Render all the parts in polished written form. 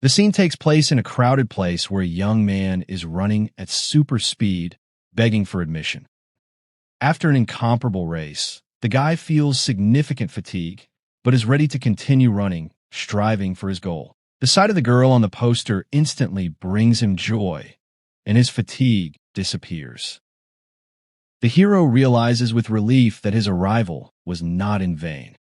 The scene takes place in a crowded place where a young man is running at super speed, begging for admission. After an incomparable race, the guy feels significant fatigue, but is ready to continue running, striving for his goal. The sight of the girl on the poster instantly brings him joy, and his fatigue disappears. The hero realizes with relief that his arrival was not in vain.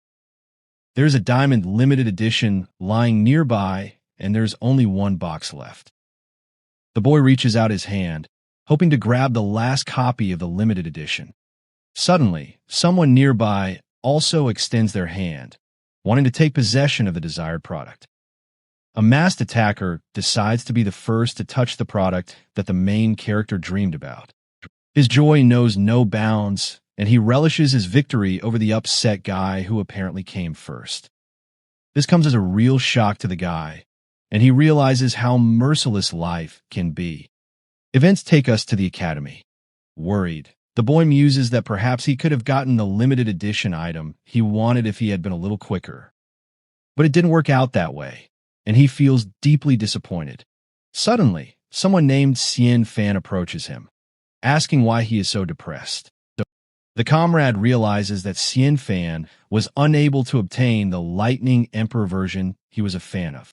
There's a diamond limited edition lying nearby, and there's only one box left. The boy reaches out his hand, hoping to grab the last copy of the limited edition. Suddenly, someone nearby also extends their hand, wanting to take possession of the desired product. A masked attacker decides to be the first to touch the product that the main character dreamed about. His joy knows no bounds, and he relishes his victory over the upset guy who apparently came first. This comes as a real shock to the guy, and he realizes how merciless life can be. Events take us to the academy. Worried, the boy muses that perhaps he could have gotten the limited edition item he wanted if he had been a little quicker. But it didn't work out that way, and he feels deeply disappointed. Suddenly, someone named Xian Fan approaches him, asking why he is so depressed. The comrade realizes that Xian Fan was unable to obtain the Lightning Emperor version he was a fan of.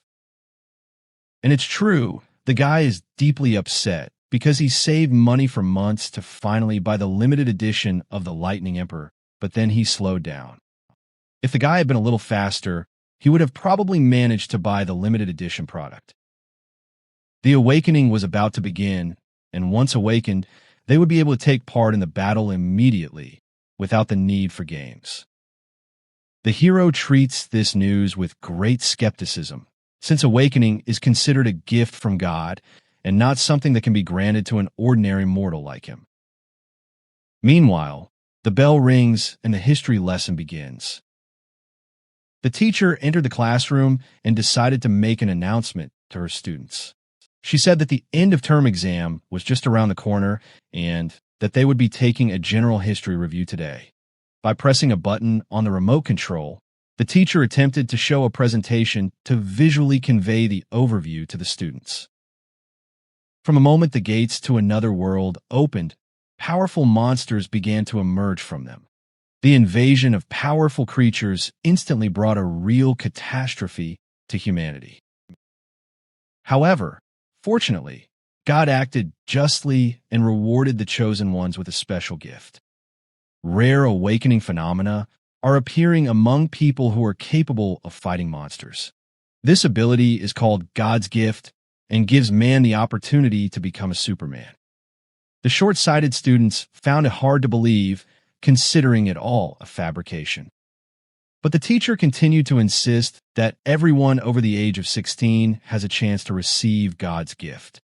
And it's true, the guy is deeply upset because he saved money for months to finally buy the limited edition of the Lightning Emperor, but then he slowed down. If the guy had been a little faster, he would have probably managed to buy the limited edition product. The awakening was about to begin, and once awakened, they would be able to take part in the battle immediately, without the need for games. The hero treats this news with great skepticism, since awakening is considered a gift from God and not something that can be granted to an ordinary mortal like him. Meanwhile, the bell rings and the history lesson begins. The teacher entered the classroom and decided to make an announcement to her students. She said that the end-of-term exam was just around the corner and that they would be taking a general history review today. By pressing a button on the remote control, the teacher attempted to show a presentation to visually convey the overview to the students. From a moment the gates to another world opened, powerful monsters began to emerge from them. The invasion of powerful creatures instantly brought a real catastrophe to humanity. However, fortunately, God acted justly and rewarded the chosen ones with a special gift. Rare awakening phenomena are appearing among people who are capable of fighting monsters. This ability is called God's gift and gives man the opportunity to become a Superman. The short-sighted students found it hard to believe, considering it all a fabrication. But the teacher continued to insist that everyone over the age of 16 has a chance to receive God's gift.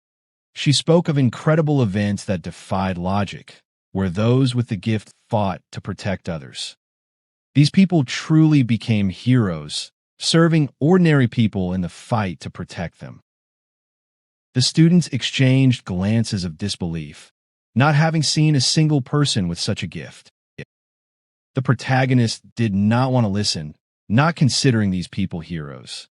She spoke of incredible events that defied logic, where those with the gift fought to protect others. These people truly became heroes, serving ordinary people in the fight to protect them. The students exchanged glances of disbelief, not having seen a single person with such a gift. The protagonist did not want to listen, not considering these people heroes.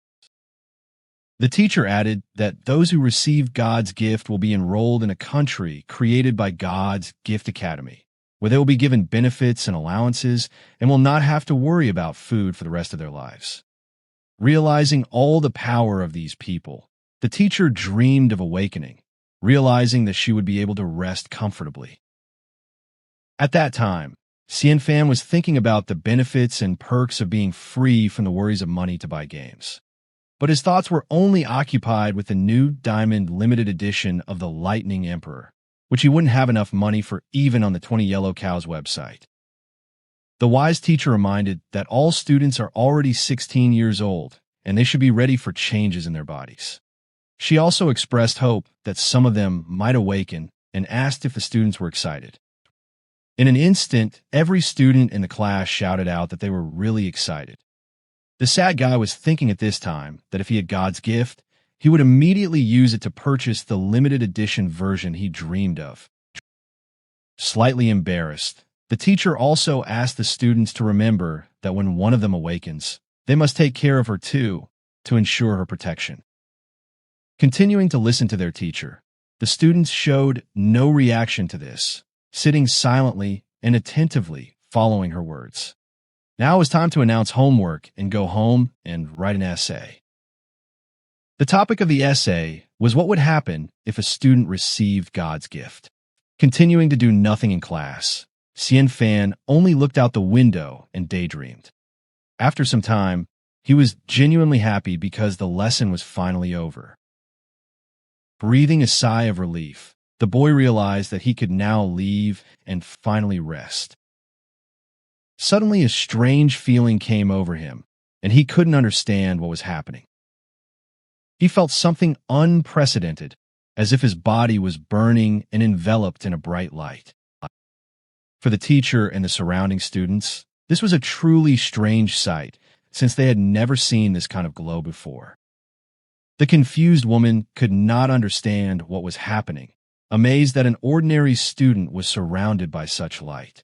The teacher added that those who receive God's gift will be enrolled in a country created by God's Gift Academy, where they will be given benefits and allowances and will not have to worry about food for the rest of their lives. Realizing all the power of these people, the teacher dreamed of awakening, realizing that she would be able to rest comfortably. At that time, Xian Fan was thinking about the benefits and perks of being free from the worries of money to buy games. But his thoughts were only occupied with the new diamond limited edition of the Lightning Emperor, which he wouldn't have enough money for even on the 20 Yellow Cows website. The wise teacher reminded that all students are already 16 years old, and they should be ready for changes in their bodies. She also expressed hope that some of them might awaken and asked if the students were excited. In an instant, every student in the class shouted out that they were really excited. The sad guy was thinking at this time that if he had God's gift, he would immediately use it to purchase the limited edition version he dreamed of. Slightly embarrassed, the teacher also asked the students to remember that when one of them awakens, they must take care of her too, to ensure her protection. Continuing to listen to their teacher, the students showed no reaction to this, sitting silently and attentively following her words. Now it was time to announce homework and go home and write an essay. The topic of the essay was what would happen if a student received God's gift. Continuing to do nothing in class, Xian Fan only looked out the window and daydreamed. After some time, he was genuinely happy because the lesson was finally over. Breathing a sigh of relief, the boy realized that he could now leave and finally rest. Suddenly, a strange feeling came over him, and he couldn't understand what was happening. He felt something unprecedented, as if his body was burning and enveloped in a bright light. For the teacher and the surrounding students, this was a truly strange sight, since they had never seen this kind of glow before. The confused woman could not understand what was happening, amazed that an ordinary student was surrounded by such light.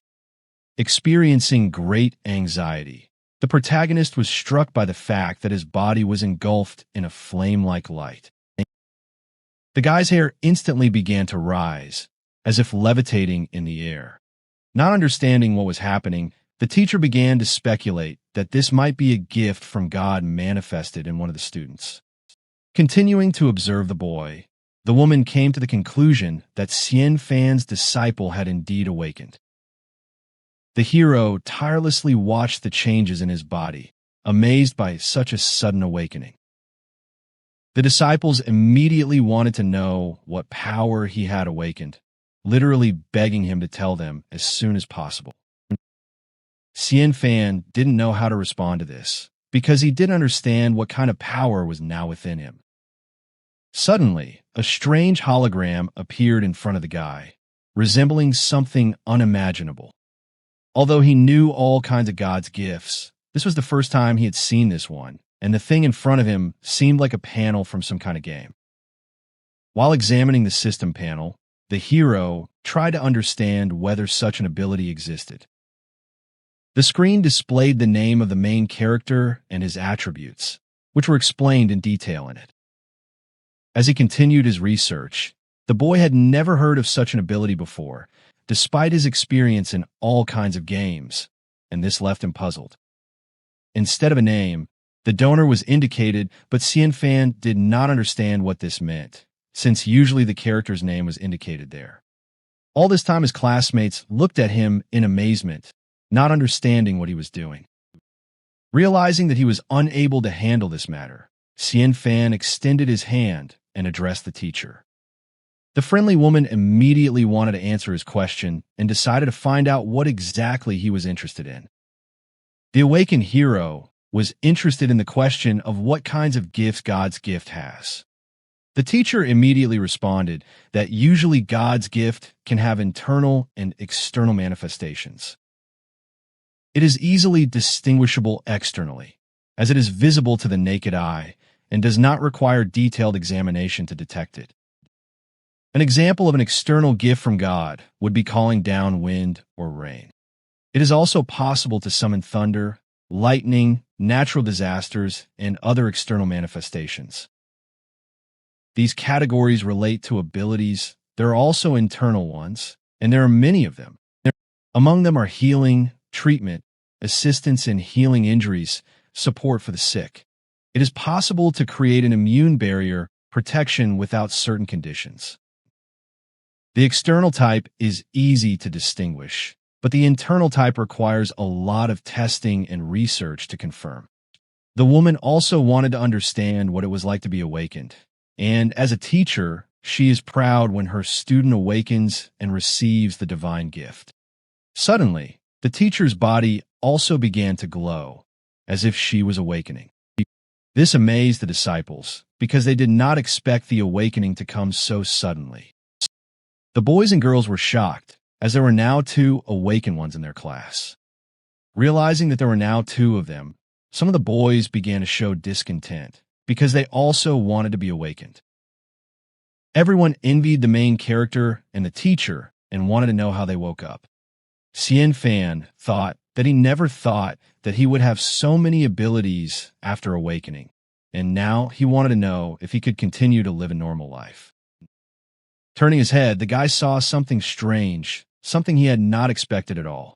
Experiencing great anxiety, the protagonist was struck by the fact that his body was engulfed in a flame-like light. The guy's hair instantly began to rise, as if levitating in the air. Not understanding what was happening, the teacher began to speculate that this might be a gift from God manifested in one of the students. Continuing to observe the boy, the woman came to the conclusion that Xian Fan's disciple had indeed awakened. The hero tirelessly watched the changes in his body, amazed by such a sudden awakening. The disciples immediately wanted to know what power he had awakened, literally begging him to tell them as soon as possible. Xian Fan didn't know how to respond to this, because he didn't understand what kind of power was now within him. Suddenly, a strange hologram appeared in front of the guy, resembling something unimaginable. Although he knew all kinds of God's gifts, this was the first time he had seen this one, and the thing in front of him seemed like a panel from some kind of game. While examining the system panel, the hero tried to understand whether such an ability existed. The screen displayed the name of the main character and his attributes, which were explained in detail in it. As he continued his research, the boy had never heard of such an ability before, despite his experience in all kinds of games, and this left him puzzled. Instead of a name, the donor was indicated, but Xian Fan did not understand what this meant, since usually the character's name was indicated there. All this time his classmates looked at him in amazement, not understanding what he was doing. Realizing that he was unable to handle this matter, Xian Fan extended his hand and addressed the teacher. The friendly woman immediately wanted to answer his question and decided to find out what exactly he was interested in. The awakened hero was interested in the question of what kinds of gifts God's gift has. The teacher immediately responded that usually God's gift can have internal and external manifestations. It is easily distinguishable externally, as it is visible to the naked eye and does not require detailed examination to detect it. An example of an external gift from God would be calling down wind or rain. It is also possible to summon thunder, lightning, natural disasters, and other external manifestations. These categories relate to abilities. There are also internal ones, and there are many of them. Among them are healing, treatment, assistance in healing injuries, support for the sick. It is possible to create an immune barrier, protection without certain conditions. The external type is easy to distinguish, but the internal type requires a lot of testing and research to confirm. The woman also wanted to understand what it was like to be awakened, and as a teacher, she is proud when her student awakens and receives the divine gift. Suddenly, the teacher's body also began to glow, as if she was awakening. This amazed the disciples, because they did not expect the awakening to come so suddenly. The boys and girls were shocked, as there were now 2 awakened ones in their class. Realizing that there were now 2 of them, some of the boys began to show discontent, because they also wanted to be awakened. Everyone envied the main character and the teacher and wanted to know how they woke up. Xian Fan thought that he never thought that he would have so many abilities after awakening, and now he wanted to know if he could continue to live a normal life. Turning his head, the guy saw something strange, something he had not expected at all.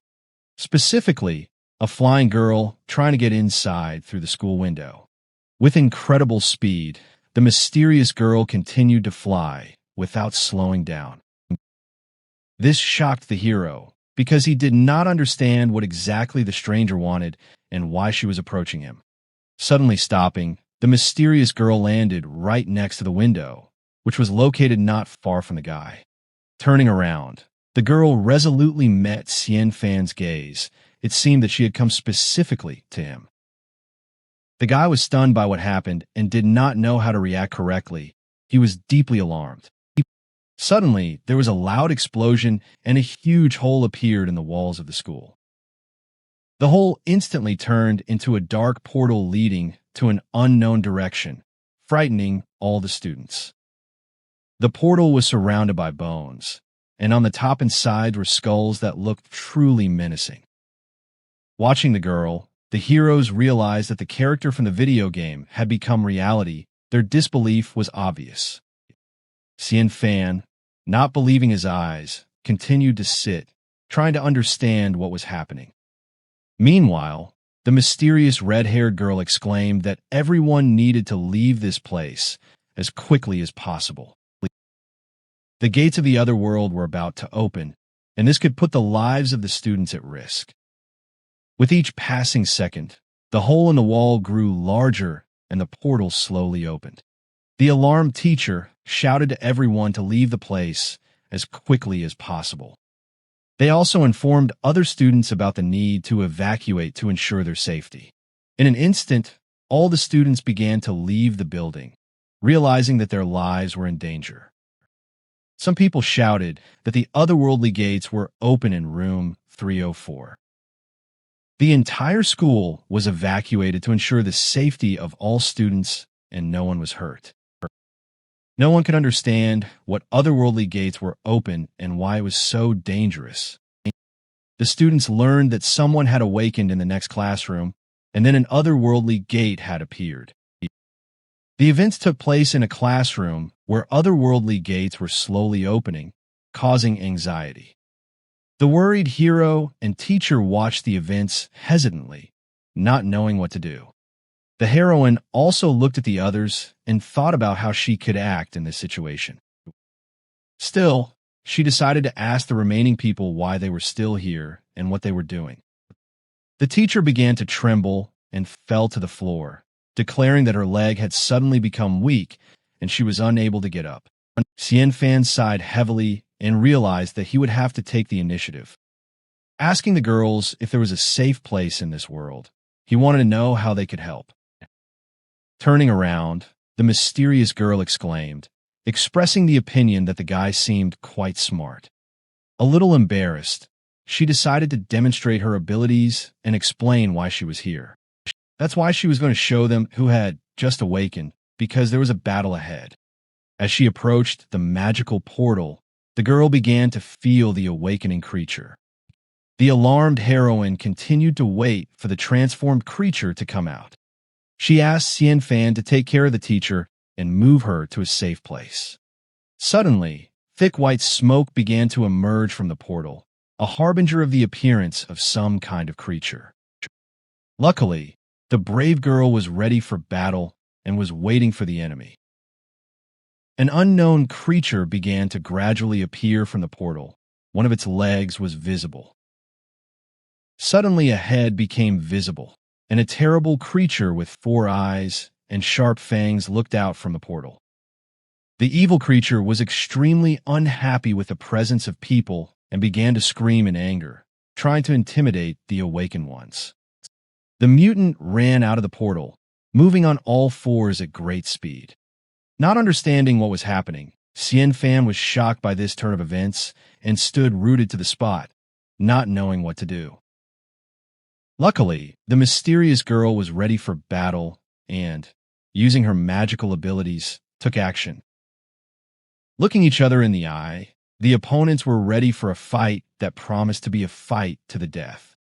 Specifically, a flying girl trying to get inside through the school window. With incredible speed, the mysterious girl continued to fly without slowing down. This shocked the hero, because he did not understand what exactly the stranger wanted and why she was approaching him. Suddenly stopping, the mysterious girl landed right next to the window, which was located not far from the guy. Turning around, the girl resolutely met Xian Fan's gaze. It seemed that she had come specifically to him. The guy was stunned by what happened and did not know how to react correctly. He was deeply alarmed. Suddenly, there was a loud explosion and a huge hole appeared in the walls of the school. The hole instantly turned into a dark portal leading to an unknown direction, frightening all the students. The portal was surrounded by bones, and on the top and sides were skulls that looked truly menacing. Watching the girl, the heroes realized that the character from the video game had become reality. Their disbelief was obvious. Xian Fan, not believing his eyes, continued to sit, trying to understand what was happening. Meanwhile, the mysterious red-haired girl exclaimed that everyone needed to leave this place as quickly as possible. The gates of the other world were about to open, and this could put the lives of the students at risk. With each passing second, the hole in the wall grew larger and the portal slowly opened. The alarmed teacher shouted to everyone to leave the place as quickly as possible. They also informed other students about the need to evacuate to ensure their safety. In an instant, all the students began to leave the building, realizing that their lives were in danger. Some people shouted that the otherworldly gates were open in room 304. The entire school was evacuated to ensure the safety of all students, and no one was hurt. No one could understand what otherworldly gates were open and why it was so dangerous. The students learned that someone had awakened in the next classroom, and then an otherworldly gate had appeared. The events took place in a classroom where otherworldly gates were slowly opening, causing anxiety. The worried hero and teacher watched the events hesitantly, not knowing what to do. The heroine also looked at the others and thought about how she could act in this situation. Still, she decided to ask the remaining people why they were still here and what they were doing. The teacher began to tremble and fell to the floor, declaring that her leg had suddenly become weak and she was unable to get up. Xian Fan sighed heavily and realized that he would have to take the initiative. Asking the girls if there was a safe place in this world, he wanted to know how they could help. Turning around, the mysterious girl exclaimed, expressing the opinion that the guy seemed quite smart. A little embarrassed, she decided to demonstrate her abilities and explain why she was here. That's why she was going to show them who had just awakened, because there was a battle ahead. As she approached the magical portal, the girl began to feel the awakening creature. The alarmed heroine continued to wait for the transformed creature to come out. She asked Xian Fan to take care of the teacher and move her to a safe place. Suddenly, thick white smoke began to emerge from the portal, a harbinger of the appearance of some kind of creature. Luckily, the brave girl was ready for battle and was waiting for the enemy. An unknown creature began to gradually appear from the portal. One of its legs was visible. Suddenly, a head became visible, and a terrible creature with 4 eyes and sharp fangs looked out from the portal. The evil creature was extremely unhappy with the presence of people and began to scream in anger, trying to intimidate the awakened ones. The mutant ran out of the portal, moving on all 4s at great speed. Not understanding what was happening, Xian Fan was shocked by this turn of events and stood rooted to the spot, not knowing what to do. Luckily, the mysterious girl was ready for battle and, using her magical abilities, took action. Looking each other in the eye, the opponents were ready for a fight that promised to be a fight to the death.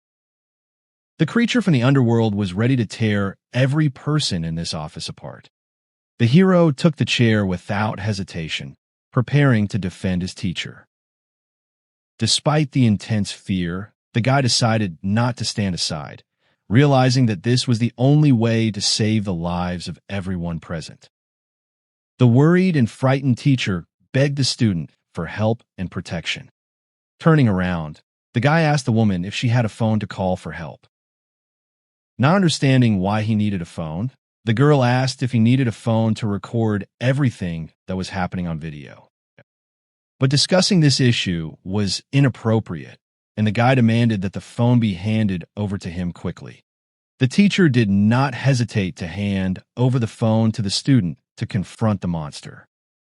The creature from the underworld was ready to tear every person in this office apart. The hero took the chair without hesitation, preparing to defend his teacher. Despite the intense fear, the guy decided not to stand aside, realizing that this was the only way to save the lives of everyone present. The worried and frightened teacher begged the student for help and protection. Turning around, the guy asked the woman if she had a phone to call for help. Not understanding why he needed a phone, the girl asked if he needed a phone to record everything that was happening on video. But discussing this issue was inappropriate, and the guy demanded that the phone be handed over to him quickly. The teacher did not hesitate to hand over the phone to the student to confront the monster.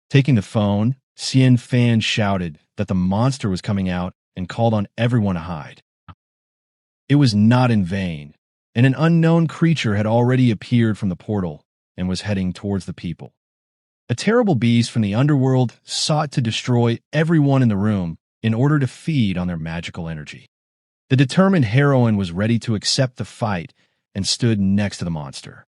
Taking the phone, Xian Fan shouted that the monster was coming out and called on everyone to hide. It was not in vain, and an unknown creature had already appeared from the portal and was heading towards the people. A terrible beast from the underworld sought to destroy everyone in the room in order to feed on their magical energy. The determined heroine was ready to accept the fight and stood next to the monster.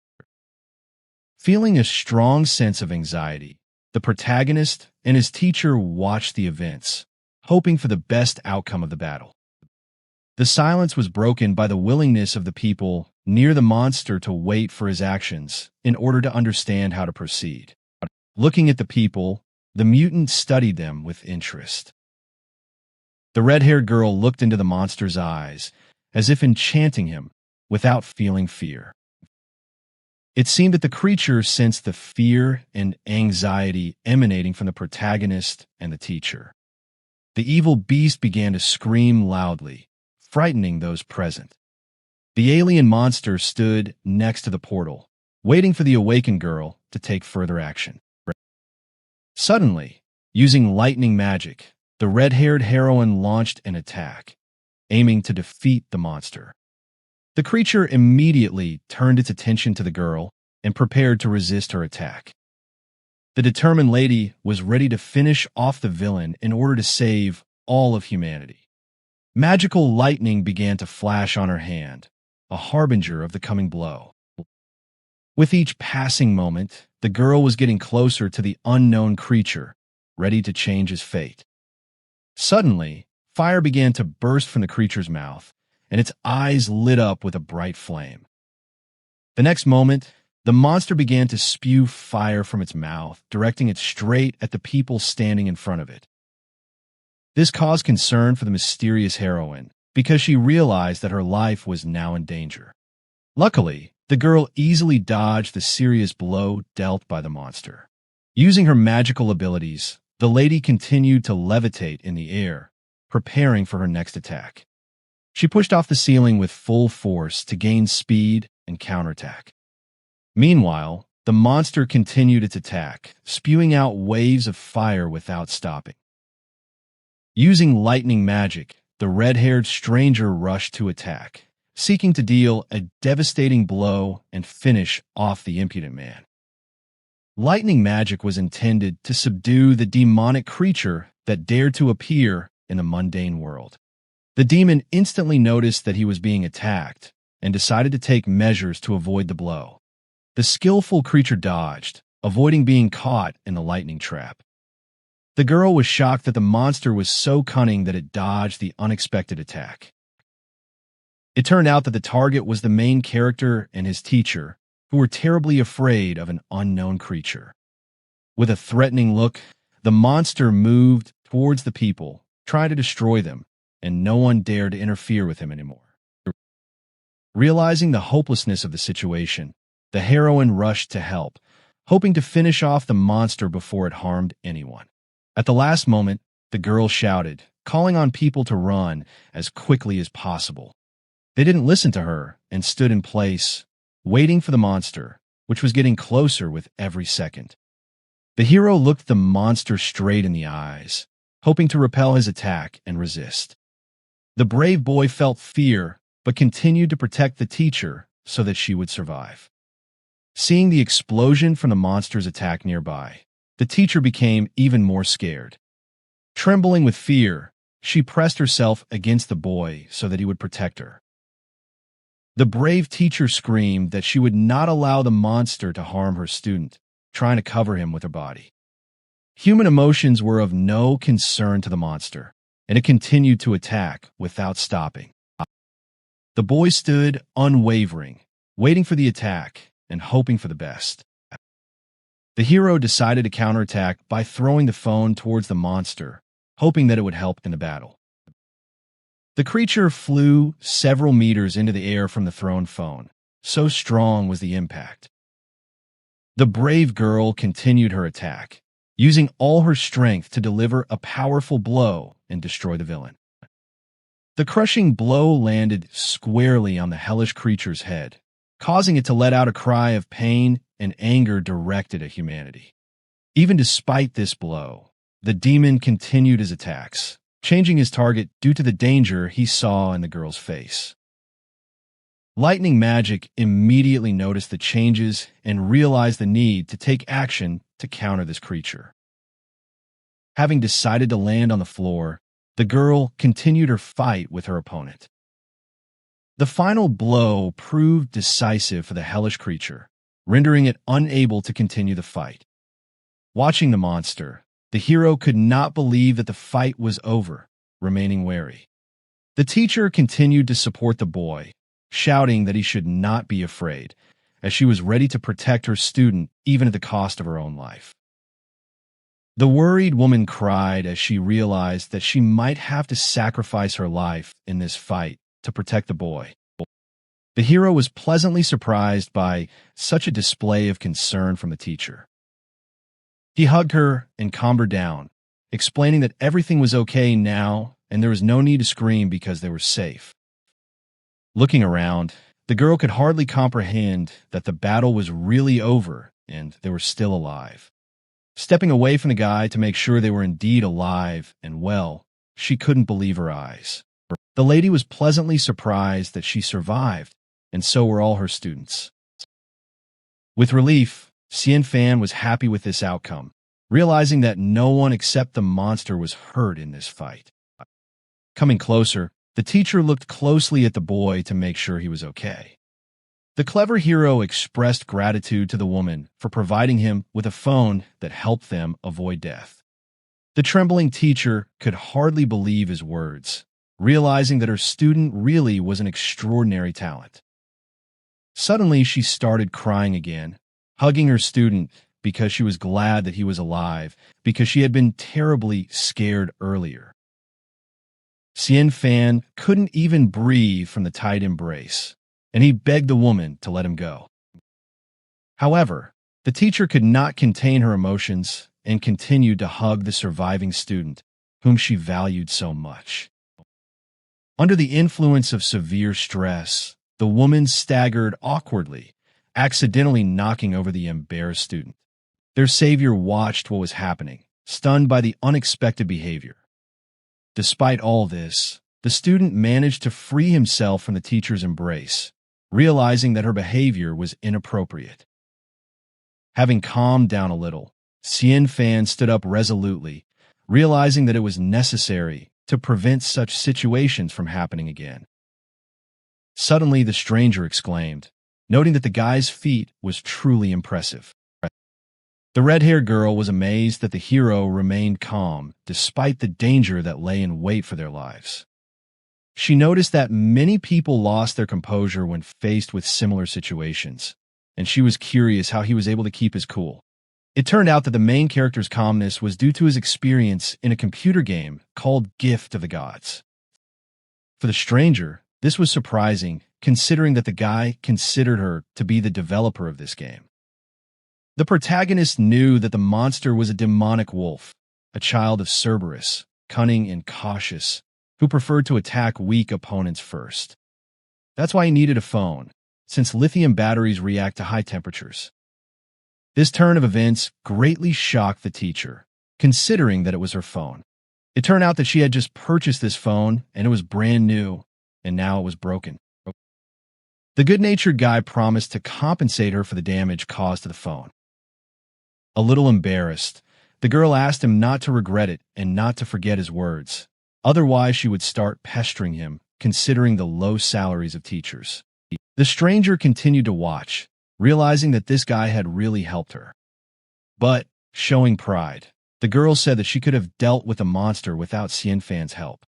Feeling a strong sense of anxiety, the protagonist and his teacher watched the events, hoping for the best outcome of the battle. The silence was broken by the willingness of the people near the monster to wait for his actions in order to understand how to proceed. Looking at the people, the mutant studied them with interest. The red-haired girl looked into the monster's eyes, as if enchanting him, without feeling fear. It seemed that the creature sensed the fear and anxiety emanating from the protagonist and the teacher. The evil beast began to scream loudly, frightening those present. The alien monster stood next to the portal, waiting for the awakened girl to take further action. Suddenly, using lightning magic, the red-haired heroine launched an attack, aiming to defeat the monster. The creature immediately turned its attention to the girl and prepared to resist her attack. The determined lady was ready to finish off the villain in order to save all of humanity. Magical lightning began to flash on her hand, a harbinger of the coming blow. With each passing moment, the girl was getting closer to the unknown creature, ready to change his fate. Suddenly, fire began to burst from the creature's mouth, and its eyes lit up with a bright flame. The next moment, the monster began to spew fire from its mouth, directing it straight at the people standing in front of it. This caused concern for the mysterious heroine, because she realized that her life was now in danger. Luckily, the girl easily dodged the serious blow dealt by the monster. Using her magical abilities, the lady continued to levitate in the air, preparing for her next attack. She pushed off the ceiling with full force to gain speed and counterattack. Meanwhile, the monster continued its attack, spewing out waves of fire without stopping. Using lightning magic, the red-haired stranger rushed to attack, seeking to deal a devastating blow and finish off the impudent man. Lightning magic was intended to subdue the demonic creature that dared to appear in the mundane world. The demon instantly noticed that he was being attacked and decided to take measures to avoid the blow. The skillful creature dodged, avoiding being caught in the lightning trap. The girl was shocked that the monster was so cunning that it dodged the unexpected attack. It turned out that the target was the main character and his teacher, who were terribly afraid of an unknown creature. With a threatening look, the monster moved towards the people, trying to destroy them, and no one dared to interfere with him anymore. Realizing the hopelessness of the situation, the heroine rushed to help, hoping to finish off the monster before it harmed anyone. At the last moment, the girl shouted, calling on people to run as quickly as possible. They didn't listen to her and stood in place, waiting for the monster, which was getting closer with every second. The hero looked the monster straight in the eyes, hoping to repel his attack and resist. The brave boy felt fear, but continued to protect the teacher so that she would survive. Seeing the explosion from the monster's attack nearby, the teacher became even more scared. Trembling with fear, she pressed herself against the boy so that he would protect her. The brave teacher screamed that she would not allow the monster to harm her student, trying to cover him with her body. Human emotions were of no concern to the monster, and it continued to attack without stopping. The boy stood unwavering, waiting for the attack and hoping for the best. The hero decided to counterattack by throwing the phone towards the monster, hoping that it would help in the battle. The creature flew several meters into the air from the thrown phone. So strong was the impact. The brave girl continued her attack, using all her strength to deliver a powerful blow and destroy the villain. The crushing blow landed squarely on the hellish creature's head, causing it to let out a cry of pain and anger directed at humanity. Even despite this blow, the demon continued his attacks, changing his target due to the danger he saw in the girl's face. Lightning Magic immediately noticed the changes and realized the need to take action to counter this creature. Having decided to land on the floor, the girl continued her fight with her opponent. The final blow proved decisive for the hellish creature, rendering it unable to continue the fight. Watching the monster, the hero could not believe that the fight was over, remaining wary. The teacher continued to support the boy, shouting that he should not be afraid, as she was ready to protect her student even at the cost of her own life. The worried woman cried as she realized that she might have to sacrifice her life in this fight to protect the boy. The hero was pleasantly surprised by such a display of concern from the teacher. He hugged her and calmed her down, explaining that everything was okay now and there was no need to scream because they were safe. Looking around, the girl could hardly comprehend that the battle was really over and they were still alive. Stepping away from the guy to make sure they were indeed alive and well, she couldn't believe her eyes. The lady was pleasantly surprised that she survived, and so were all her students. With relief, Xian Fan was happy with this outcome, realizing that no one except the monster was hurt in this fight. Coming closer, the teacher looked closely at the boy to make sure he was okay. The clever hero expressed gratitude to the woman for providing him with a phone that helped them avoid death. The trembling teacher could hardly believe his words, realizing that her student really was an extraordinary talent. Suddenly, she started crying again, hugging her student because she was glad that he was alive, because she had been terribly scared earlier. Xian Fan couldn't even breathe from the tight embrace, and he begged the woman to let him go. However, the teacher could not contain her emotions and continued to hug the surviving student, whom she valued so much. Under the influence of severe stress, the woman staggered awkwardly, accidentally knocking over the embarrassed student. Their savior watched what was happening, stunned by the unexpected behavior. Despite all this, the student managed to free himself from the teacher's embrace, realizing that her behavior was inappropriate. Having calmed down a little, Xian Fan stood up resolutely, realizing that it was necessary to prevent such situations from happening again. Suddenly, the stranger exclaimed, noting that the guy's feat was truly impressive. The red-haired girl was amazed that the hero remained calm despite the danger that lay in wait for their lives. She noticed that many people lost their composure when faced with similar situations, and she was curious how he was able to keep his cool. It turned out that the main character's calmness was due to his experience in a computer game called Gift of the Gods. For the stranger, this was surprising, considering that the guy considered her to be the developer of this game. The protagonist knew that the monster was a demonic wolf, a child of Cerberus, cunning and cautious, who preferred to attack weak opponents first. That's why he needed a phone, since lithium batteries react to high temperatures. This turn of events greatly shocked the teacher, considering that it was her phone. It turned out that she had just purchased this phone, and it was brand new, and now it was broken. The good-natured guy promised to compensate her for the damage caused to the phone. A little embarrassed, the girl asked him not to regret it and not to forget his words. Otherwise, she would start pestering him, considering the low salaries of teachers. The stranger continued to watch, realizing that this guy had really helped her. But, showing pride, the girl said that she could have dealt with the monster without Xianfan's help.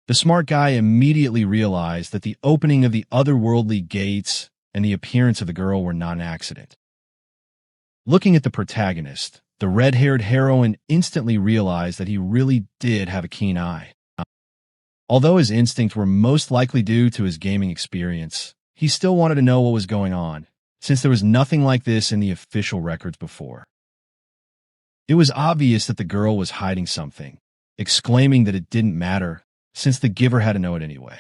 The smart guy immediately realized that the opening of the otherworldly gates and the appearance of the girl were not an accident. Looking at the protagonist, the red-haired heroine instantly realized that he really did have a keen eye. Although his instincts were most likely due to his gaming experience, he still wanted to know what was going on, since there was nothing like this in the official records before. It was obvious that the girl was hiding something, exclaiming that it didn't matter, since the giver had to know it anyway.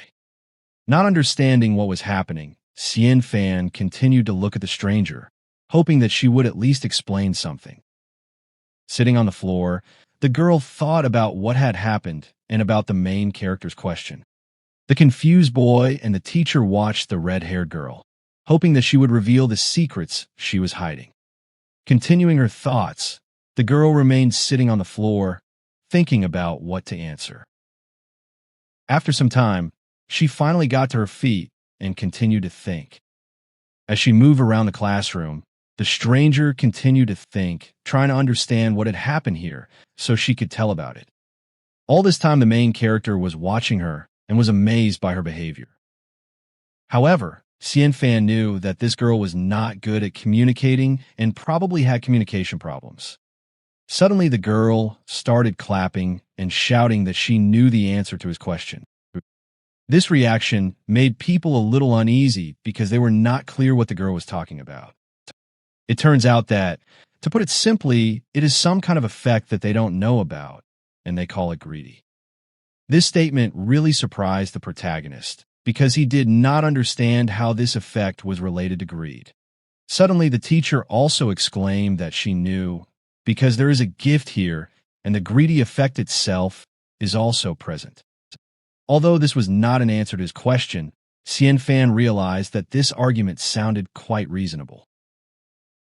Not understanding what was happening, Xianfan continued to look at the stranger, hoping that she would at least explain something. Sitting on the floor, the girl thought about what had happened and about the main character's question. The confused boy and the teacher watched the red-haired girl, hoping that she would reveal the secrets she was hiding. Continuing her thoughts, the girl remained sitting on the floor, thinking about what to answer. After some time, she finally got to her feet and continued to think. As she moved around the classroom, the stranger continued to think, trying to understand what had happened here so she could tell about it. All this time, the main character was watching her and was amazed by her behavior. However, Xianfan knew that this girl was not good at communicating and probably had communication problems. Suddenly, the girl started clapping and shouting that she knew the answer to his question. This reaction made people a little uneasy because they were not clear what the girl was talking about. It turns out that, to put it simply, it is some kind of effect that they don't know about, and they call it greedy. This statement really surprised the protagonist because he did not understand how this effect was related to greed. Suddenly, the teacher also exclaimed that she knew, because there is a gift here, and the greedy effect itself is also present. Although this was not an answer to his question, Xianfan realized that this argument sounded quite reasonable.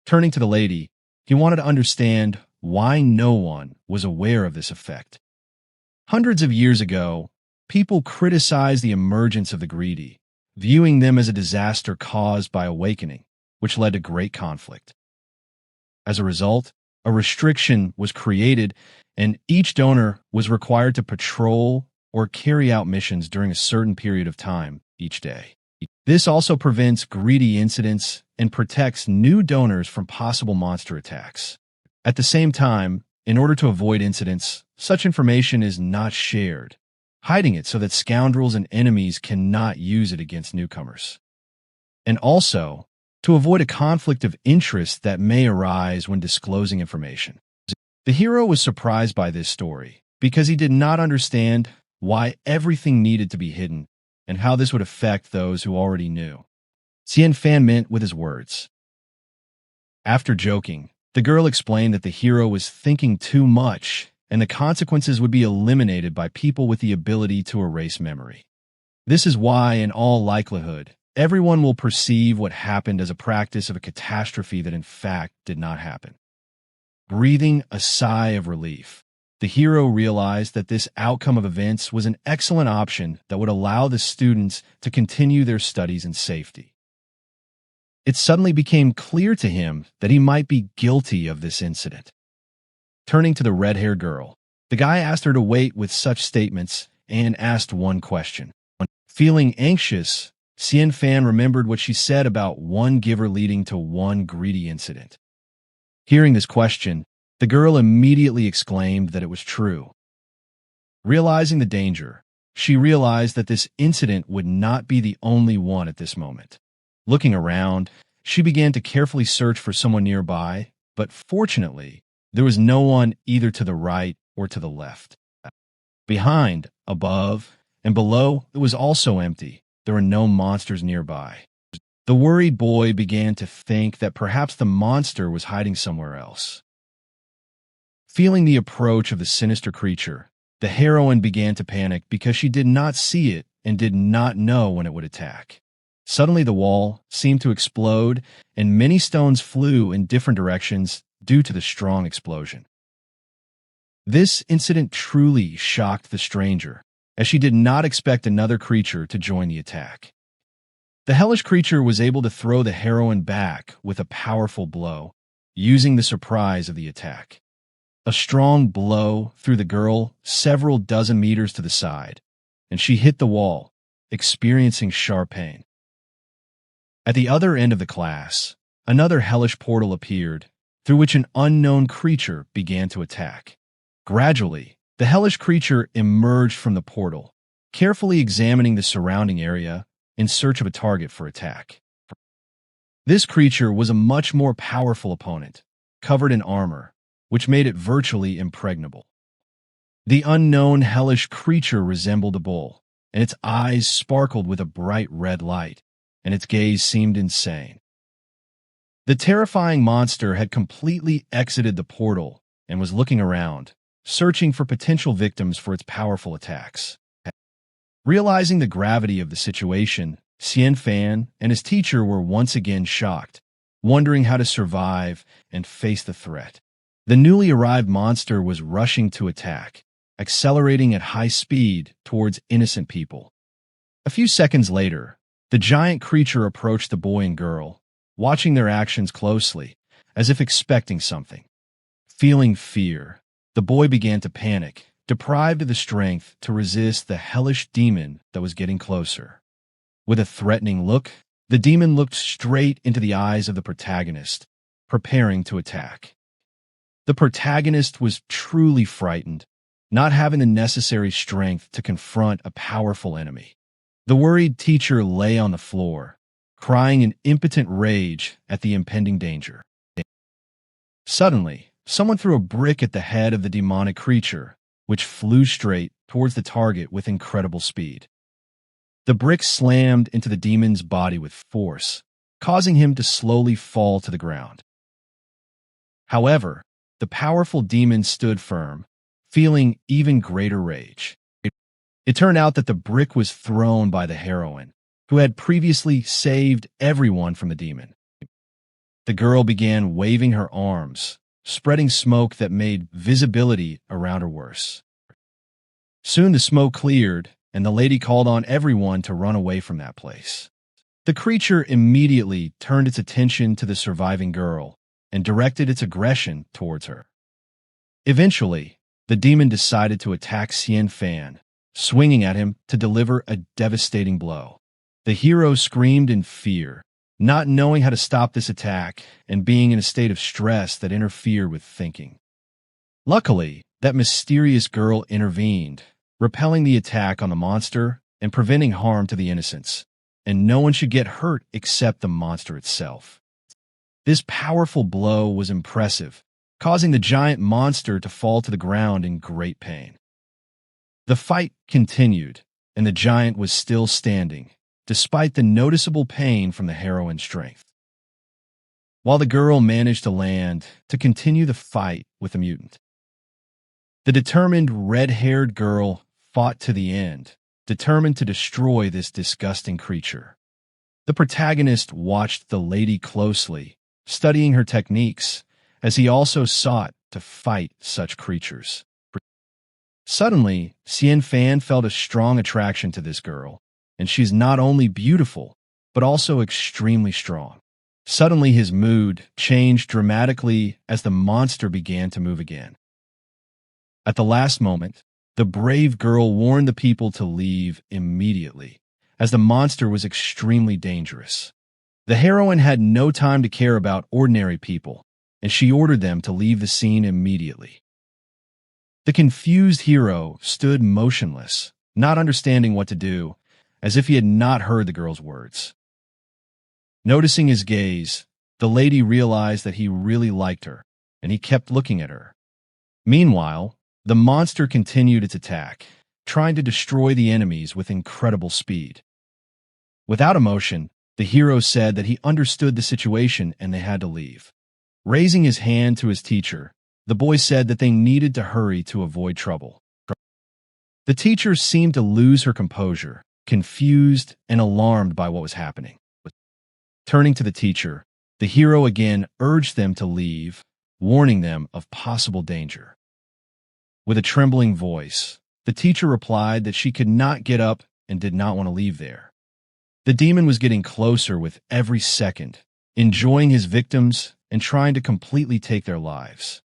Turning to the lady, he wanted to understand why no one was aware of this effect. Hundreds of years ago, people criticized the emergence of the greedy, viewing them as a disaster caused by awakening, which led to great conflict. As a result, a restriction was created, and each donor was required to patrol or carry out missions during a certain period of time each day. This also prevents greedy incidents and protects new donors from possible monster attacks. At the same time, in order to avoid incidents, such information is not shared, hiding it so that scoundrels and enemies cannot use it against newcomers. And also, to avoid a conflict of interest that may arise when disclosing information. The hero was surprised by this story because he did not understand why everything needed to be hidden and how this would affect those who already knew. Xianfan meant with his words. After joking, the girl explained that the hero was thinking too much and the consequences would be eliminated by people with the ability to erase memory. This is why, in all likelihood, everyone will perceive what happened as a practice of a catastrophe that in fact did not happen. Breathing a sigh of relief, the hero realized that this outcome of events was an excellent option that would allow the students to continue their studies in safety. It suddenly became clear to him that he might be guilty of this incident. Turning to the red-haired girl, the guy asked her to wait with such statements and asked one question. Feeling anxious, Xianfan remembered what she said about one giver leading to one greedy incident. Hearing this question, the girl immediately exclaimed that it was true. Realizing the danger, she realized that this incident would not be the only one at this moment. Looking around, she began to carefully search for someone nearby, but fortunately, there was no one either to the right or to the left. Behind, above, and below, it was also empty. There were no monsters nearby. The worried boy began to think that perhaps the monster was hiding somewhere else. Feeling the approach of the sinister creature, the heroine began to panic because she did not see it and did not know when it would attack. Suddenly, the wall seemed to explode, and many stones flew in different directions due to the strong explosion. This incident truly shocked the stranger, as she did not expect another creature to join the attack. The hellish creature was able to throw the heroine back with a powerful blow, using the surprise of the attack. A strong blow threw the girl several dozen meters to the side, and she hit the wall, experiencing sharp pain. At the other end of the class, another hellish portal appeared, through which an unknown creature began to attack. Gradually, the hellish creature emerged from the portal, carefully examining the surrounding area in search of a target for attack. This creature was a much more powerful opponent, covered in armor, which made it virtually impregnable. The unknown hellish creature resembled a bull, and its eyes sparkled with a bright red light, and its gaze seemed insane. The terrifying monster had completely exited the portal and was looking around, searching for potential victims for its powerful attacks. Realizing the gravity of the situation, Xian Fan and his teacher were once again shocked, wondering how to survive and face the threat. The newly arrived monster was rushing to attack, accelerating at high speed towards innocent people. A few seconds later, the giant creature approached the boy and girl, watching their actions closely, as if expecting something. Feeling fear, the boy began to panic, deprived of the strength to resist the hellish demon that was getting closer. With a threatening look, the demon looked straight into the eyes of the protagonist, preparing to attack. The protagonist was truly frightened, not having the necessary strength to confront a powerful enemy. The worried teacher lay on the floor, crying in impotent rage at the impending danger. Suddenly, someone threw a brick at the head of the demonic creature, which flew straight towards the target with incredible speed. The brick slammed into the demon's body with force, causing him to slowly fall to the ground. However, the powerful demon stood firm, feeling even greater rage. It turned out that the brick was thrown by the heroine, who had previously saved everyone from the demon. The girl began waving her arms, spreading smoke that made visibility around her worse. Soon the smoke cleared, and the lady called on everyone to run away from that place. The creature immediately turned its attention to the surviving girl and directed its aggression towards her. Eventually, the demon decided to attack Xian Fan, swinging at him to deliver a devastating blow. The hero screamed in fear, not knowing how to stop this attack and being in a state of stress that interfered with thinking. Luckily, that mysterious girl intervened, repelling the attack on the monster and preventing harm to the innocents, and no one should get hurt except the monster itself. This powerful blow was impressive, causing the giant monster to fall to the ground in great pain. The fight continued, and the giant was still standing, despite the noticeable pain from the heroine's strength. While the girl managed to land to continue the fight with the mutant. The determined red-haired girl fought to the end, determined to destroy this disgusting creature. The protagonist watched the lady closely, studying her techniques, as he also sought to fight such creatures. Suddenly, Xian Fan felt a strong attraction to this girl, and she's not only beautiful, but also extremely strong. Suddenly his mood changed dramatically as the monster began to move again. At the last moment, the brave girl warned the people to leave immediately, as the monster was extremely dangerous. The heroine had no time to care about ordinary people, and she ordered them to leave the scene immediately. The confused hero stood motionless, not understanding what to do, as if he had not heard the girl's words. Noticing his gaze, the lady realized that he really liked her, and he kept looking at her. Meanwhile, the monster continued its attack, trying to destroy the enemies with incredible speed. Without emotion, the hero said that he understood the situation and they had to leave. Raising his hand to his teacher, the boy said that they needed to hurry to avoid trouble. The teacher seemed to lose her composure, confused and alarmed by what was happening. Turning to the teacher, the hero again urged them to leave, warning them of possible danger. With a trembling voice, the teacher replied that she could not get up and did not want to leave there. The demon was getting closer with every second, enjoying his victims and trying to completely take their lives.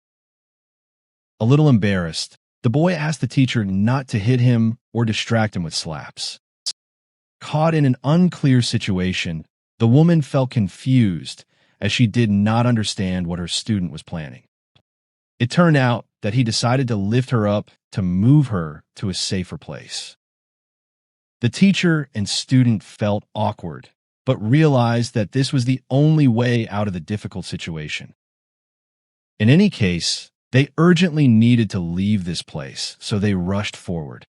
A little embarrassed, the boy asked the teacher not to hit him or distract him with slaps. Caught in an unclear situation, the woman felt confused as she did not understand what her student was planning. It turned out that he decided to lift her up to move her to a safer place. The teacher and student felt awkward, but realized that this was the only way out of the difficult situation. In any case, they urgently needed to leave this place, so they rushed forward.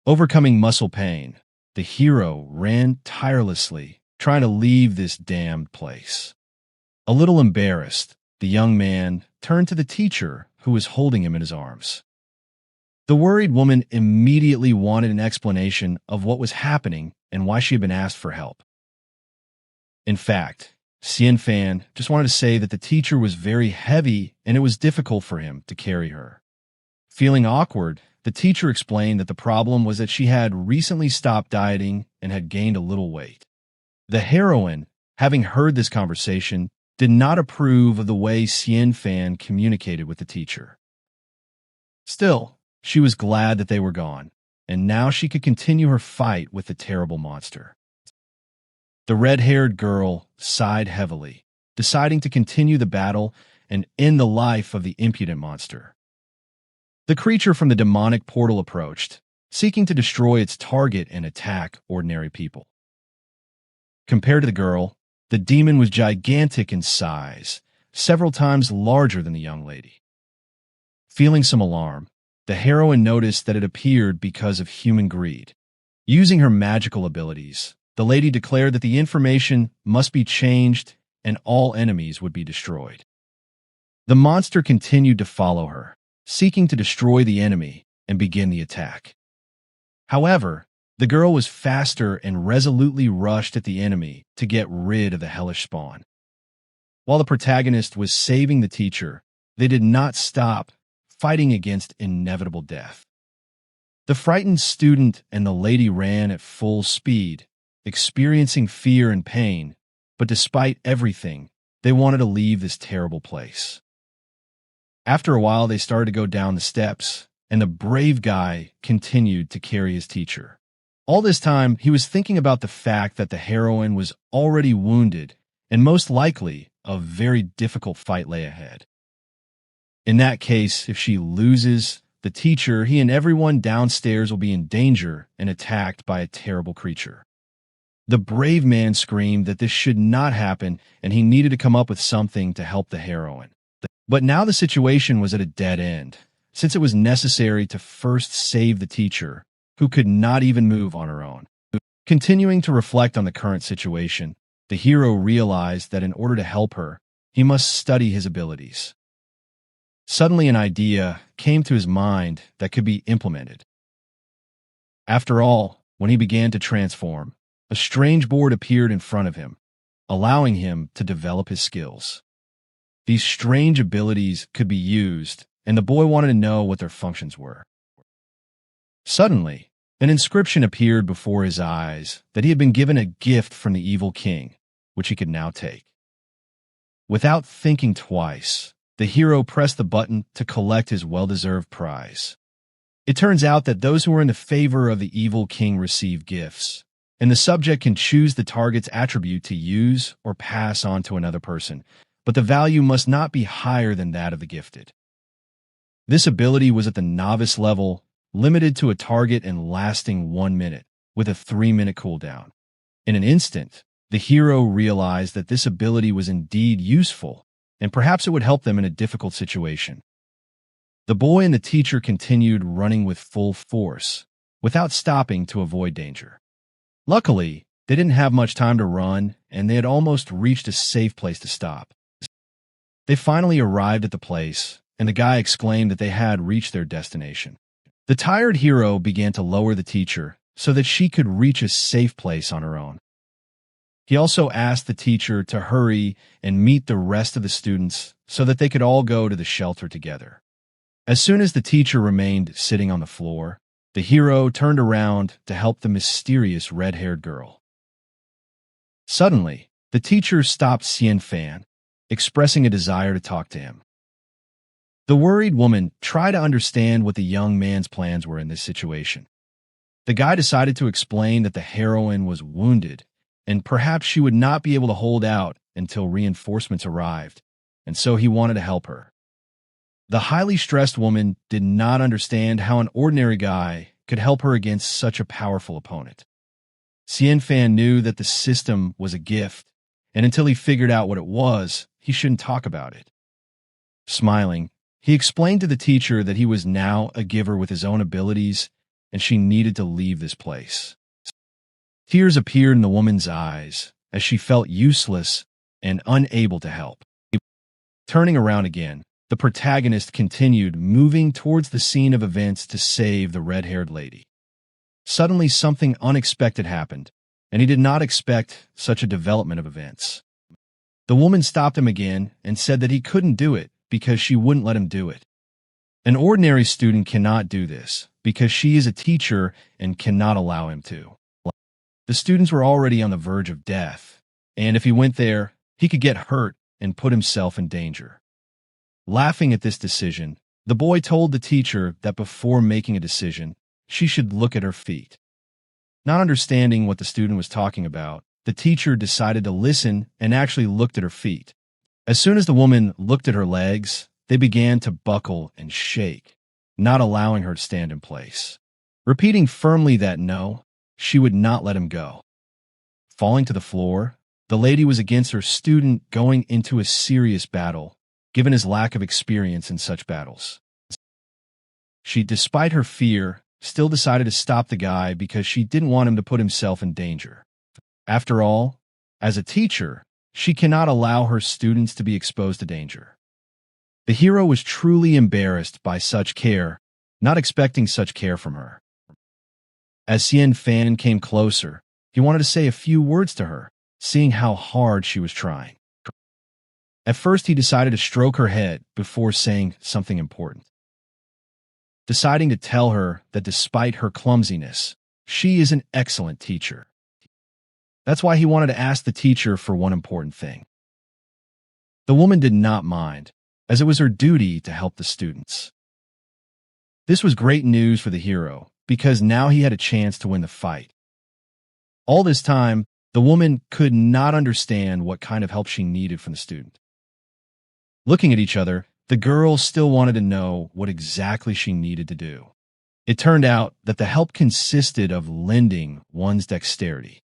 Overcoming muscle pain, the hero ran tirelessly, trying to leave this damned place. A little embarrassed, the young man turned to the teacher, who was holding him in his arms. The worried woman immediately wanted an explanation of what was happening and why she had been asked for help. In fact, Xian Fan just wanted to say that the teacher was very heavy and it was difficult for him to carry her. Feeling awkward, the teacher explained that the problem was that she had recently stopped dieting and had gained a little weight. The heroine, having heard this conversation, did not approve of the way Xian Fan communicated with the teacher. Still, she was glad that they were gone, and now she could continue her fight with the terrible monster. The red-haired girl sighed heavily, deciding to continue the battle and end the life of the impudent monster. The creature from the demonic portal approached, seeking to destroy its target and attack ordinary people. Compared to the girl, the demon was gigantic in size, several times larger than the young lady. Feeling some alarm, the heroine noticed that it appeared because of human greed. Using her magical abilities, the lady declared that the information must be changed and all enemies would be destroyed. The monster continued to follow her, seeking to destroy the enemy and begin the attack. However, the girl was faster and resolutely rushed at the enemy to get rid of the hellish spawn. While the protagonist was saving the teacher, they did not stop fighting against inevitable death. The frightened student and the lady ran at full speed, experiencing fear and pain, but despite everything, they wanted to leave this terrible place. After a while, they started to go down the steps, and the brave guy continued to carry his teacher. All this time, he was thinking about the fact that the heroine was already wounded, and most likely, a very difficult fight lay ahead. In that case, if she loses, the teacher, he and everyone downstairs will be in danger and attacked by a terrible creature. The brave man screamed that this should not happen, and he needed to come up with something to help the heroine. But now the situation was at a dead end, since it was necessary to first save the teacher, who could not even move on her own. Continuing to reflect on the current situation, the hero realized that in order to help her, he must study his abilities. Suddenly an idea came to his mind that could be implemented. After all, when he began to transform, a strange board appeared in front of him, allowing him to develop his skills. These strange abilities could be used, and the boy wanted to know what their functions were. Suddenly, an inscription appeared before his eyes that he had been given a gift from the evil king, which he could now take. Without thinking twice, the hero pressed the button to collect his well-deserved prize. It turns out that those who are in the favor of the evil king receive gifts, and the subject can choose the target's attribute to use or pass on to another person, but the value must not be higher than that of the gifted. This ability was at the novice level, limited to a target and lasting 1 minute, with a 3-minute cooldown. In an instant, the hero realized that this ability was indeed useful, and perhaps it would help them in a difficult situation. The boy and the teacher continued running with full force, without stopping to avoid danger. Luckily, they didn't have much time to run, and they had almost reached a safe place to stop. They finally arrived at the place, and the guy exclaimed that they had reached their destination. The tired hero began to lower the teacher so that she could reach a safe place on her own. He also asked the teacher to hurry and meet the rest of the students so that they could all go to the shelter together. As soon as the teacher remained sitting on the floor, the hero turned around to help the mysterious red-haired girl. Suddenly, the teacher stopped Xian Fan, expressing a desire to talk to him. The worried woman tried to understand what the young man's plans were in this situation. The guy decided to explain that the heroine was wounded, and perhaps she would not be able to hold out until reinforcements arrived, and so he wanted to help her. The highly stressed woman did not understand how an ordinary guy could help her against such a powerful opponent. Xian Fan knew that the system was a gift, and until he figured out what it was, he shouldn't talk about it. Smiling, he explained to the teacher that he was now a giver with his own abilities, and she needed to leave this place. Tears appeared in the woman's eyes as she felt useless and unable to help. Turning around again, the protagonist continued moving towards the scene of events to save the red-haired lady. Suddenly, something unexpected happened, and he did not expect such a development of events. The woman stopped him again and said that he couldn't do it because she wouldn't let him do it. An ordinary student cannot do this because she is a teacher and cannot allow him to. The students were already on the verge of death, and if he went there, he could get hurt and put himself in danger. Laughing at this decision, the boy told the teacher that before making a decision, she should look at her feet. Not understanding what the student was talking about, the teacher decided to listen and actually looked at her feet. As soon as the woman looked at her legs, they began to buckle and shake, not allowing her to stand in place. Repeating firmly that no, she would not let him go. Falling to the floor, the lady was against her student going into a serious battle, given his lack of experience in such battles. She, despite her fear, still decided to stop the guy because she didn't want him to put himself in danger. After all, as a teacher, she cannot allow her students to be exposed to danger. The hero was truly embarrassed by such care, not expecting such care from her. As Xian Fan came closer, he wanted to say a few words to her, seeing how hard she was trying. At first, he decided to stroke her head before saying something important, deciding to tell her that despite her clumsiness, she is an excellent teacher. That's why he wanted to ask the teacher for one important thing. The woman did not mind, as it was her duty to help the students. This was great news for the hero, because now he had a chance to win the fight. All this time, the woman could not understand what kind of help she needed from the student. Looking at each other, the girl still wanted to know what exactly she needed to do. It turned out that the help consisted of lending one's dexterity.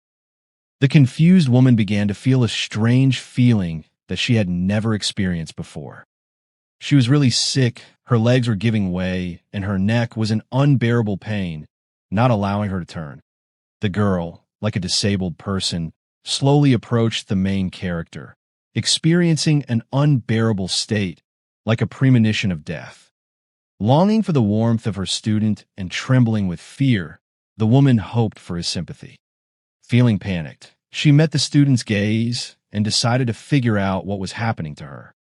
The confused woman began to feel a strange feeling that she had never experienced before. She was really sick, her legs were giving way, and her neck was in unbearable pain, not allowing her to turn. The girl, like a disabled person, slowly approached the main character, experiencing an unbearable state, like a premonition of death. Longing for the warmth of her student and trembling with fear, the woman hoped for his sympathy. Feeling panicked, she met the student's gaze and decided to figure out what was happening to her.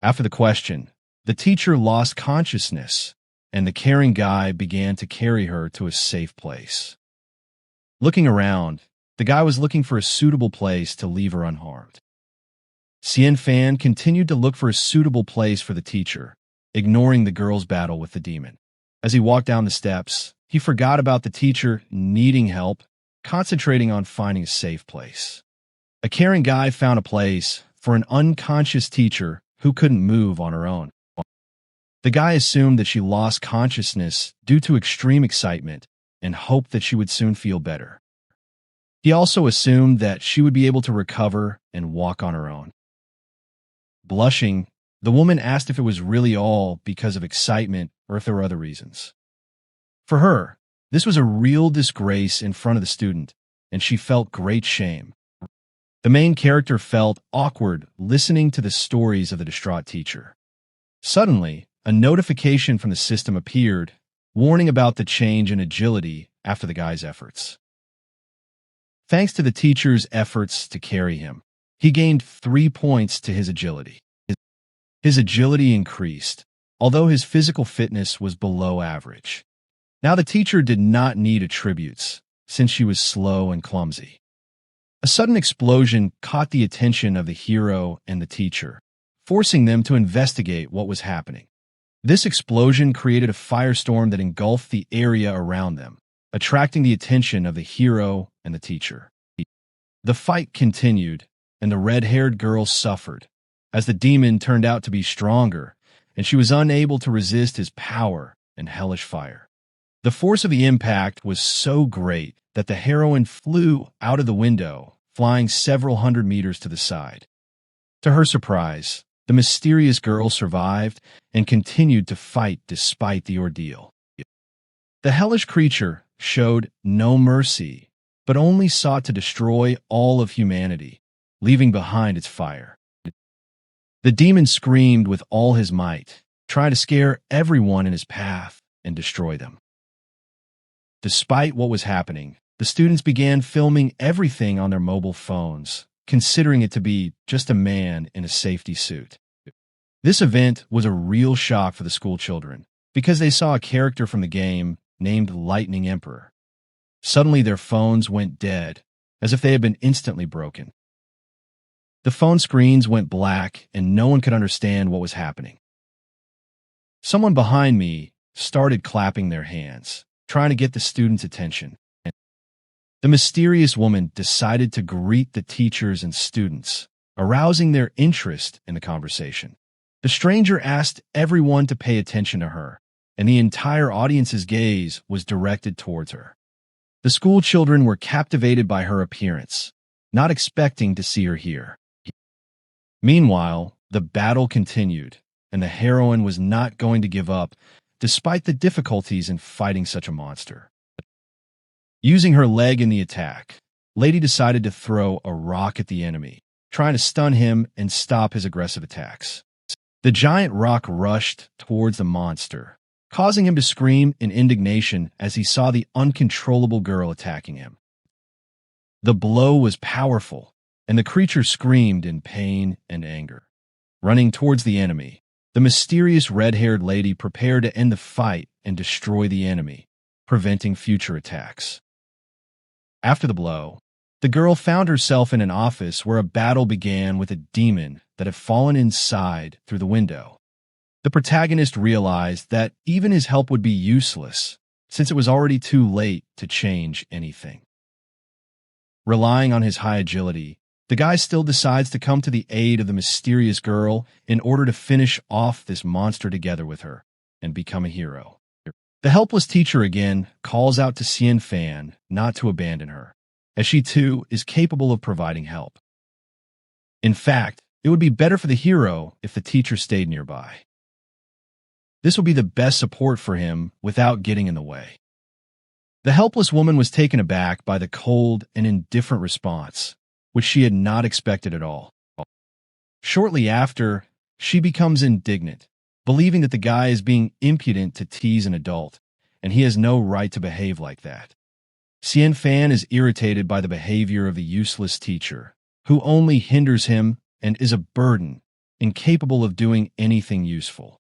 After the question, the teacher lost consciousness, and the caring guy began to carry her to a safe place. Looking around, the guy was looking for a suitable place to leave her unharmed. Xian Fan continued to look for a suitable place for the teacher, ignoring the girl's battle with the demon. As he walked down the steps, he forgot about the teacher needing help, concentrating on finding a safe place. A caring guy found a place for an unconscious teacher who couldn't move on her own. The guy assumed that she lost consciousness due to extreme excitement and hoped that she would soon feel better. He also assumed that she would be able to recover and walk on her own. Blushing, the woman asked if it was really all because of excitement or if there were other reasons. For her, this was a real disgrace in front of the student, and she felt great shame. The main character felt awkward listening to the stories of the distraught teacher. Suddenly, a notification from the system appeared, warning about the change in agility after the guy's efforts. Thanks to the teacher's efforts to carry him, he gained 3 points to his agility. His agility increased, although his physical fitness was below average. Now the teacher did not need attributes, since she was slow and clumsy. A sudden explosion caught the attention of the hero and the teacher, forcing them to investigate what was happening. This explosion created a firestorm that engulfed the area around them, attracting the attention of the hero and the teacher. The fight continued, and the red-haired girl suffered, as the demon turned out to be stronger, and she was unable to resist his power and hellish fire. The force of the impact was so great that the heroine flew out of the window, flying several hundred meters to the side. To her surprise, the mysterious girl survived and continued to fight despite the ordeal. The hellish creature showed no mercy, but only sought to destroy all of humanity, leaving behind its fire. The demon screamed with all his might, trying to scare everyone in his path and destroy them. Despite what was happening, the students began filming everything on their mobile phones, considering it to be just a man in a safety suit. This event was a real shock for the school children, because they saw a character from the game named Lightning Emperor. Suddenly their phones went dead, as if they had been instantly broken. The phone screens went black, and no one could understand what was happening. Someone behind me started clapping their hands, trying to get the students' attention. The mysterious woman decided to greet the teachers and students, arousing their interest in the conversation. The stranger asked everyone to pay attention to her, and the entire audience's gaze was directed towards her. The school children were captivated by her appearance, not expecting to see her here. Meanwhile, the battle continued, and the heroine was not going to give up, despite the difficulties in fighting such a monster. Using her leg in the attack, Lady decided to throw a rock at the enemy, trying to stun him and stop his aggressive attacks. The giant rock rushed towards the monster, causing him to scream in indignation as he saw the uncontrollable girl attacking him. The blow was powerful, and the creature screamed in pain and anger. Running towards the enemy, the mysterious red-haired lady prepared to end the fight and destroy the enemy, preventing future attacks. After the blow, the girl found herself in an office where a battle began with a demon that had fallen inside through the window. The protagonist realized that even his help would be useless, since it was already too late to change anything. Relying on his high agility, the guy still decides to come to the aid of the mysterious girl in order to finish off this monster together with her and become a hero. The helpless teacher again calls out to Xian Fan not to abandon her, as she too is capable of providing help. In fact, it would be better for the hero if the teacher stayed nearby. This would be the best support for him without getting in the way. The helpless woman was taken aback by the cold and indifferent response, which she had not expected at all. Shortly after, she becomes indignant, believing that the guy is being impudent to tease an adult, and he has no right to behave like that. Xian Fan is irritated by the behavior of the useless teacher, who only hinders him and is a burden, incapable of doing anything useful.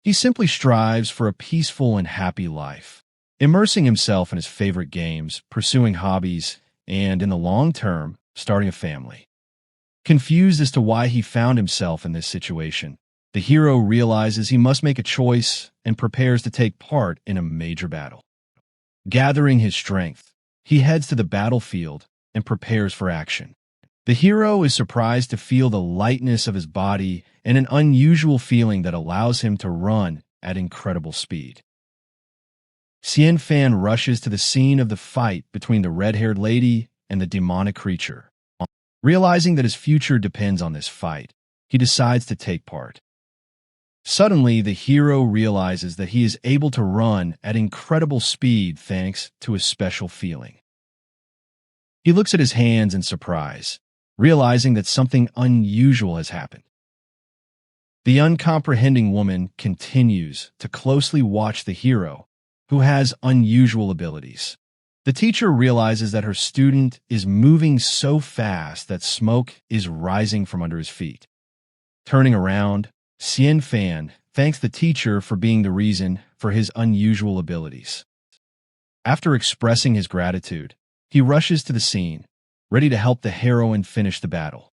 He simply strives for a peaceful and happy life, immersing himself in his favorite games, pursuing hobbies, and, in the long term, starting a family. Confused as to why he found himself in this situation, the hero realizes he must make a choice and prepares to take part in a major battle. Gathering his strength, he heads to the battlefield and prepares for action. The hero is surprised to feel the lightness of his body and an unusual feeling that allows him to run at incredible speed. Xian Fan rushes to the scene of the fight between the red-haired lady and the demonic creature. Realizing that his future depends on this fight, he decides to take part. Suddenly, the hero realizes that he is able to run at incredible speed thanks to a special feeling. He looks at his hands in surprise, realizing that something unusual has happened. The uncomprehending woman continues to closely watch the hero, who has unusual abilities. The teacher realizes that her student is moving so fast that smoke is rising from under his feet. Turning around, Xian Fan thanks the teacher for being the reason for his unusual abilities. After expressing his gratitude, he rushes to the scene, ready to help the heroine finish the battle.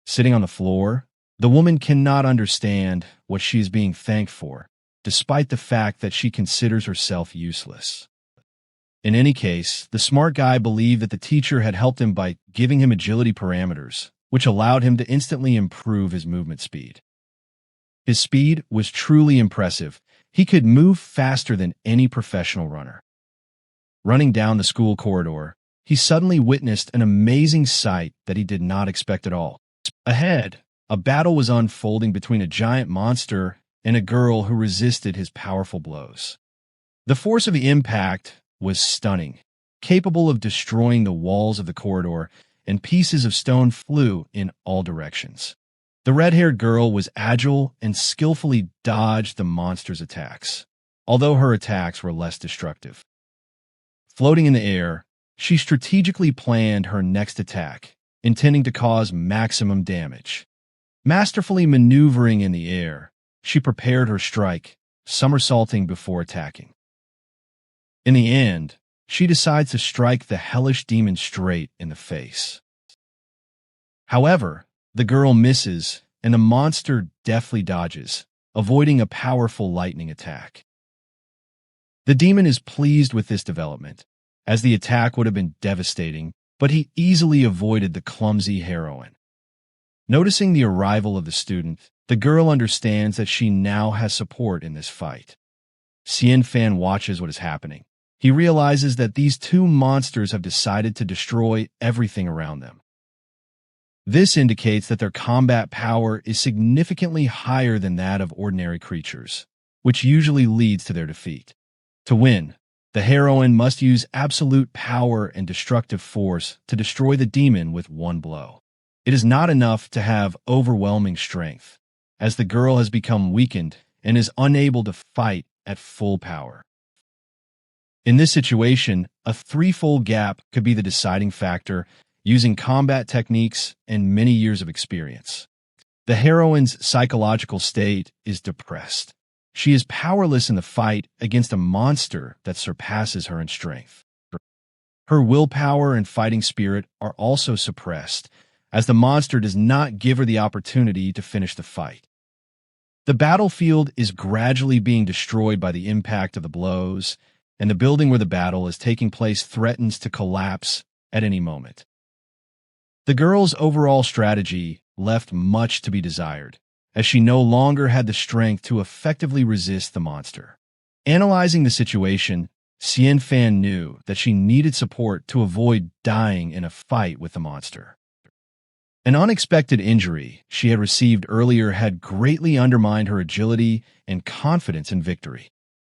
Sitting on the floor, the woman cannot understand what she is being thanked for, despite the fact that she considers herself useless. In any case, the smart guy believed that the teacher had helped him by giving him agility parameters, which allowed him to instantly improve his movement speed. His speed was truly impressive. He could move faster than any professional runner. Running down the school corridor, he suddenly witnessed an amazing sight that he did not expect at all. Ahead, a battle was unfolding between a giant monster and a girl who resisted his powerful blows. The force of the impact was stunning, capable of destroying the walls of the corridor, and pieces of stone flew in all directions. The red-haired girl was agile and skillfully dodged the monster's attacks, although her attacks were less destructive. Floating in the air, she strategically planned her next attack, intending to cause maximum damage. Masterfully maneuvering in the air, she prepared her strike, somersaulting before attacking. In the end, she decides to strike the hellish demon straight in the face. However, the girl misses, and the monster deftly dodges, avoiding a powerful lightning attack. The demon is pleased with this development, as the attack would have been devastating, but he easily avoided the clumsy heroine. Noticing the arrival of the student, the girl understands that she now has support in this fight. Xianfan watches what is happening. He realizes that these two monsters have decided to destroy everything around them. This indicates that their combat power is significantly higher than that of ordinary creatures, which usually leads to their defeat. To win, the heroine must use absolute power and destructive force to destroy the demon with one blow. It is not enough to have overwhelming strength, as the girl has become weakened and is unable to fight at full power. In this situation, a threefold gap could be the deciding factor, using combat techniques and many years of experience. The heroine's psychological state is depressed. She is powerless in the fight against a monster that surpasses her in strength. Her willpower and fighting spirit are also suppressed, as the monster does not give her the opportunity to finish the fight. The battlefield is gradually being destroyed by the impact of the blows, and the building where the battle is taking place threatens to collapse at any moment. The girl's overall strategy left much to be desired, as she no longer had the strength to effectively resist the monster. Analyzing the situation, Xianfan knew that she needed support to avoid dying in a fight with the monster. An unexpected injury she had received earlier had greatly undermined her agility and confidence in victory.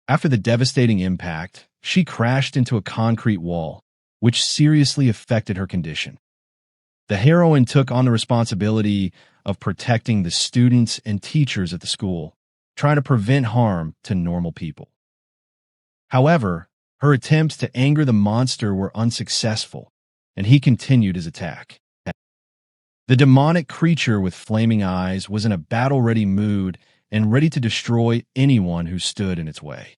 After the devastating impact, she crashed into a concrete wall, which seriously affected her condition. The heroine took on the responsibility of protecting the students and teachers at the school, trying to prevent harm to normal people. However, her attempts to anger the monster were unsuccessful, and he continued his attack. The demonic creature with flaming eyes was in a battle-ready mood and ready to destroy anyone who stood in its way.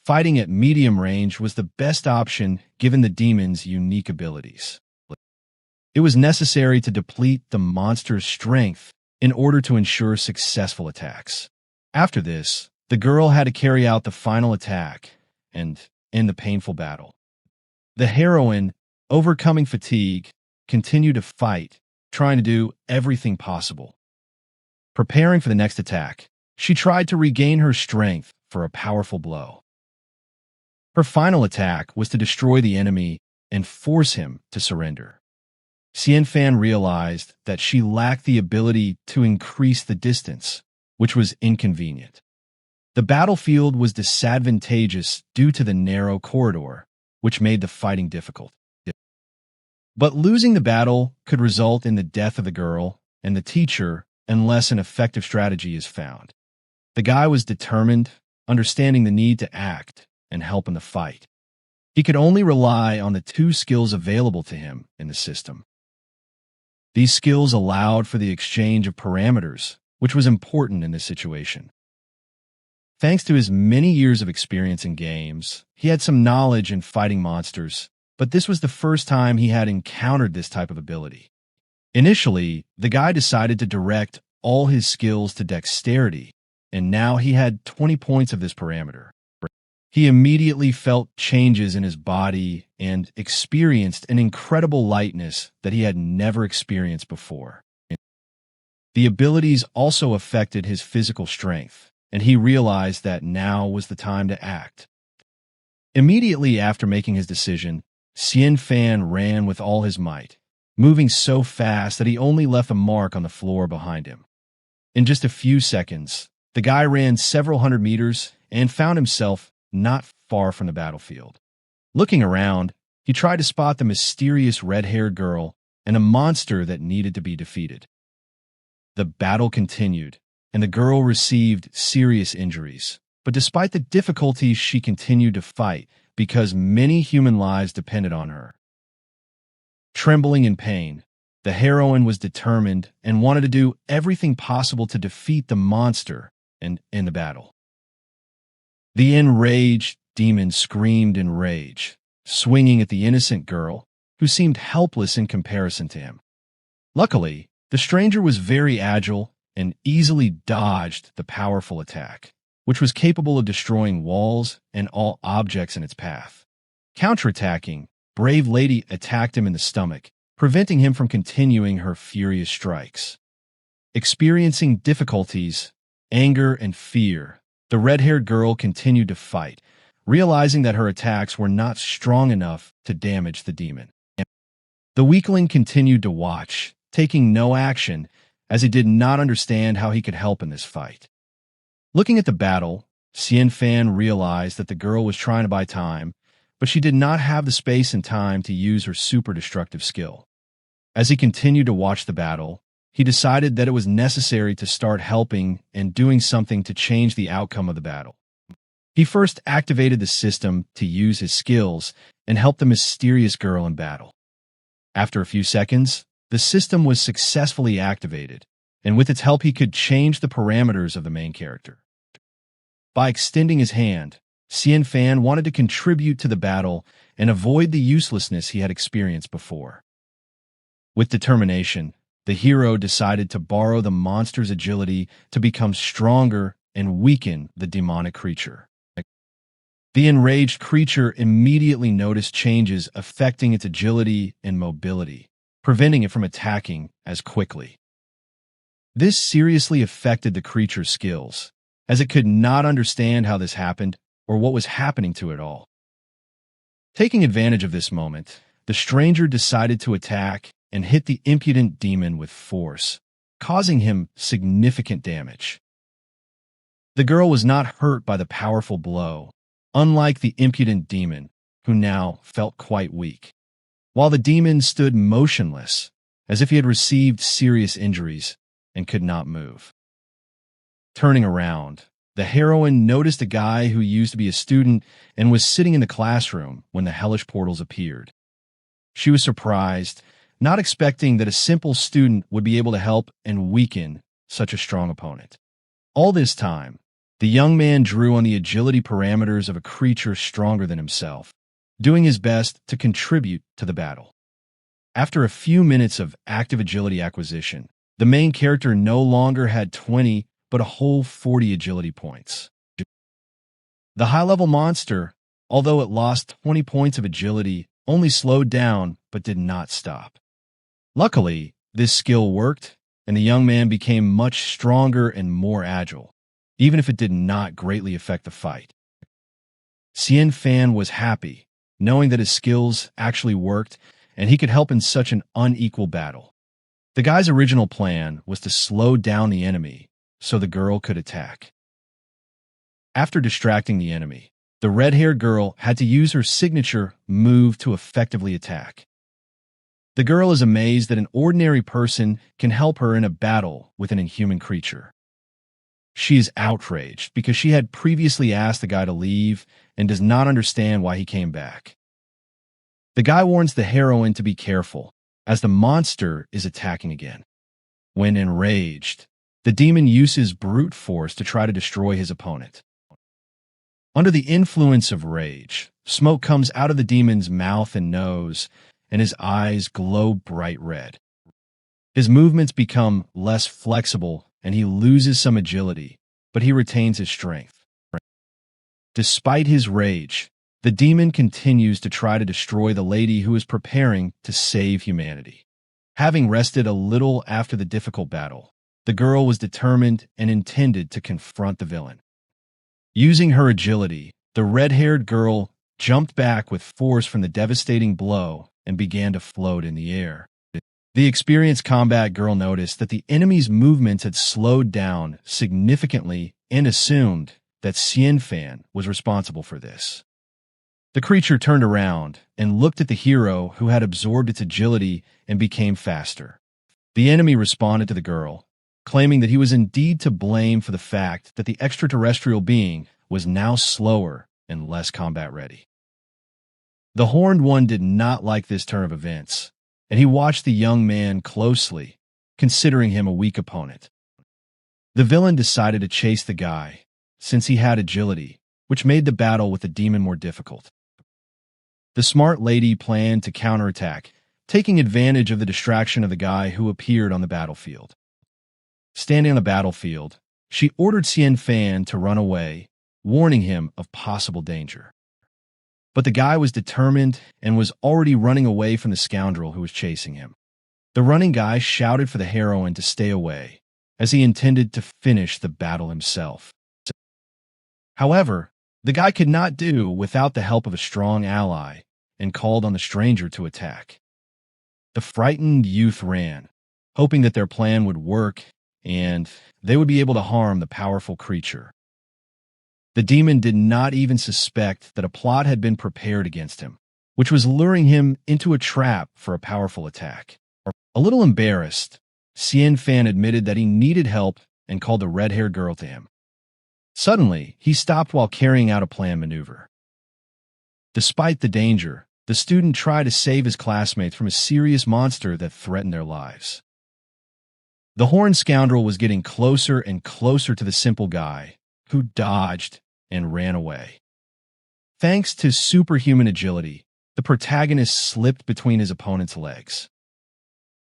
Fighting at medium range was the best option given the demon's unique abilities. It was necessary to deplete the monster's strength in order to ensure successful attacks. After this, the girl had to carry out the final attack and end the painful battle. The heroine, overcoming fatigue, continued to fight, trying to do everything possible. Preparing for the next attack, she tried to regain her strength for a powerful blow. Her final attack was to destroy the enemy and force him to surrender. Xianfan realized that she lacked the ability to increase the distance, which was inconvenient. The battlefield was disadvantageous due to the narrow corridor, which made the fighting difficult. But losing the battle could result in the death of the girl and the teacher unless an effective strategy is found. The guy was determined, understanding the need to act and help in the fight. He could only rely on the two skills available to him in the system. These skills allowed for the exchange of parameters, which was important in this situation. Thanks to his many years of experience in games, he had some knowledge in fighting monsters, but this was the first time he had encountered this type of ability. Initially, the guy decided to direct all his skills to dexterity, and now he had 20 points of this parameter. He immediately felt changes in his body and experienced an incredible lightness that he had never experienced before. The abilities also affected his physical strength, and he realized that now was the time to act. Immediately after making his decision, Xian Fan ran with all his might, moving so fast that he only left a mark on the floor behind him. In just a few seconds, the guy ran several hundred meters and found himself not far from the battlefield. Looking around, he tried to spot the mysterious red-haired girl and a monster that needed to be defeated. The battle continued, and the girl received serious injuries. But despite the difficulties, she continued to fight because many human lives depended on her. Trembling in pain, the heroine was determined and wanted to do everything possible to defeat the monster and end the battle. The enraged demon screamed in rage, swinging at the innocent girl, who seemed helpless in comparison to him. Luckily, the stranger was very agile and easily dodged the powerful attack, which was capable of destroying walls and all objects in its path. Counterattacking, Brave Lady attacked him in the stomach, preventing him from continuing her furious strikes. Experiencing difficulties, anger, and fear, the red-haired girl continued to fight, realizing that her attacks were not strong enough to damage the demon. The weakling continued to watch, taking no action, as he did not understand how he could help in this fight. Looking at the battle, Xian Fan realized that the girl was trying to buy time, but she did not have the space and time to use her super destructive skill. As he continued to watch the battle, he decided that it was necessary to start helping and doing something to change the outcome of the battle. He first activated the system to use his skills and help the mysterious girl in battle. After a few seconds, the system was successfully activated, and with its help he could change the parameters of the main character. By extending his hand, Xian Fan wanted to contribute to the battle and avoid the uselessness he had experienced before. With determination, the hero decided to borrow the monster's agility to become stronger and weaken the demonic creature. The enraged creature immediately noticed changes affecting its agility and mobility, preventing it from attacking as quickly. This seriously affected the creature's skills, as it could not understand how this happened or what was happening to it all. Taking advantage of this moment, the stranger decided to attack and hit the impudent demon with force, causing him significant damage. The girl was not hurt by the powerful blow, unlike the impudent demon, who now felt quite weak, while the demon stood motionless, as if he had received serious injuries and could not move. Turning around, the heroine noticed a guy who used to be a student and was sitting in the classroom when the hellish portals appeared. She was surprised, not expecting that a simple student would be able to help and weaken such a strong opponent. All this time, the young man drew on the agility parameters of a creature stronger than himself, doing his best to contribute to the battle. After a few minutes of active agility acquisition, the main character no longer had 20, but a whole 40 agility points. The high-level monster, although it lost 20 points of agility, only slowed down but did not stop. Luckily, this skill worked, and the young man became much stronger and more agile, even if it did not greatly affect the fight. Xian Fan was happy, knowing that his skills actually worked, and he could help in such an unequal battle. The guy's original plan was to slow down the enemy so the girl could attack. After distracting the enemy, the red-haired girl had to use her signature move to effectively attack. The girl is amazed that an ordinary person can help her in a battle with an inhuman creature. She is outraged because she had previously asked the guy to leave and does not understand why he came back. The guy warns the heroine to be careful, as the monster is attacking again. When enraged, the demon uses brute force to try to destroy his opponent. Under the influence of rage, smoke comes out of the demon's mouth and nose, and his eyes glow bright red. His movements become less flexible, and he loses some agility, but he retains his strength. Despite his rage, the demon continues to try to destroy the lady who is preparing to save humanity. Having rested a little after the difficult battle, the girl was determined and intended to confront the villain. Using her agility, the red-haired girl jumped back with force from the devastating blow and began to float in the air. The experienced combat girl noticed that the enemy's movements had slowed down significantly and assumed that Xian Fan was responsible for this. The creature turned around and looked at the hero who had absorbed its agility and became faster. The enemy responded to the girl, claiming that he was indeed to blame for the fact that the extraterrestrial being was now slower and less combat-ready. The Horned One did not like this turn of events, and he watched the young man closely, considering him a weak opponent. The villain decided to chase the guy, since he had agility, which made the battle with the demon more difficult. The smart lady planned to counterattack, taking advantage of the distraction of the guy who appeared on the battlefield. Standing on the battlefield, she ordered Xian Fan to run away, warning him of possible danger. But the guy was determined and was already running away from the scoundrel who was chasing him. The running guy shouted for the heroine to stay away, as he intended to finish the battle himself. However, the guy could not do without the help of a strong ally and called on the stranger to attack. The frightened youth ran, hoping that their plan would work and they would be able to harm the powerful creature. The demon did not even suspect that a plot had been prepared against him, which was luring him into a trap for a powerful attack. A little embarrassed, Xian Fan admitted that he needed help and called the red-haired girl to him. Suddenly, he stopped while carrying out a planned maneuver. Despite the danger, the student tried to save his classmates from a serious monster that threatened their lives. The horned scoundrel was getting closer and closer to the simple guy, who dodged and ran away. Thanks to superhuman agility, the protagonist slipped between his opponent's legs.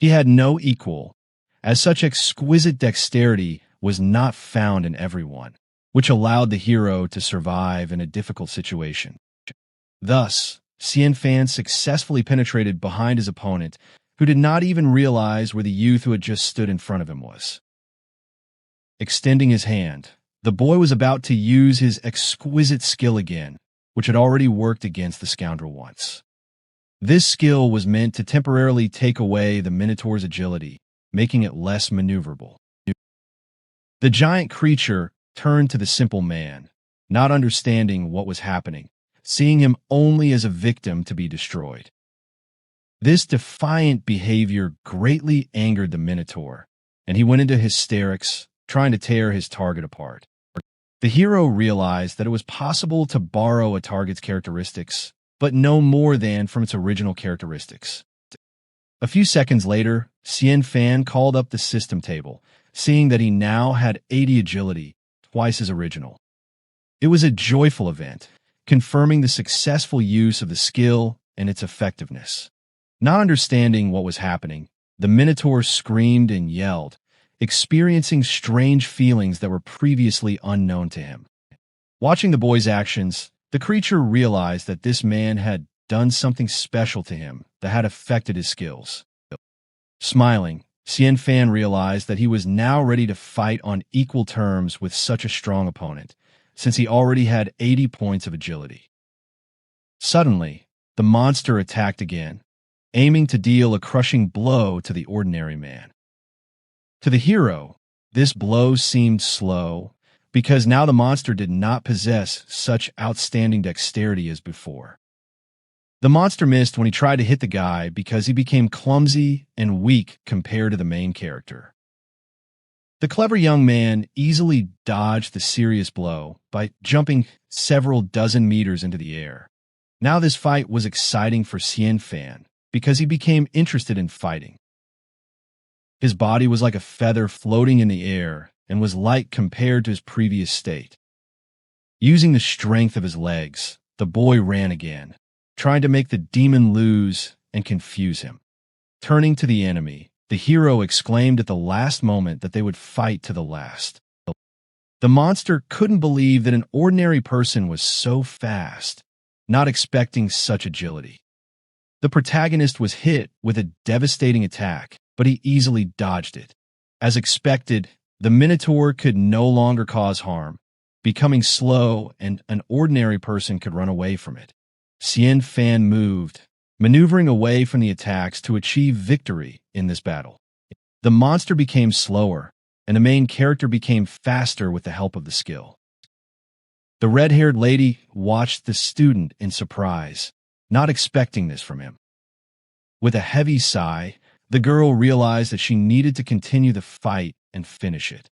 He had no equal, as such exquisite dexterity was not found in everyone, which allowed the hero to survive in a difficult situation. Thus, Xian Fan successfully penetrated behind his opponent, who did not even realize where the youth who had just stood in front of him was. Extending his hand, the boy was about to use his exquisite skill again, which had already worked against the scoundrel once. This skill was meant to temporarily take away the Minotaur's agility, making it less maneuverable. The giant creature turned to the simple man, not understanding what was happening, seeing him only as a victim to be destroyed. This defiant behavior greatly angered the Minotaur, and he went into hysterics, trying to tear his target apart. The hero realized that it was possible to borrow a target's characteristics, but no more than from its original characteristics. A few seconds later, Xian Fan called up the system table, seeing that he now had 80 agility, twice his original. It was a joyful event, confirming the successful use of the skill and its effectiveness. Not understanding what was happening, the Minotaur screamed and yelled, experiencing strange feelings that were previously unknown to him. Watching the boy's actions, the creature realized that this man had done something special to him that had affected his skills. Smiling, Xian Fan realized that he was now ready to fight on equal terms with such a strong opponent, since he already had 80 points of agility. Suddenly, the monster attacked again, aiming to deal a crushing blow to the ordinary man. To the hero, this blow seemed slow, because now the monster did not possess such outstanding dexterity as before. The monster missed when he tried to hit the guy because he became clumsy and weak compared to the main character. The clever young man easily dodged the serious blow by jumping several dozen meters into the air. Now this fight was exciting for Xian Fan because he became interested in fighting. His body was like a feather floating in the air and was light compared to his previous state. Using the strength of his legs, the boy ran again, trying to make the demon lose and confuse him. Turning to the enemy, the hero exclaimed at the last moment that they would fight to the last. The monster couldn't believe that an ordinary person was so fast, not expecting such agility. The protagonist was hit with a devastating attack, but he easily dodged it. As expected, the Minotaur could no longer cause harm, becoming slow and an ordinary person could run away from it. Xian Fan moved, maneuvering away from the attacks to achieve victory in this battle. The monster became slower, and the main character became faster with the help of the skill. The red-haired lady watched the student in surprise, not expecting this from him. With a heavy sigh, the girl realized that she needed to continue the fight and finish it.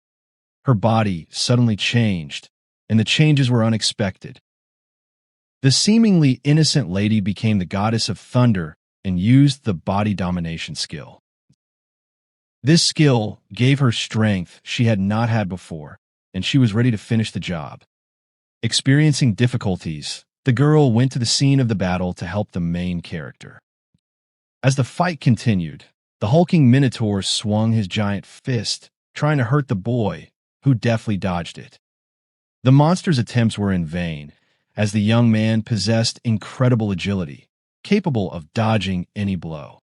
Her body suddenly changed, and the changes were unexpected. The seemingly innocent lady became the goddess of thunder and used the body domination skill. This skill gave her strength she had not had before, and she was ready to finish the job. Experiencing difficulties, the girl went to the scene of the battle to help the main character. As the fight continued, the hulking Minotaur swung his giant fist, trying to hurt the boy, who deftly dodged it. The monster's attempts were in vain, as the young man possessed incredible agility, capable of dodging any blow.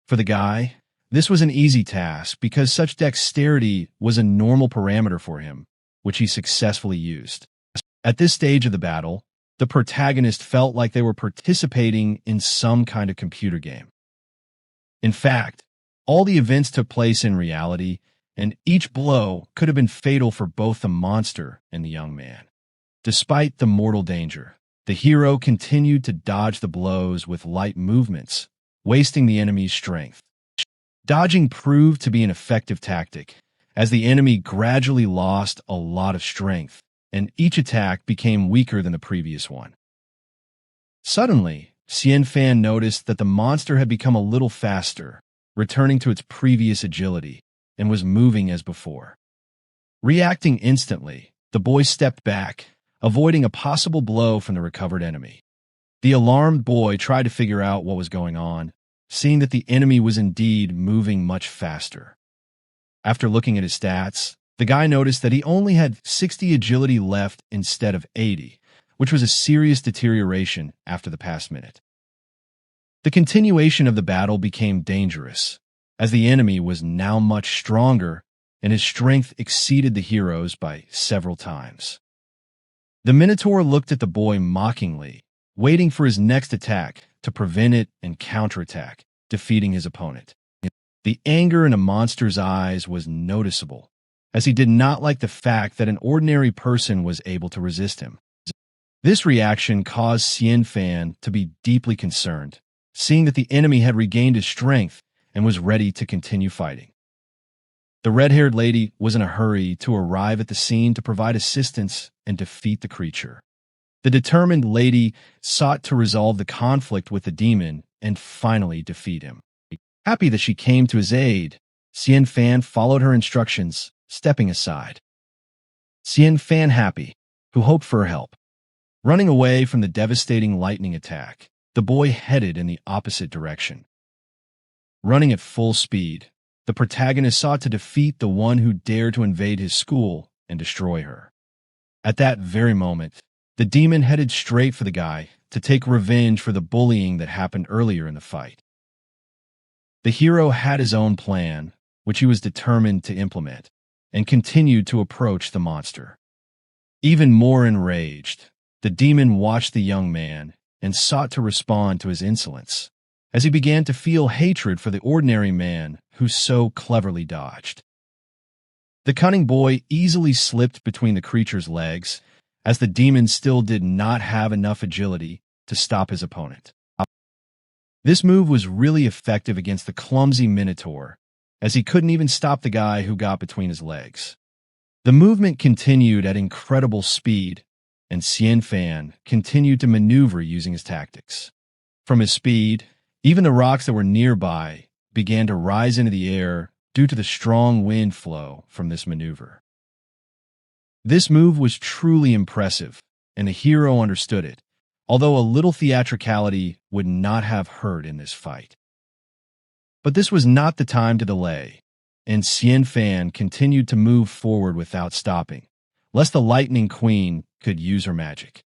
For the guy, this was an easy task because such dexterity was a normal parameter for him, which he successfully used. At this stage of the battle, the protagonist felt like they were participating in some kind of computer game. In fact, all the events took place in reality, and each blow could have been fatal for both the monster and the young man. Despite the mortal danger, the hero continued to dodge the blows with light movements, wasting the enemy's strength. Dodging proved to be an effective tactic, as the enemy gradually lost a lot of strength, and each attack became weaker than the previous one. Suddenly, Xian Fan noticed that the monster had become a little faster, returning to its previous agility, and was moving as before. Reacting instantly, the boy stepped back, avoiding a possible blow from the recovered enemy. The alarmed boy tried to figure out what was going on, seeing that the enemy was indeed moving much faster. After looking at his stats, the guy noticed that he only had 60 agility left instead of 80, which was a serious deterioration after the past minute. The continuation of the battle became dangerous, as the enemy was now much stronger and his strength exceeded the hero's by several times. The Minotaur looked at the boy mockingly, waiting for his next attack to prevent it and counterattack, defeating his opponent. The anger in the monster's eyes was noticeable, as he did not like the fact that an ordinary person was able to resist him. This reaction caused Xian Fan to be deeply concerned, seeing that the enemy had regained his strength and was ready to continue fighting. The red-haired lady was in a hurry to arrive at the scene to provide assistance and defeat the creature. The determined lady sought to resolve the conflict with the demon and finally defeat him. Happy that she came to his aid, Xian Fan followed her instructions, stepping aside. Xian Fan happy, who hoped for her help. Running away from the devastating lightning attack, the boy headed in the opposite direction. Running at full speed, the protagonist sought to defeat the one who dared to invade his school and destroy her. At that very moment, the demon headed straight for the guy to take revenge for the bullying that happened earlier in the fight. The hero had his own plan, which he was determined to implement, and continued to approach the monster. Even more enraged, the demon watched the young man and sought to respond to his insolence, as he began to feel hatred for the ordinary man who so cleverly dodged. The cunning boy easily slipped between the creature's legs, as the demon still did not have enough agility to stop his opponent. This move was really effective against the clumsy Minotaur, as he couldn't even stop the guy who got between his legs. The movement continued at incredible speed, and Xian Fan continued to maneuver using his tactics. From his speed, even the rocks that were nearby began to rise into the air due to the strong wind flow from this maneuver. This move was truly impressive, and the hero understood it, although a little theatricality would not have hurt in this fight. But this was not the time to delay, and Xian Fan continued to move forward without stopping, lest the Lightning Queen could use her magic.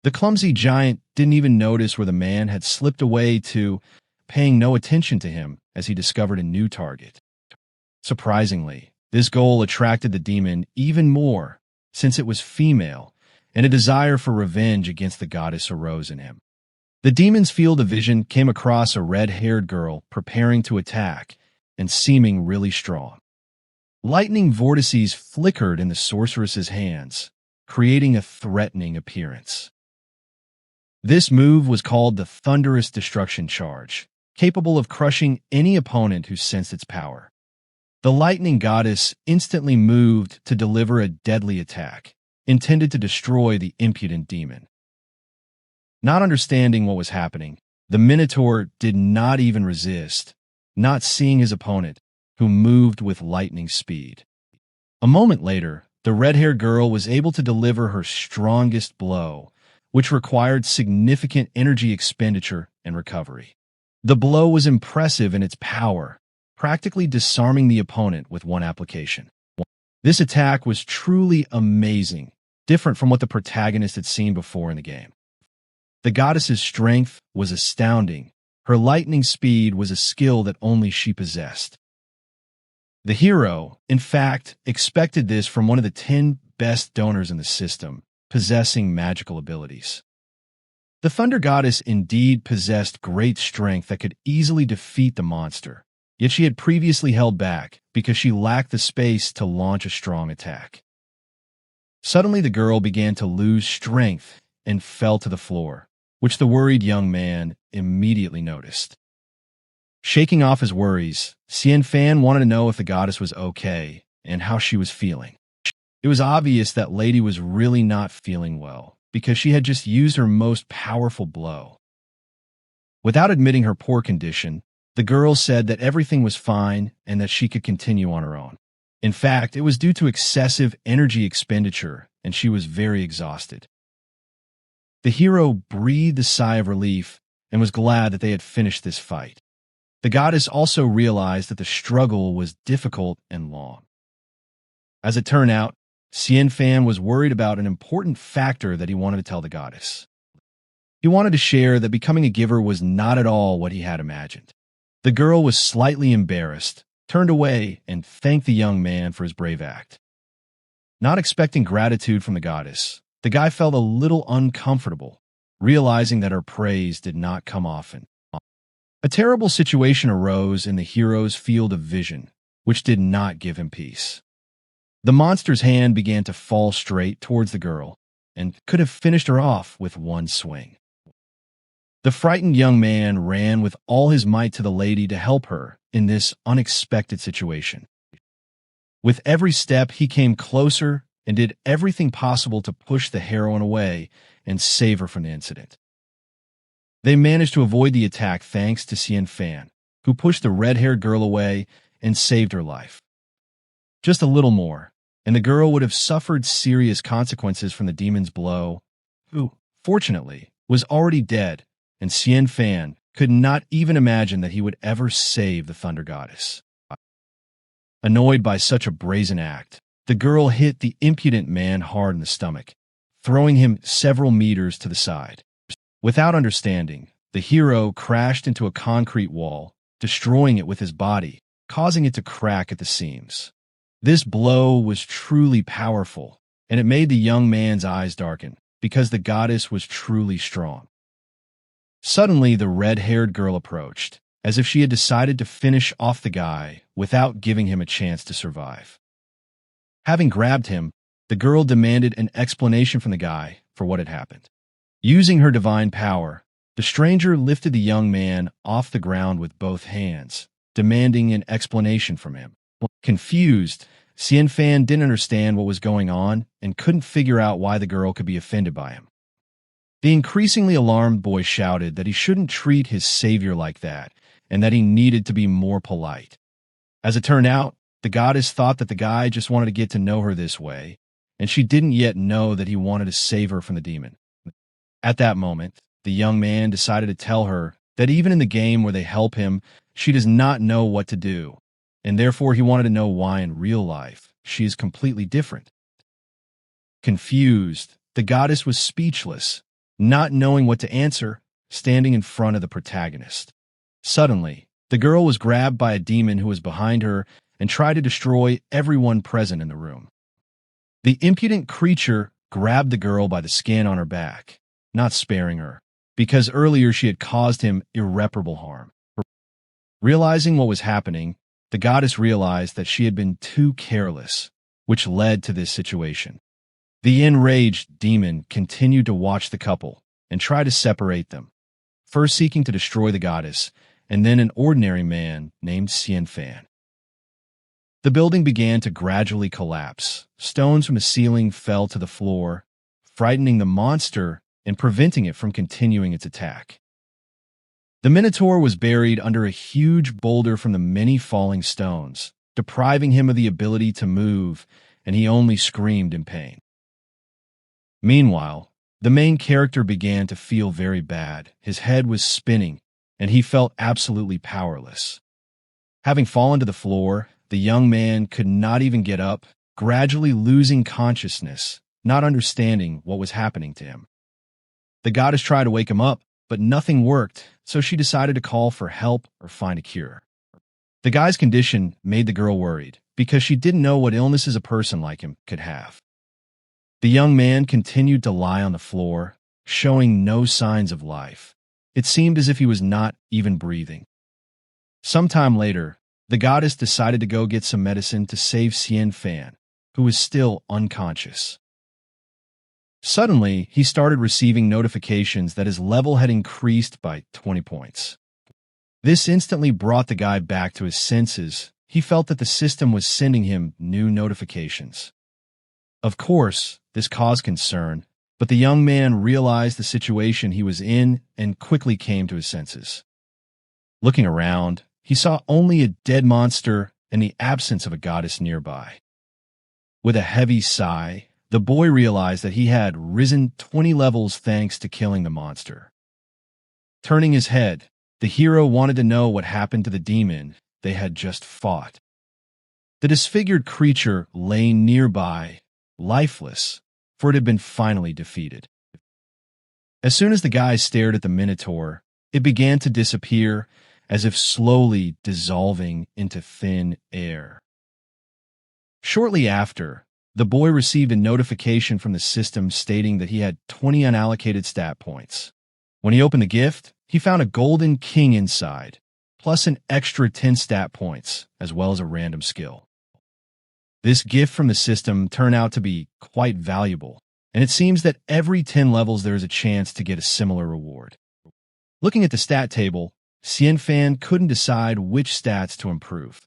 The clumsy giant didn't even notice where the man had slipped away to, paying no attention to him as he discovered a new target. Surprisingly, this goal attracted the demon even more, since it was female, and a desire for revenge against the goddess arose in him. The demon's field of vision came across a red-haired girl preparing to attack and seeming really strong. Lightning vortices flickered in the sorceress's hands, creating a threatening appearance. This move was called the Thunderous Destruction Charge, capable of crushing any opponent who sensed its power. The lightning goddess instantly moved to deliver a deadly attack, intended to destroy the impudent demon. Not understanding what was happening, the Minotaur did not even resist, not seeing his opponent, who moved with lightning speed. A moment later, the red-haired girl was able to deliver her strongest blow, which required significant energy expenditure and recovery. The blow was impressive in its power, practically disarming the opponent with one application. This attack was truly amazing, different from what the protagonist had seen before in the game. The goddess's strength was astounding. Her lightning speed was a skill that only she possessed. The hero, in fact, expected this from one of the 10 best donors in the system, possessing magical abilities. The Thunder Goddess indeed possessed great strength that could easily defeat the monster, yet she had previously held back because she lacked the space to launch a strong attack. Suddenly the girl began to lose strength and fell to the floor, which the worried young man immediately noticed. Shaking off his worries, Xian Fan wanted to know if the goddess was okay and how she was feeling. It was obvious that lady was really not feeling well, because she had just used her most powerful blow. Without admitting her poor condition, the girl said that everything was fine and that she could continue on her own. In fact, it was due to excessive energy expenditure, and she was very exhausted. The hero breathed a sigh of relief and was glad that they had finished this fight. The goddess also realized that the struggle was difficult and long. As it turned out, Xian Fan was worried about an important factor that he wanted to tell the goddess. He wanted to share that becoming a giver was not at all what he had imagined. The girl was slightly embarrassed, turned away, and thanked the young man for his brave act. Not expecting gratitude from the goddess, the guy felt a little uncomfortable, realizing that her praise did not come often. A terrible situation arose in the hero's field of vision, which did not give him peace. The monster's hand began to fall straight towards the girl, and could have finished her off with one swing. The frightened young man ran with all his might to the lady to help her in this unexpected situation. With every step, he came closer and did everything possible to push the heroine away and save her from the incident. They managed to avoid the attack thanks to Xian Fan, who pushed the red-haired girl away and saved her life. Just a little more, and the girl would have suffered serious consequences from the demon's blow, who, fortunately, was already dead, and Xian Fan could not even imagine that he would ever save the Thunder Goddess. Annoyed by such a brazen act, the girl hit the impudent man hard in the stomach, throwing him several meters to the side. Without understanding, the hero crashed into a concrete wall, destroying it with his body, causing it to crack at the seams. This blow was truly powerful, and it made the young man's eyes darken, because the goddess was truly strong. Suddenly, the red-haired girl approached, as if she had decided to finish off the guy without giving him a chance to survive. Having grabbed him, the girl demanded an explanation from the guy for what had happened. Using her divine power, the stranger lifted the young man off the ground with both hands, demanding an explanation from him. Confused, Xian Fan didn't understand what was going on and couldn't figure out why the girl could be offended by him. The increasingly alarmed boy shouted that he shouldn't treat his savior like that and that he needed to be more polite. As it turned out, the goddess thought that the guy just wanted to get to know her this way, and she didn't yet know that he wanted to save her from the demon. At that moment, the young man decided to tell her that even in the game where they help him, she does not know what to do, and therefore he wanted to know why in real life she is completely different. Confused, the goddess was speechless, not knowing what to answer, standing in front of the protagonist. Suddenly, the girl was grabbed by a demon who was behind her and tried to destroy everyone present in the room. The impudent creature grabbed the girl by the skin on her back, not sparing her, because earlier she had caused him irreparable harm. Realizing what was happening, the goddess realized that she had been too careless, which led to this situation. The enraged demon continued to watch the couple and try to separate them, first seeking to destroy the goddess, and then an ordinary man named Xian Fan. The building began to gradually collapse. Stones from the ceiling fell to the floor, frightening the monster and preventing it from continuing its attack. The Minotaur was buried under a huge boulder from the many falling stones, depriving him of the ability to move, and he only screamed in pain. Meanwhile, the main character began to feel very bad. His head was spinning, and he felt absolutely powerless. Having fallen to the floor, the young man could not even get up, gradually losing consciousness, not understanding what was happening to him. The goddess tried to wake him up, but nothing worked, so she decided to call for help or find a cure. The guy's condition made the girl worried, because she didn't know what illnesses a person like him could have. The young man continued to lie on the floor, showing no signs of life. It seemed as if he was not even breathing. Sometime later, the goddess decided to go get some medicine to save Xian Fan, who was still unconscious. Suddenly, he started receiving notifications that his level had increased by 20 points. This instantly brought the guy back to his senses. He felt that the system was sending him new notifications. Of course, this caused concern, but the young man realized the situation he was in and quickly came to his senses. Looking around, he saw only a dead monster and the absence of a goddess nearby. With a heavy sigh, the boy realized that he had risen 20 levels thanks to killing the monster. Turning his head, the hero wanted to know what happened to the demon they had just fought. The disfigured creature lay nearby, lifeless, for it had been finally defeated. As soon as the guy stared at the Minotaur, it began to disappear, as if slowly dissolving into thin air. Shortly after, the boy received a notification from the system stating that he had 20 unallocated stat points. When he opened the gift, he found a golden king inside, plus an extra 10 stat points, as well as a random skill. This gift from the system turned out to be quite valuable, and it seems that every 10 levels there is a chance to get a similar reward. Looking at the stat table, Xian Fan couldn't decide which stats to improve.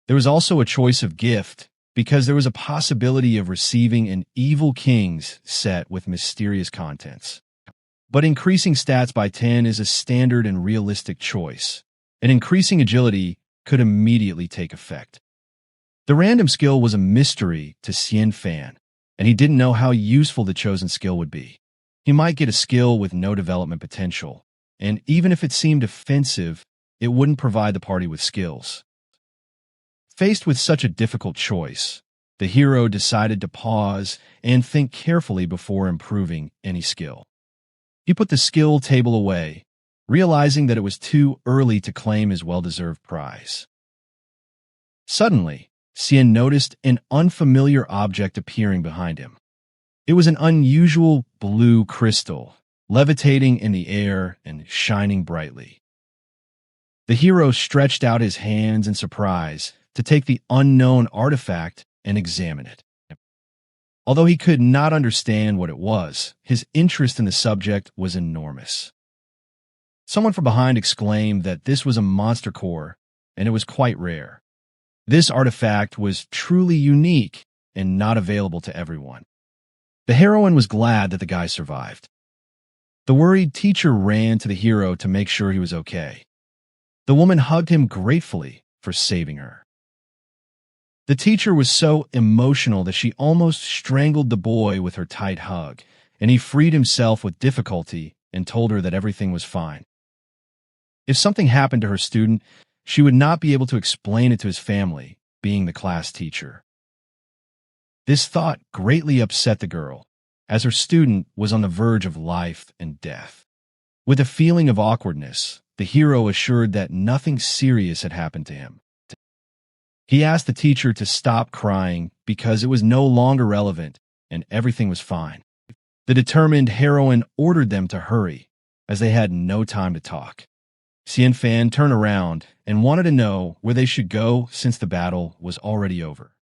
There was also a choice of gift, because there was a possibility of receiving an Evil King's set with mysterious contents. But increasing stats by 10 is a standard and realistic choice, and increasing agility could immediately take effect. The random skill was a mystery to Xian Fan, and he didn't know how useful the chosen skill would be. He might get a skill with no development potential, and even if it seemed offensive, it wouldn't provide the party with skills. Faced with such a difficult choice, the hero decided to pause and think carefully before improving any skill. He put the skill table away, realizing that it was too early to claim his well-deserved prize. Suddenly, Xian noticed an unfamiliar object appearing behind him. It was an unusual blue crystal, levitating in the air and shining brightly. The hero stretched out his hands in surprise to take the unknown artifact and examine it. Although he could not understand what it was, his interest in the subject was enormous. Someone from behind exclaimed that this was a monster core, and it was quite rare. This artifact was truly unique and not available to everyone. The heroine was glad that the guy survived. The worried teacher ran to the hero to make sure he was okay. The woman hugged him gratefully for saving her. The teacher was so emotional that she almost strangled the boy with her tight hug, and he freed himself with difficulty and told her that everything was fine. If something happened to her student, she would not be able to explain it to his family, being the class teacher. This thought greatly upset the girl, as her student was on the verge of life and death. With a feeling of awkwardness, the hero assured that nothing serious had happened to him. He asked the teacher to stop crying because it was no longer relevant and everything was fine. The determined heroine ordered them to hurry, as they had no time to talk. Xian Fan turned around and wanted to know where they should go since the battle was already over.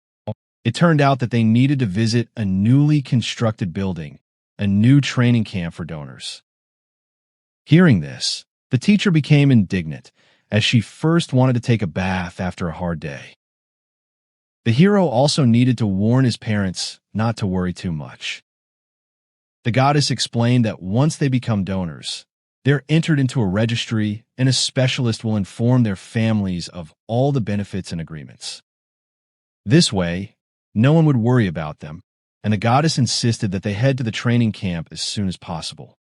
It turned out that they needed to visit a newly constructed building, a new training camp for donors. Hearing this, the teacher became indignant, as she first wanted to take a bath after a hard day. The hero also needed to warn his parents not to worry too much. The goddess explained that once they become donors, they're entered into a registry and a specialist will inform their families of all the benefits and agreements. This way, no one would worry about them, and the goddess insisted that they head to the training camp as soon as possible.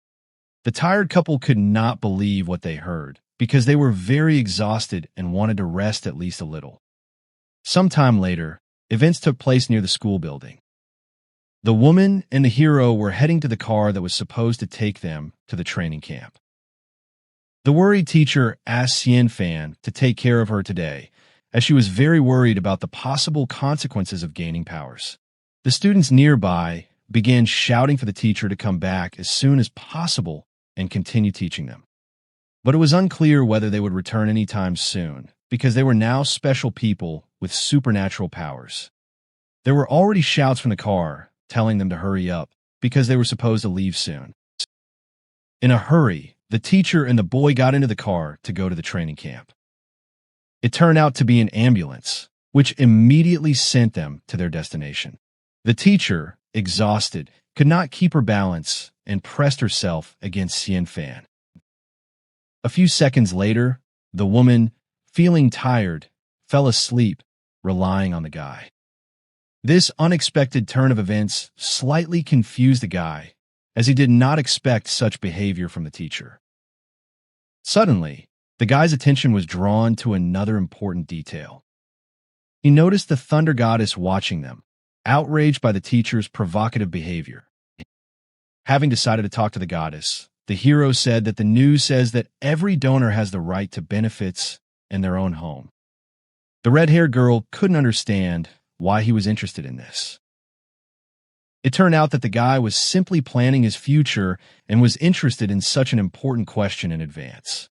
The tired couple could not believe what they heard, because they were very exhausted and wanted to rest at least a little. Sometime later, events took place near the school building. The woman and the hero were heading to the car that was supposed to take them to the training camp. The worried teacher asked Xian Fan to take care of her today, as she was very worried about the possible consequences of gaining powers. The students nearby began shouting for the teacher to come back as soon as possible and continue teaching them. But it was unclear whether they would return anytime soon, because they were now special people with supernatural powers. There were already shouts from the car telling them to hurry up, because they were supposed to leave soon. In a hurry, the teacher and the boy got into the car to go to the training camp. It turned out to be an ambulance, which immediately sent them to their destination. The teacher, exhausted, could not keep her balance and pressed herself against Xian Fan. A few seconds later, the woman, feeling tired, fell asleep, relying on the guy. This unexpected turn of events slightly confused the guy, as he did not expect such behavior from the teacher. Suddenly, the guy's attention was drawn to another important detail. He noticed the thunder goddess watching them, outraged by the teacher's provocative behavior. Having decided to talk to the goddess, the hero said that the news says that every donor has the right to benefits in their own home. The red-haired girl couldn't understand why he was interested in this. It turned out that the guy was simply planning his future and was interested in such an important question in advance.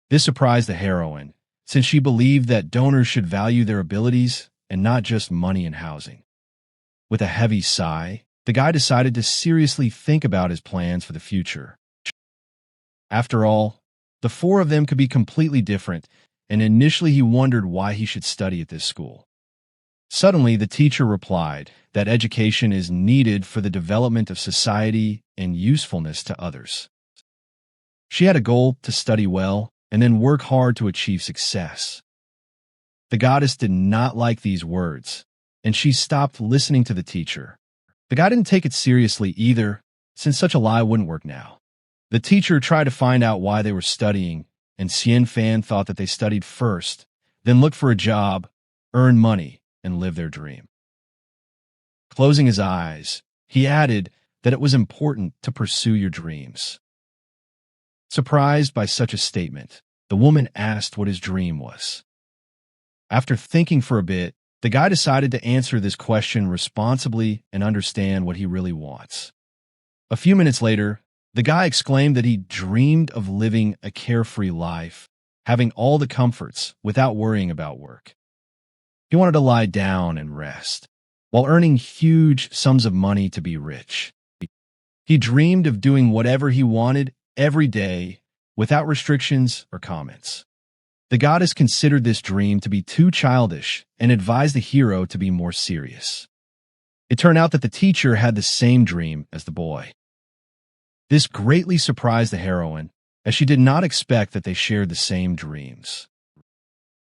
This surprised the heroine, since she believed that donors should value their abilities and not just money and housing. With a heavy sigh, the guy decided to seriously think about his plans for the future. After all, the four of them could be completely different, and initially he wondered why he should study at this school. Suddenly, the teacher replied that education is needed for the development of society and usefulness to others. She had a goal to study well and then work hard to achieve success. The goddess did not like these words, and she stopped listening to the teacher. The guy didn't take it seriously either, since such a lie wouldn't work now. The teacher tried to find out why they were studying, and Xian Fan thought that they studied first, then looked for a job, earn money, and live their dream. Closing his eyes, he added that it was important to pursue your dreams. Surprised by such a statement, the woman asked what his dream was. After thinking for a bit, the guy decided to answer this question responsibly and understand what he really wants. A few minutes later, the guy exclaimed that he dreamed of living a carefree life, having all the comforts without worrying about work. He wanted to lie down and rest, while earning huge sums of money to be rich. He dreamed of doing whatever he wanted every day, without restrictions or comments. The goddess considered this dream to be too childish and advised the hero to be more serious. It turned out that the teacher had the same dream as the boy. This greatly surprised the heroine, as she did not expect that they shared the same dreams.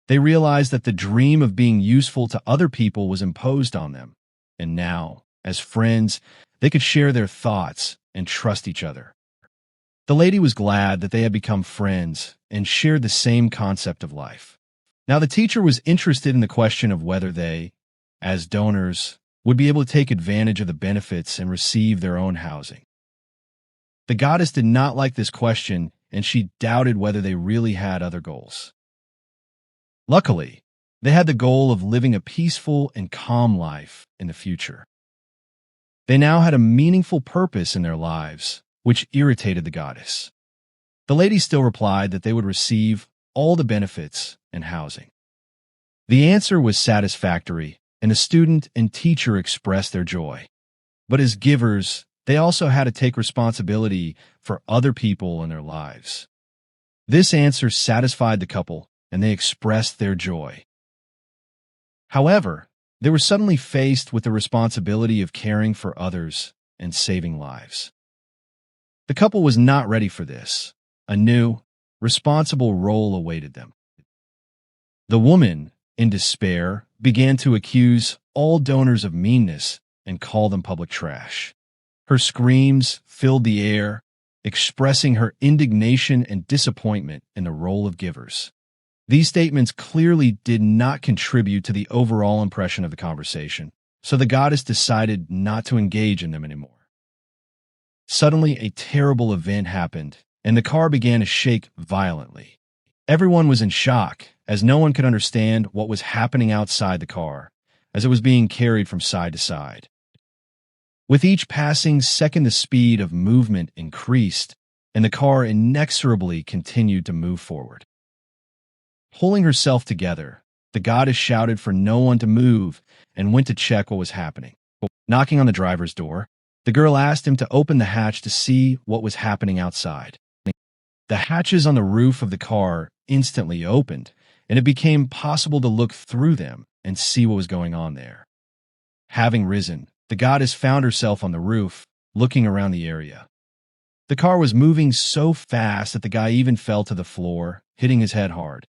They realized that the dream of being useful to other people was imposed on them, and now, as friends, they could share their thoughts and trust each other. The lady was glad that they had become friends and shared the same concept of life. Now the teacher was interested in the question of whether they, as donors, would be able to take advantage of the benefits and receive their own housing. The goddess did not like this question, and she doubted whether they really had other goals. Luckily, they had the goal of living a peaceful and calm life in the future. They now had a meaningful purpose in their lives, which irritated the goddess. The lady still replied that they would receive all the benefits and housing. The answer was satisfactory, and the student and teacher expressed their joy. But as givers, they also had to take responsibility for other people in their lives. This answer satisfied the couple, and they expressed their joy. However, they were suddenly faced with the responsibility of caring for others and saving lives. The couple was not ready for this. A new, responsible role awaited them. The woman, in despair, began to accuse all donors of meanness and call them public trash. Her screams filled the air, expressing her indignation and disappointment in the role of givers. These statements clearly did not contribute to the overall impression of the conversation, so the goddess decided not to engage in them anymore. Suddenly, a terrible event happened, and the car began to shake violently. Everyone was in shock, as no one could understand what was happening outside the car, as it was being carried from side to side. With each passing second, the speed of movement increased, and the car inexorably continued to move forward. Pulling herself together, the goddess shouted for no one to move and went to check what was happening. Knocking on the driver's door, the girl asked him to open the hatch to see what was happening outside. The hatches on the roof of the car instantly opened, and it became possible to look through them and see what was going on there. Having risen, the goddess found herself on the roof, looking around the area. The car was moving so fast that the guy even fell to the floor, hitting his head hard.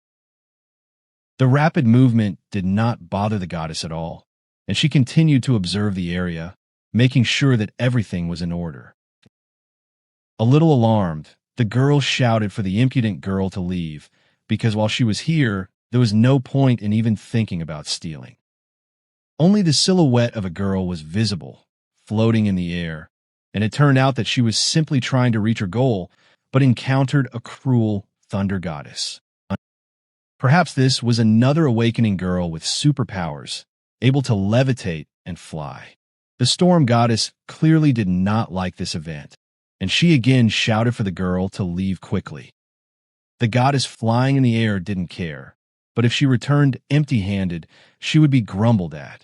The rapid movement did not bother the goddess at all, and she continued to observe the area, making sure that everything was in order. A little alarmed, the girl shouted for the impudent girl to leave, because while she was here, there was no point in even thinking about stealing. Only the silhouette of a girl was visible, floating in the air, and it turned out that she was simply trying to reach her goal, but encountered a cruel thunder goddess. Perhaps this was another awakening girl with superpowers, able to levitate and fly. The storm goddess clearly did not like this event, and she again shouted for the girl to leave quickly. The goddess flying in the air didn't care, but if she returned empty-handed, she would be grumbled at.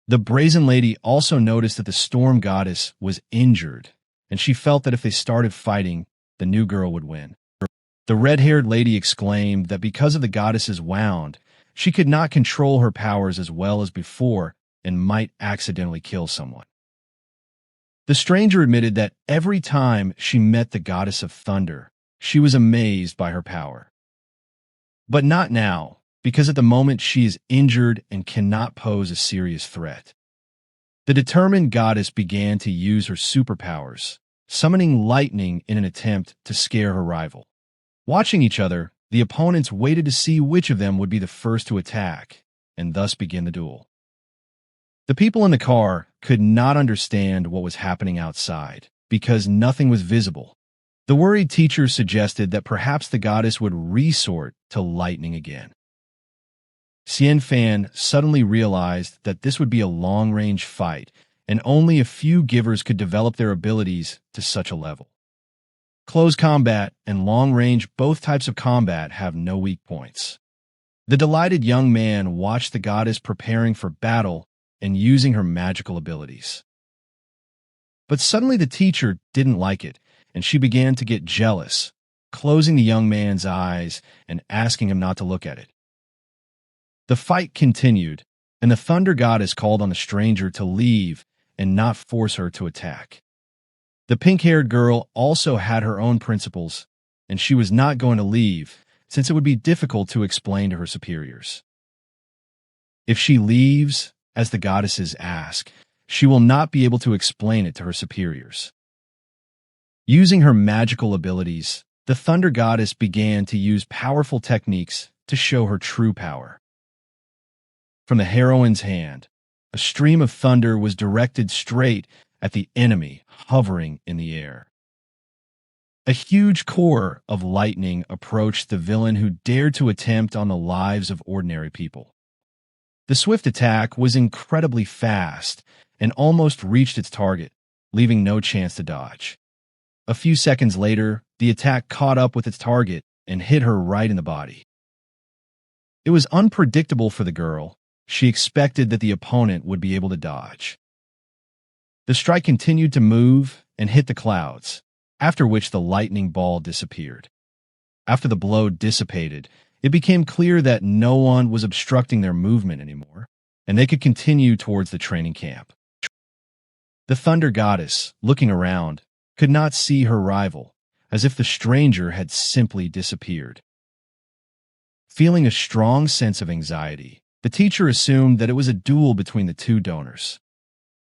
The brazen lady also noticed that the storm goddess was injured, and she felt that if they started fighting, the new girl would win. The red-haired lady exclaimed that because of the goddess's wound, she could not control her powers as well as before and might accidentally kill someone. The stranger admitted that every time she met the goddess of thunder, she was amazed by her power. But not now, because at the moment she is injured and cannot pose a serious threat. The determined goddess began to use her superpowers, summoning lightning in an attempt to scare her rival. Watching each other, the opponents waited to see which of them would be the first to attack, and thus begin the duel. The people in the car could not understand what was happening outside, because nothing was visible. The worried teacher suggested that perhaps the goddess would resort to lightning again. Xian Fan suddenly realized that this would be a long-range fight, and only a few givers could develop their abilities to such a level. Close combat and long-range, both types of combat, have no weak points. The delighted young man watched the goddess preparing for battle and using her magical abilities. But suddenly the teacher didn't like it, and she began to get jealous, closing the young man's eyes and asking him not to look at it. The fight continued, and the thunder goddess called on the stranger to leave and not force her to attack. The pink-haired girl also had her own principles, and she was not going to leave, since it would be difficult to explain to her superiors. If she leaves, as the goddesses ask, she will not be able to explain it to her superiors. Using her magical abilities, the Thunder Goddess began to use powerful techniques to show her true power. From the heroine's hand, a stream of thunder was directed straight at the enemy hovering in the air. A huge core of lightning approached the villain who dared to attempt on the lives of ordinary people. The swift attack was incredibly fast and almost reached its target, leaving no chance to dodge. A few seconds later, the attack caught up with its target and hit her right in the body. It was unpredictable for the girl. She expected that the opponent would be able to dodge. The strike continued to move and hit the clouds, after which the lightning ball disappeared. After the blow dissipated, it became clear that no one was obstructing their movement anymore, and they could continue towards the training camp. The Thunder Goddess, looking around, could not see her rival, as if the stranger had simply disappeared. Feeling a strong sense of anxiety, the teacher assumed that it was a duel between the two donors.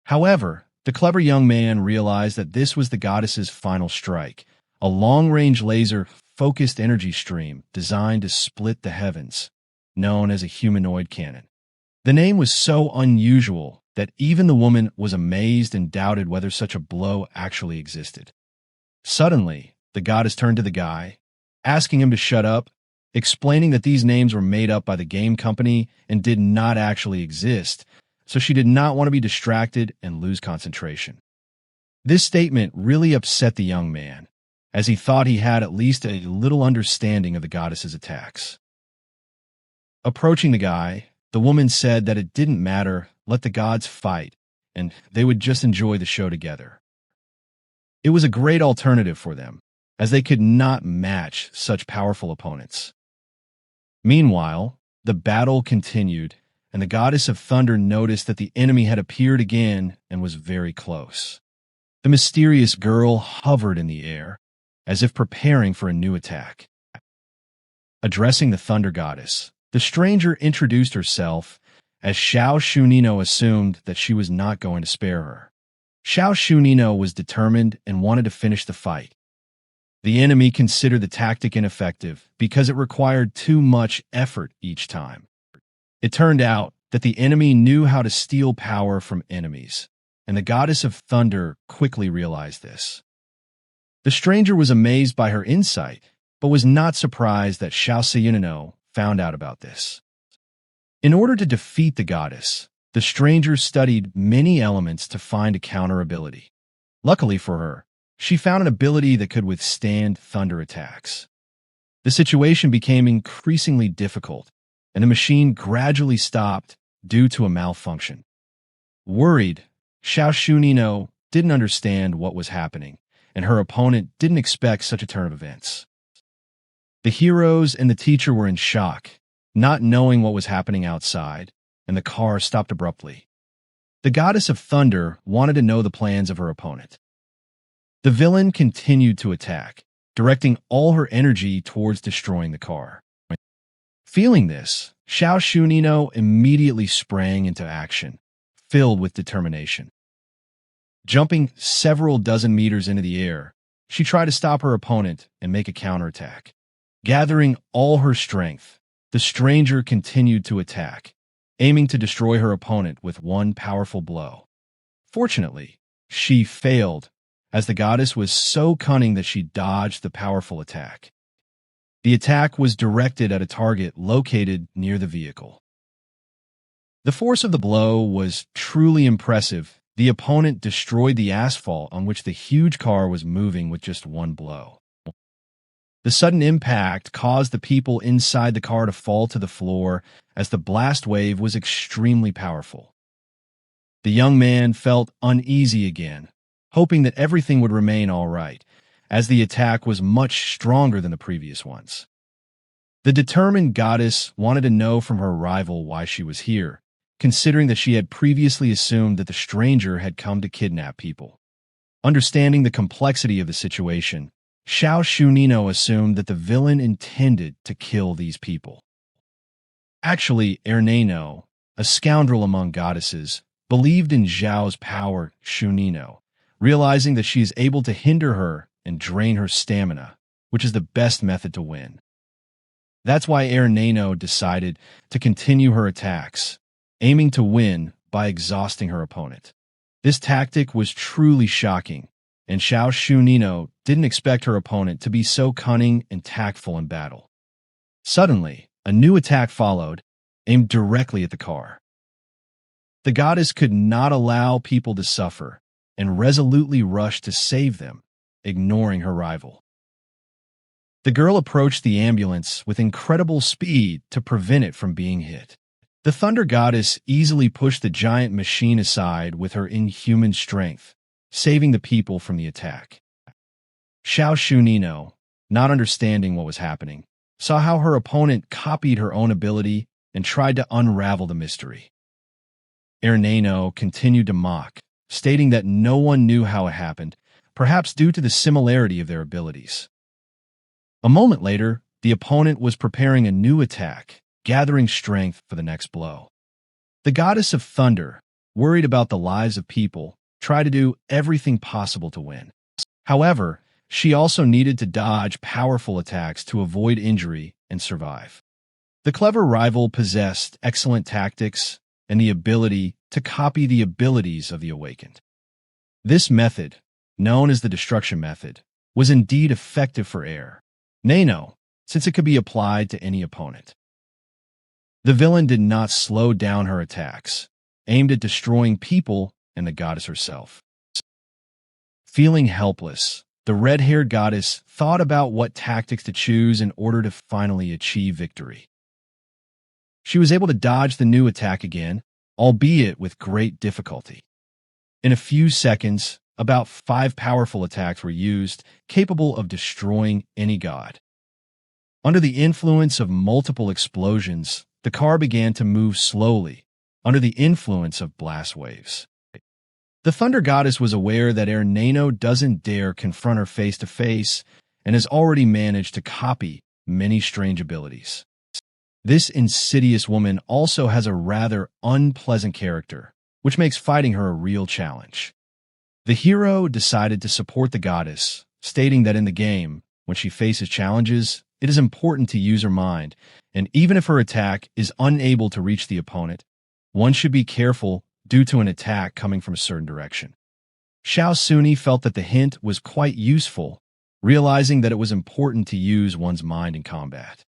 However, the clever young man realized that this was the goddess's final strike, a long-range laser-focused energy stream designed to split the heavens, known as a humanoid cannon. The name was so unusual that even the woman was amazed and doubted whether such a blow actually existed. Suddenly, the goddess turned to the guy, asking him to shut up, explaining that these names were made up by the game company and did not actually exist, so she did not want to be distracted and lose concentration. This statement really upset the young man, as he thought he had at least a little understanding of the goddess's attacks. Approaching the guy, the woman said that it didn't matter, let the gods fight, and they would just enjoy the show together. It was a great alternative for them, as they could not match such powerful opponents. Meanwhile, the battle continued, and the goddess of thunder noticed that the enemy had appeared again and was very close. The mysterious girl hovered in the air, as if preparing for a new attack. Addressing the thunder goddess, the stranger introduced herself, as Xiao Shunino assumed that she was not going to spare her. Xiao Shunino was determined and wanted to finish the fight. The enemy considered the tactic ineffective because it required too much effort each time. It turned out that the enemy knew how to steal power from enemies, and the goddess of thunder quickly realized this. The stranger was amazed by her insight, but was not surprised that Xiao Shunino found out about this. In order to defeat the goddess, the stranger studied many elements to find a counter ability. Luckily for her, she found an ability that could withstand thunder attacks. The situation became increasingly difficult, and the machine gradually stopped due to a malfunction. Worried, Xiao Shunino didn't understand what was happening, and her opponent didn't expect such a turn of events. The heroes and the teacher were in shock, not knowing what was happening outside, and the car stopped abruptly. The goddess of thunder wanted to know the plans of her opponent. The villain continued to attack, directing all her energy towards destroying the car. Feeling this, Xiao Shunino immediately sprang into action, filled with determination. Jumping several dozen meters into the air, she tried to stop her opponent and make a counterattack. Gathering all her strength, the stranger continued to attack, aiming to destroy her opponent with one powerful blow. Fortunately, she failed, as the goddess was so cunning that she dodged the powerful attack. The attack was directed at a target located near the vehicle. The force of the blow was truly impressive. The opponent destroyed the asphalt on which the huge car was moving with just one blow. The sudden impact caused the people inside the car to fall to the floor, as the blast wave was extremely powerful. The young man felt uneasy again, hoping that everything would remain all right, as the attack was much stronger than the previous ones. The determined goddess wanted to know from her rival why she was here, considering that she had previously assumed that the stranger had come to kidnap people. Understanding the complexity of the situation, Xiao Shunino assumed that the villain intended to kill these people. Actually, Erneno, a scoundrel among goddesses, believed in Zhao's power, Shunino, realizing that she is able to hinder her and drain her stamina, which is the best method to win. That's why Erneno decided to continue her attacks, aiming to win by exhausting her opponent. This tactic was truly shocking, and Xiao Shunino didn't expect her opponent to be so cunning and tactful in battle. Suddenly, a new attack followed, aimed directly at the car. The goddess could not allow people to suffer and resolutely rushed to save them, ignoring her rival. The girl approached the ambulance with incredible speed to prevent it from being hit. The Thunder Goddess easily pushed the giant machine aside with her inhuman strength, saving the people from the attack. Xiao Shunino, not understanding what was happening, saw how her opponent copied her own ability and tried to unravel the mystery. Erneno continued to mock, stating that no one knew how it happened, perhaps due to the similarity of their abilities. A moment later, the opponent was preparing a new attack, gathering strength for the next blow. The goddess of thunder, worried about the lives of people, tried to do everything possible to win. However, she also needed to dodge powerful attacks to avoid injury and survive. The clever rival possessed excellent tactics and the ability to copy the abilities of the awakened. This method, known as the destruction method, was indeed effective for Nano, since it could be applied to any opponent. The villain did not slow down her attacks, aimed at destroying people and the goddess herself. Feeling helpless, the red-haired goddess thought about what tactics to choose in order to finally achieve victory. She was able to dodge the new attack again, albeit with great difficulty. In a few seconds, about 5 powerful attacks were used, capable of destroying any god. Under the influence of multiple explosions, the car began to move slowly, under the influence of blast waves. The Thunder Goddess was aware that Nano doesn't dare confront her face-to-face and has already managed to copy many strange abilities. This insidious woman also has a rather unpleasant character, which makes fighting her a real challenge. The hero decided to support the goddess, stating that in the game, when she faces challenges, it is important to use her mind, and even if her attack is unable to reach the opponent, one should be careful due to an attack coming from a certain direction. Xiao Suni felt that the hint was quite useful, realizing that it was important to use one's mind in combat.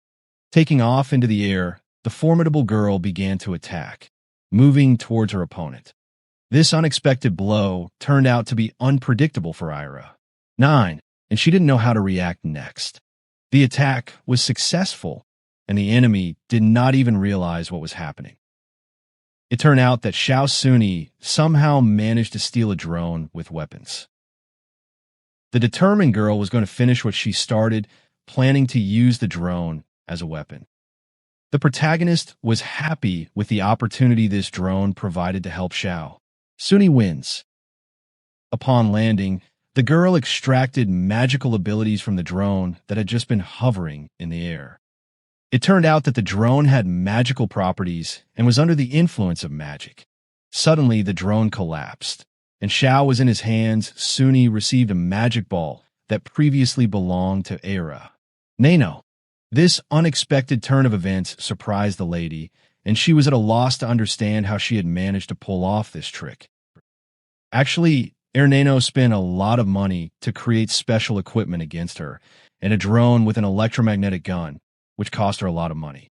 Taking off into the air, the formidable girl began to attack, moving towards her opponent. This unexpected blow turned out to be unpredictable for Ira. 9, and she didn't know how to react next. The attack was successful, and the enemy did not even realize what was happening. It turned out that Xiao Suni somehow managed to steal a drone with weapons. The determined girl was going to finish what she started, planning to use the drone as a weapon. The protagonist was happy with the opportunity this drone provided to help Xiao. Suni wins. Upon landing, the girl extracted magical abilities from the drone that had just been hovering in the air. It turned out that the drone had magical properties and was under the influence of magic. Suddenly, the drone collapsed, and Xiao was in his hands. Suni received a magic ball that previously belonged to Era. Nano. This unexpected turn of events surprised the lady, and she was at a loss to understand how she had managed to pull off this trick. Actually, Nano spent a lot of money to create special equipment against her, and a drone with an electromagnetic gun, which cost her a lot of money.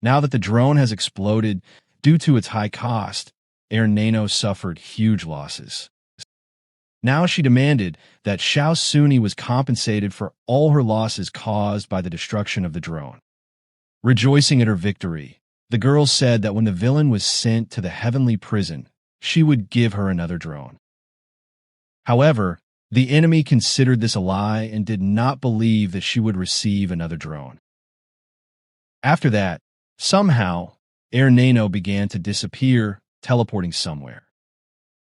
Now that the drone has exploded due to its high cost, Nano suffered huge losses. Now she demanded that Xiao Suni was compensated for all her losses caused by the destruction of the drone. Rejoicing at her victory, the girl said that when the villain was sent to the heavenly prison, she would give her another drone. However, the enemy considered this a lie and did not believe that she would receive another drone. After that, somehow, Nano began to disappear, teleporting somewhere.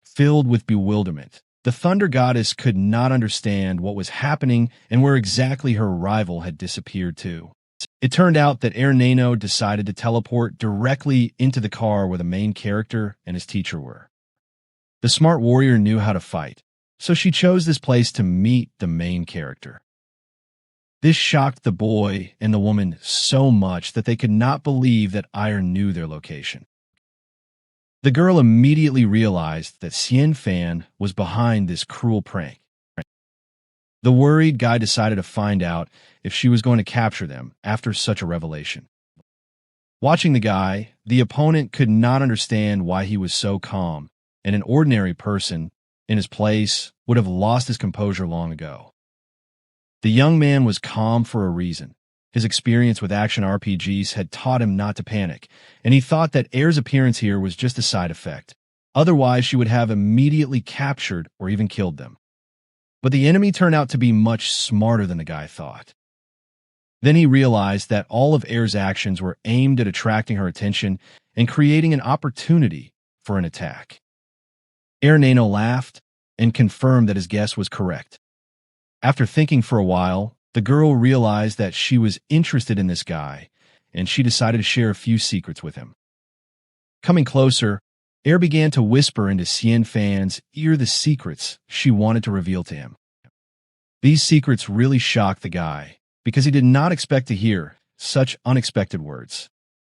Filled with bewilderment, The thunder goddess could not understand what was happening and where exactly her rival had disappeared to. It turned out that Nano decided to teleport directly into the car where the main character and his teacher were. The smart warrior knew how to fight, so she chose this place to meet the main character. This shocked the boy and the woman so much that they could not believe that Iron knew their location. The girl immediately realized that Xian Fan was behind this cruel prank. The worried guy decided to find out if she was going to capture them after such a revelation. Watching the guy, the opponent could not understand why he was so calm, and an ordinary person in his place would have lost his composure long ago. The young man was calm for a reason. His experience with action RPGs had taught him not to panic, and he thought that Air's appearance here was just a side effect. Otherwise, she would have immediately captured or even killed them. But the enemy turned out to be much smarter than the guy thought. Then he realized that all of Air's actions were aimed at attracting her attention and creating an opportunity for an attack. Nano laughed and confirmed that his guess was correct. After thinking for a while, the girl realized that she was interested in this guy, and she decided to share a few secrets with him. Coming closer, Air began to whisper into Xian Fan's ear the secrets she wanted to reveal to him. These secrets really shocked the guy, because he did not expect to hear such unexpected words.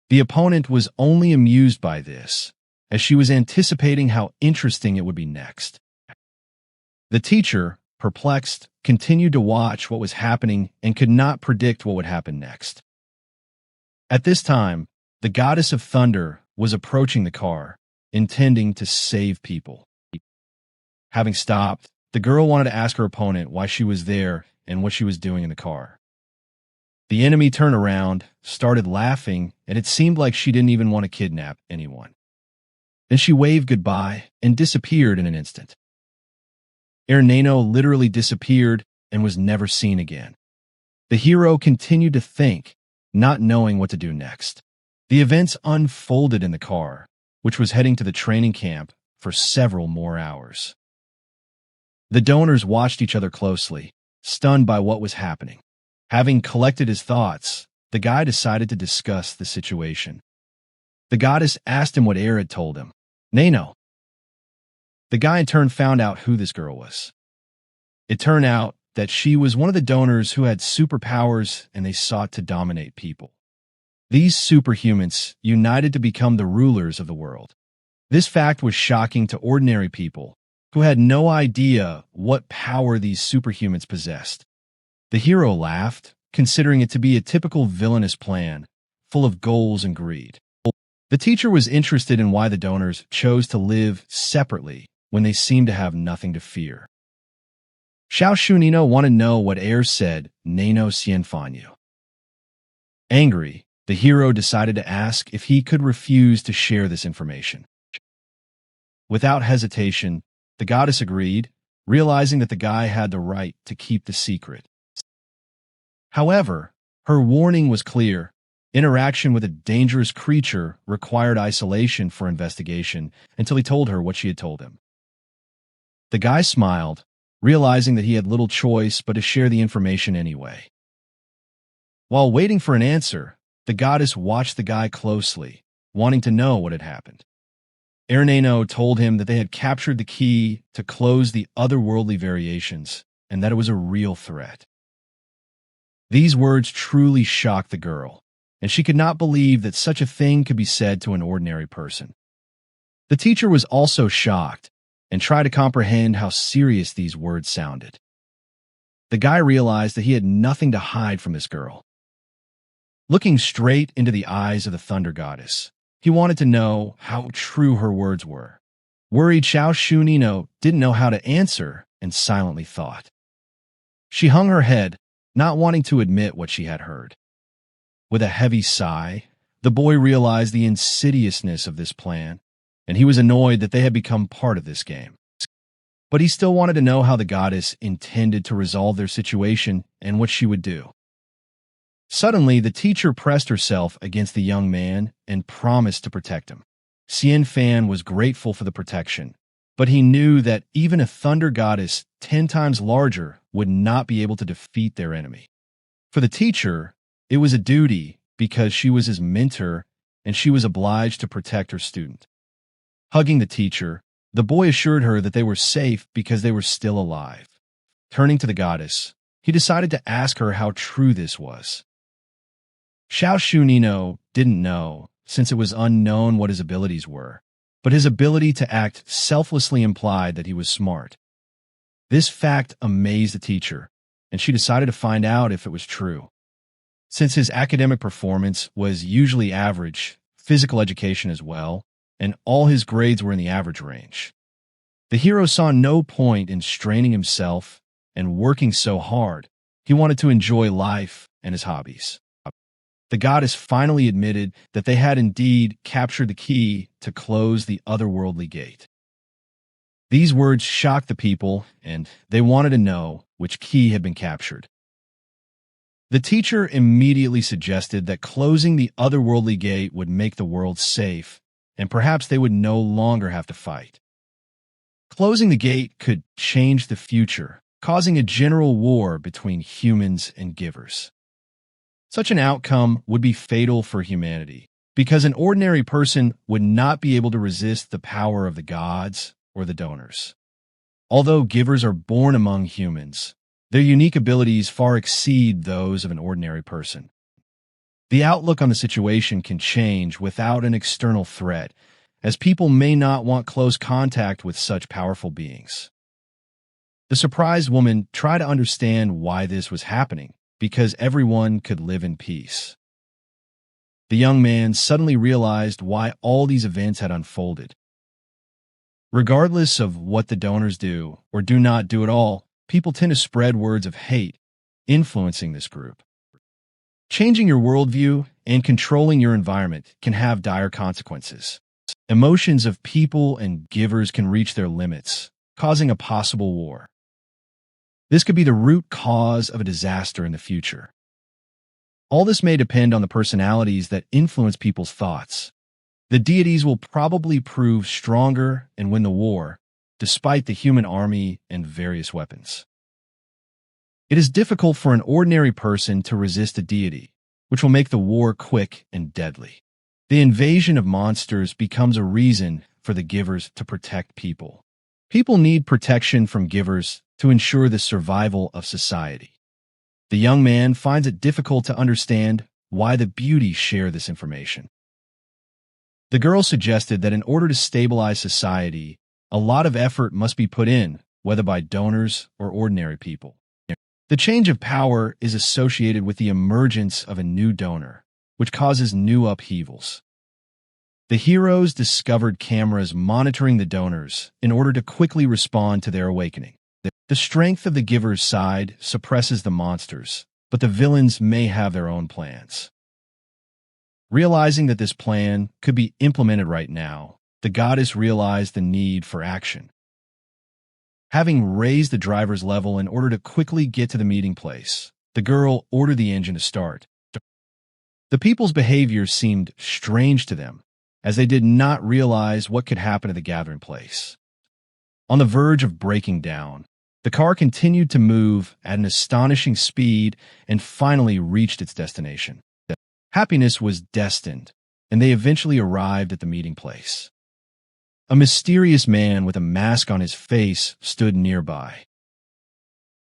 The opponent was only amused by this, as she was anticipating how interesting it would be next. The teacher, perplexed, continued to watch what was happening and could not predict what would happen next. At this time, the goddess of thunder was approaching the car, intending to save people. Having stopped, the girl wanted to ask her opponent why she was there and what she was doing in the car. The enemy turned around, started laughing, and it seemed like she didn't even want to kidnap anyone. Then she waved goodbye and disappeared in an instant. Nano literally disappeared and was never seen again. The hero continued to think, not knowing what to do next. The events unfolded in the car, which was heading to the training camp for several more hours. The donors watched each other closely, stunned by what was happening. Having collected his thoughts, the guy decided to discuss the situation. The goddess asked him what Air had told him. Nano. The guy in turn found out who this girl was. It turned out that she was one of the donors who had superpowers and they sought to dominate people. These superhumans united to become the rulers of the world. This fact was shocking to ordinary people who had no idea what power these superhumans possessed. The hero laughed, considering it to be a typical villainous plan, full of goals and greed. The teacher was interested in why the donors chose to live separately when they seemed to have nothing to fear. Xiao Shunino wanted to know what Air said, Nano Xianfanyu. Angry, the hero decided to ask if he could refuse to share this information. Without hesitation, the goddess agreed, realizing that the guy had the right to keep the secret. However, her warning was clear. Interaction with a dangerous creature required isolation for investigation until he told her what she had told him. The guy smiled, realizing that he had little choice but to share the information anyway. While waiting for an answer, the goddess watched the guy closely, wanting to know what had happened. Nano told him that they had captured the key to close the otherworldly variations and that it was a real threat. These words truly shocked the girl, and she could not believe that such a thing could be said to an ordinary person. The teacher was also shocked and tried to comprehend how serious these words sounded. The guy realized that he had nothing to hide from this girl. Looking straight into the eyes of the thunder goddess, he wanted to know how true her words were. Worried, Xiao Shunino didn't know how to answer and silently thought. She hung her head, not wanting to admit what she had heard. With a heavy sigh, the boy realized the insidiousness of this plan, and he was annoyed that they had become part of this game. But he still wanted to know how the goddess intended to resolve their situation and what she would do. Suddenly, the teacher pressed herself against the young man and promised to protect him. Xian Fan was grateful for the protection, but he knew that even a thunder goddess 10 times larger would not be able to defeat their enemy. For the teacher, it was a duty because she was his mentor and she was obliged to protect her student. Hugging the teacher, the boy assured her that they were safe because they were still alive. Turning to the goddess, he decided to ask her how true this was. Xiao Shunino didn't know, since it was unknown what his abilities were, but his ability to act selflessly implied that he was smart. This fact amazed the teacher, and she decided to find out if it was true. Since his academic performance was usually average, physical education as well, and all his grades were in the average range, the hero saw no point in straining himself and working so hard. He wanted to enjoy life and his hobbies. The goddess finally admitted that they had indeed captured the key to close the otherworldly gate. These words shocked the people, and they wanted to know which key had been captured. The teacher immediately suggested that closing the otherworldly gate would make the world safe, and perhaps they would no longer have to fight. Closing the gate could change the future, causing a general war between humans and givers. Such an outcome would be fatal for humanity, because an ordinary person would not be able to resist the power of the gods or the donors. Although givers are born among humans, their unique abilities far exceed those of an ordinary person. The outlook on the situation can change without an external threat, as people may not want close contact with such powerful beings. The surprised woman tried to understand why this was happening, because everyone could live in peace. The young man suddenly realized why all these events had unfolded. Regardless of what the donors do or do not do at all, people tend to spread words of hate, influencing this group. Changing your worldview and controlling your environment can have dire consequences. Emotions of people and givers can reach their limits, causing a possible war. This could be the root cause of a disaster in the future. All this may depend on the personalities that influence people's thoughts. The deities will probably prove stronger and win the war, despite the human army and various weapons. It is difficult for an ordinary person to resist a deity, which will make the war quick and deadly. The invasion of monsters becomes a reason for the givers to protect people. People need protection from givers to ensure the survival of society. The young man finds it difficult to understand why the beauties share this information. The girl suggested that in order to stabilize society, a lot of effort must be put in, whether by donors or ordinary people. The change of power is associated with the emergence of a new donor, which causes new upheavals. The heroes discovered cameras monitoring the donors in order to quickly respond to their awakening. The strength of the giver's side suppresses the monsters, but the villains may have their own plans. Realizing that this plan could be implemented right now, the goddess realized the need for action. Having raised the driver's level in order to quickly get to the meeting place, the girl ordered the engine to start. The people's behavior seemed strange to them, as they did not realize what could happen at the gathering place. On the verge of breaking down, the car continued to move at an astonishing speed and finally reached its destination. Happiness was destined, and they eventually arrived at the meeting place. A mysterious man with a mask on his face stood nearby.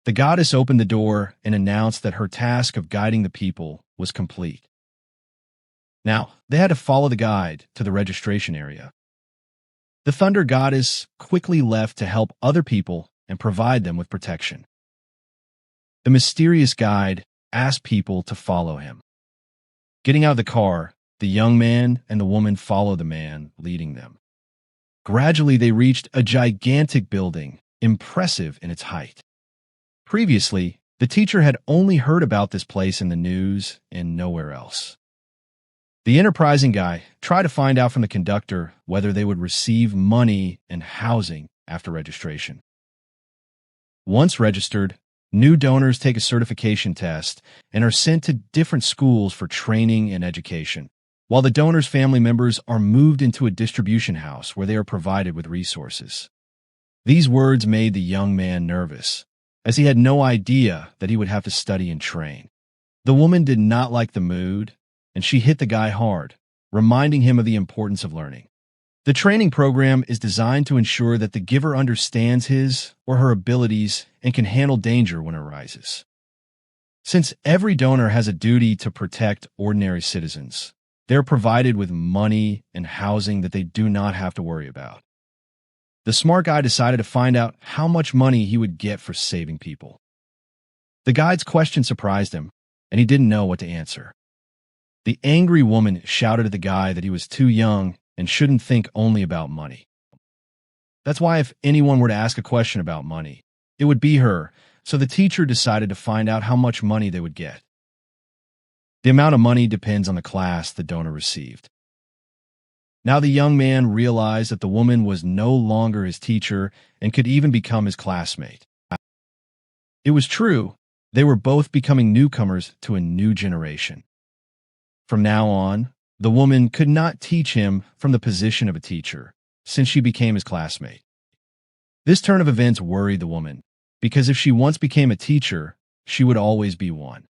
The goddess opened the door and announced that her task of guiding the people was complete. Now, they had to follow the guide to the registration area. The Thunder Goddess quickly left to help other people and provide them with protection. The mysterious guide asked people to follow him. Getting out of the car, the young man and the woman followed the man leading them. Gradually, they reached a gigantic building, impressive in its height. Previously, the teacher had only heard about this place in the news and nowhere else. The enterprising guy tried to find out from the conductor whether they would receive money and housing after registration. Once registered, new donors take a certification test and are sent to different schools for training and education, while the donors' family members are moved into a distribution house where they are provided with resources. These words made the young man nervous, as he had no idea that he would have to study and train. The woman did not like the mood, and she hit the guy hard, reminding him of the importance of learning. The training program is designed to ensure that the giver understands his or her abilities and can handle danger when it arises. Since every donor has a duty to protect ordinary citizens, they are provided with money and housing that they do not have to worry about. The smart guy decided to find out how much money he would get for saving people. The guide's question surprised him, and he didn't know what to answer. The angry woman shouted at the guy that he was too young and shouldn't think only about money. That's why if anyone were to ask a question about money, it would be her, so the teacher decided to find out how much money they would get. The amount of money depends on the class the donor received. Now the young man realized that the woman was no longer his teacher and could even become his classmate. It was true, they were both becoming newcomers to a new generation. From now on, the woman could not teach him from the position of a teacher, since she became his classmate. This turn of events worried the woman, because if she once became a teacher, she would always be one.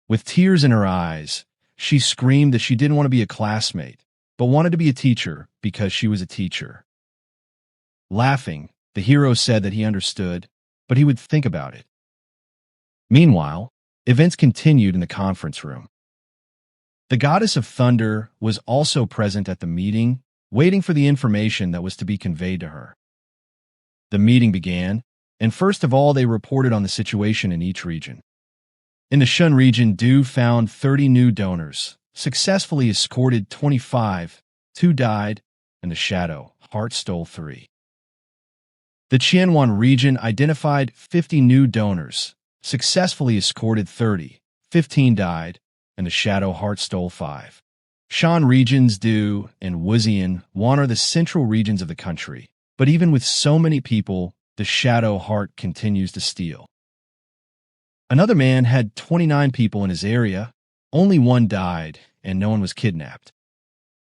With tears in her eyes, she screamed that she didn't want to be a classmate, but wanted to be a teacher because she was a teacher. Laughing, the hero said that he understood, but he would think about it. Meanwhile, events continued in the conference room. The goddess of thunder was also present at the meeting, waiting for the information that was to be conveyed to her. The meeting began, and first of all they reported on the situation in each region. In the Shun region, Du found 30 new donors, successfully escorted 25, 2 died, and the Shadow Heart stole 3. The Qianwan region identified 50 new donors, successfully escorted 30, 15 died, and the Shadow Heart stole 5. Shan regions, Du and Wuxian are the central regions of the country, but even with so many people, the Shadow Heart continues to steal. Another man had 29 people in his area, only 1 died, and no one was kidnapped.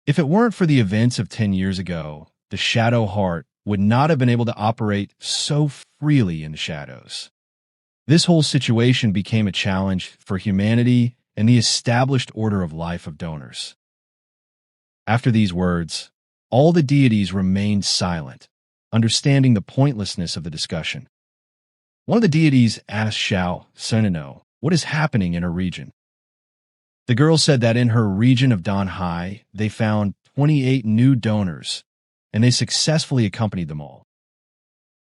If it weren't for the events of 10 years ago, the Shadow Heart would not have been able to operate so freely in the shadows. This whole situation became a challenge for humanity and the established order of life of donors. After these words, all the deities remained silent, understanding the pointlessness of the discussion. One of the deities asked Xiao Senino what is happening in her region. The girl said that in her region of Danhai, they found 28 new donors, and they successfully accompanied them all.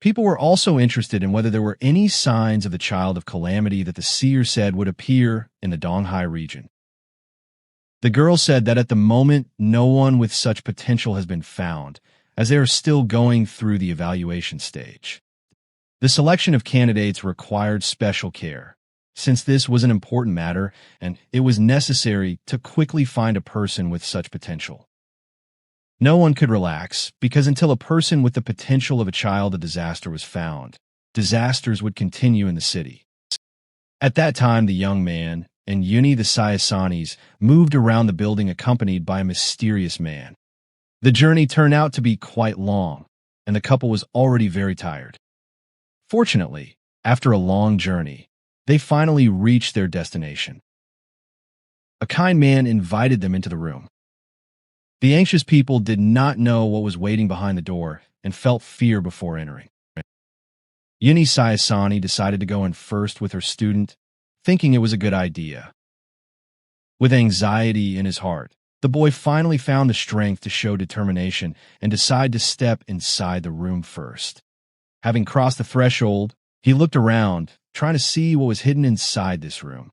People were also interested in whether there were any signs of the child of calamity that the seer said would appear in the Donghai region. The girl said that at the moment, no one with such potential has been found, as they are still going through the evaluation stage. The selection of candidates required special care, since this was an important matter and it was necessary to quickly find a person with such potential. No one could relax, because until a person with the potential of a child of disaster was found, disasters would continue in the city. At that time, the young man and Yuni the Sayasanis moved around the building accompanied by a mysterious man. The journey turned out to be quite long, and the couple was already very tired. Fortunately, after a long journey, they finally reached their destination. A kind man invited them into the room. The anxious people did not know what was waiting behind the door and felt fear before entering. Yuni Sayasani decided to go in first with her student, thinking it was a good idea. With anxiety in his heart, the boy finally found the strength to show determination and decide to step inside the room first. Having crossed the threshold, he looked around, trying to see what was hidden inside this room.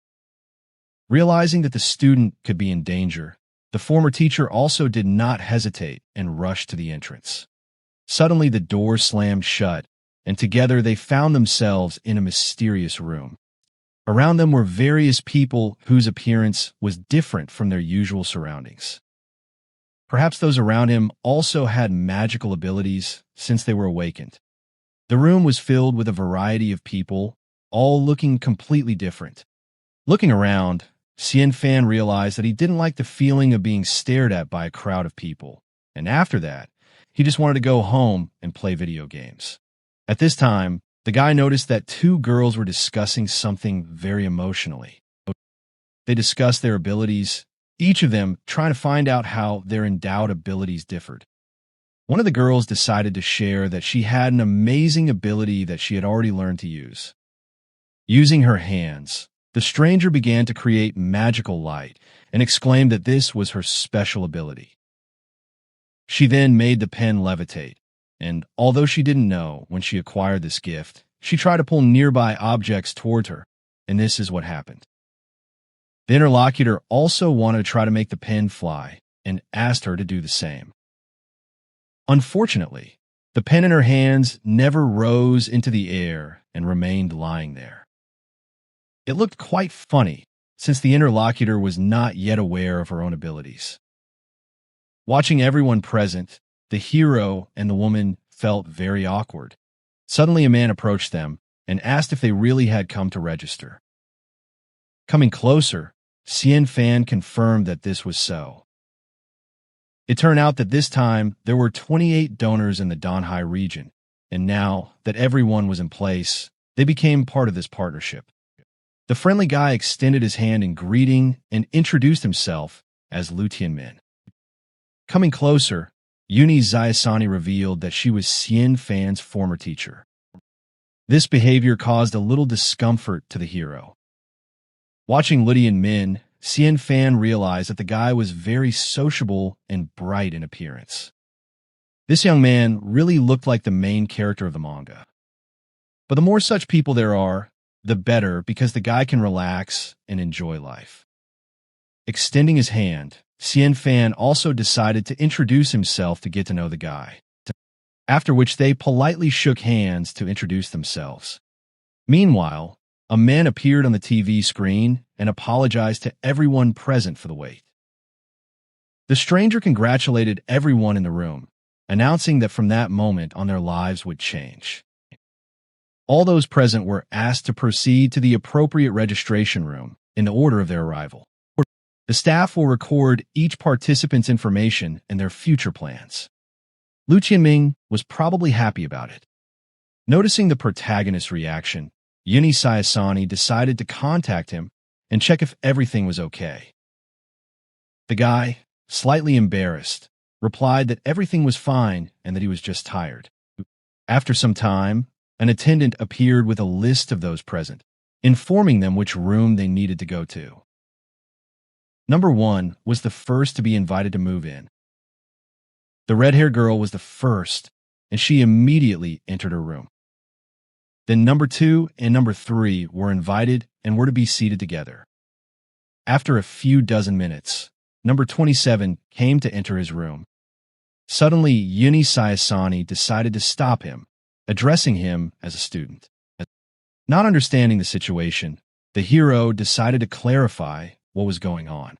Realizing that the student could be in danger, the former teacher also did not hesitate and rushed to the entrance. Suddenly, the door slammed shut, and together they found themselves in a mysterious room. Around them were various people whose appearance was different from their usual surroundings. Perhaps those around him also had magical abilities since they were awakened. The room was filled with a variety of people, all looking completely different. Looking around, Xian Fan realized that he didn't like the feeling of being stared at by a crowd of people, and after that, he just wanted to go home and play video games. At this time, the guy noticed that two girls were discussing something very emotionally. They discussed their abilities, each of them trying to find out how their endowed abilities differed. One of the girls decided to share that she had an amazing ability that she had already learned to use. Using her hands, the stranger began to create magical light and exclaimed that this was her special ability. She then made the pen levitate, and although she didn't know when she acquired this gift, she tried to pull nearby objects toward her, and this is what happened. The interlocutor also wanted to try to make the pen fly and asked her to do the same. Unfortunately, the pen in her hands never rose into the air and remained lying there. It looked quite funny, since the interlocutor was not yet aware of her own abilities. Watching everyone present, the hero and the woman felt very awkward. Suddenly a man approached them and asked if they really had come to register. Coming closer, Xian Fan confirmed that this was so. It turned out that this time there were 28 donors in the Donghai region, and now that everyone was in place, they became part of this partnership. The friendly guy extended his hand in greeting and introduced himself as Liu Tianmin. Coming closer, Yuni Zayasani revealed that she was Xian Fan's former teacher. This behavior caused a little discomfort to the hero. Watching Lydian Min, Xian Fan realized that the guy was very sociable and bright in appearance. This young man really looked like the main character of the manga. But the more such people there are, the better, because the guy can relax and enjoy life. Extending his hand, Xian Fan also decided to introduce himself to get to know the guy, after which they politely shook hands to introduce themselves. Meanwhile, a man appeared on the TV screen and apologized to everyone present for the wait. The stranger congratulated everyone in the room, announcing that from that moment on their lives would change. All those present were asked to proceed to the appropriate registration room in the order of their arrival. The staff will record each participant's information and their future plans. Liu Qianming was probably happy about it. Noticing the protagonist's reaction, Yuni Sayasani decided to contact him and check if everything was okay. The guy, slightly embarrassed, replied that everything was fine and that he was just tired. After some time, an attendant appeared with a list of those present, informing them which room they needed to go to. Number 1 was the first to be invited to move in. The red-haired girl was the first, and she immediately entered her room. Then number 2 and number 3 were invited and were to be seated together. After a few dozen minutes, number 27 came to enter his room. Suddenly, Yuni Sayasani decided to stop him, addressing him as a student. Not understanding the situation, the hero decided to clarify what was going on.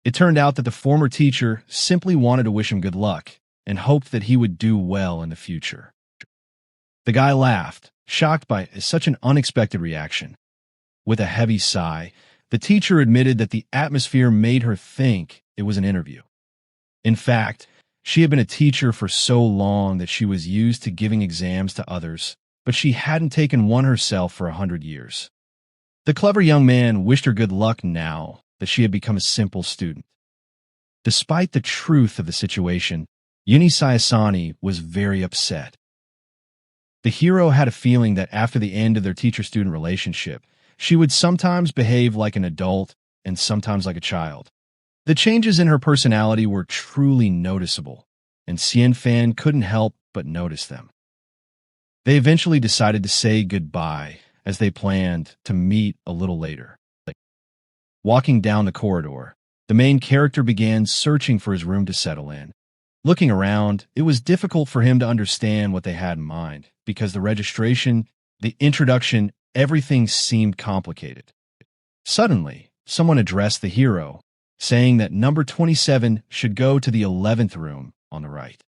It turned out that the former teacher simply wanted to wish him good luck and hoped that he would do well in the future. The guy laughed, shocked by such an unexpected reaction. With a heavy sigh, the teacher admitted that the atmosphere made her think it was an interview. In fact, she had been a teacher for so long that she was used to giving exams to others, but she hadn't taken one herself for 100 years. The clever young man wished her good luck now that she had become a simple student. Despite the truth of the situation, Yuni Sayasani was very upset. The hero had a feeling that after the end of their teacher-student relationship, she would sometimes behave like an adult and sometimes like a child. The changes in her personality were truly noticeable, and Xian Fan couldn't help but notice them. They eventually decided to say goodbye, as they planned to meet a little later. Walking down the corridor, the main character began searching for his room to settle in. Looking around, it was difficult for him to understand what they had in mind, because the registration, the introduction, everything seemed complicated. Suddenly, someone addressed the hero, saying that number 27 should go to the 11th room on the right.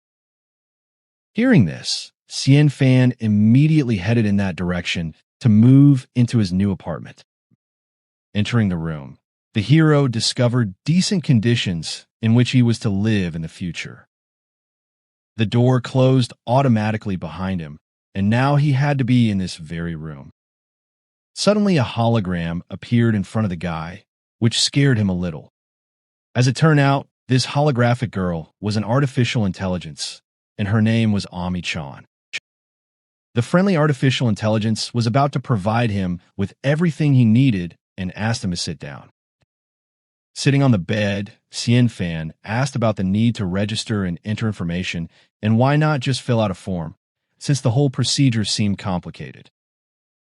Hearing this, Xian Fan immediately headed in that direction to move into his new apartment. Entering the room, the hero discovered decent conditions in which he was to live in the future. The door closed automatically behind him, and now he had to be in this very room. Suddenly, a hologram appeared in front of the guy, which scared him a little. As it turned out, this holographic girl was an artificial intelligence, and her name was Ami-chan. The friendly artificial intelligence was about to provide him with everything he needed and asked him to sit down. Sitting on the bed, Fan asked about the need to register and enter information, and why not just fill out a form, since the whole procedure seemed complicated.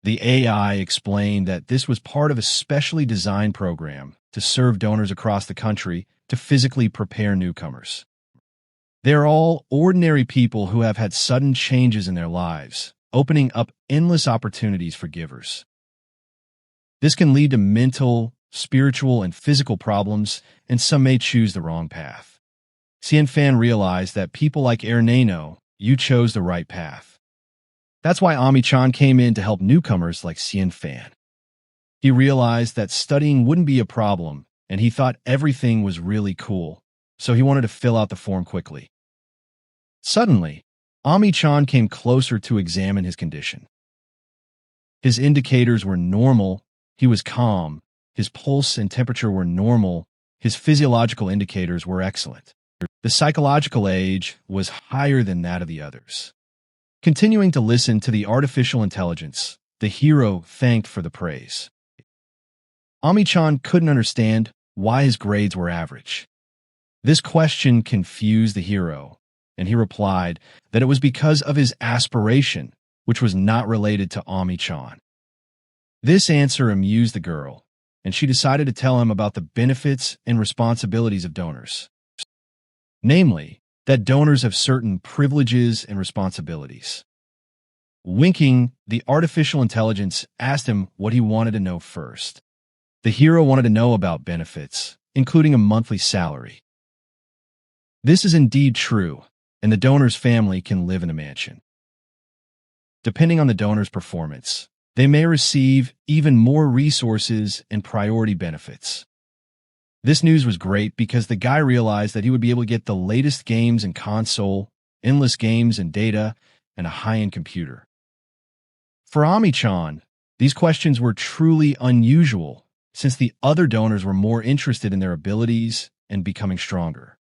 The AI explained that this was part of a specially designed program to serve donors across the country to physically prepare newcomers. They're all ordinary people who have had sudden changes in their lives, opening up endless opportunities for givers. This can lead to mental, spiritual, and physical problems, and some may choose the wrong path. Fan realized that people like Nano, you chose the right path. That's why Ami-chan came in to help newcomers like Fan. He realized that studying wouldn't be a problem, and he thought everything was really cool, so he wanted to fill out the form quickly. Suddenly, Ami-chan came closer to examine his condition. His indicators were normal, he was calm, his pulse and temperature were normal, his physiological indicators were excellent. The psychological age was higher than that of the others. Continuing to listen to the artificial intelligence, the hero thanked for the praise. Ami-chan couldn't understand why his grades were average. This question confused the hero, and he replied that it was because of his aspiration, which was not related to Ami-chan. This answer amused the girl, and she decided to tell him about the benefits and responsibilities of donors. Namely, that donors have certain privileges and responsibilities. Winking, the artificial intelligence asked him what he wanted to know first. The hero wanted to know about benefits, including a monthly salary. This is indeed true, and the donor's family can live in a mansion. Depending on the donor's performance, they may receive even more resources and priority benefits. This news was great because the guy realized that he would be able to get the latest games and console, endless games and data, and a high-end computer. For Ami-chan, these questions were truly unusual, since the other donors were more interested in their abilities and becoming stronger.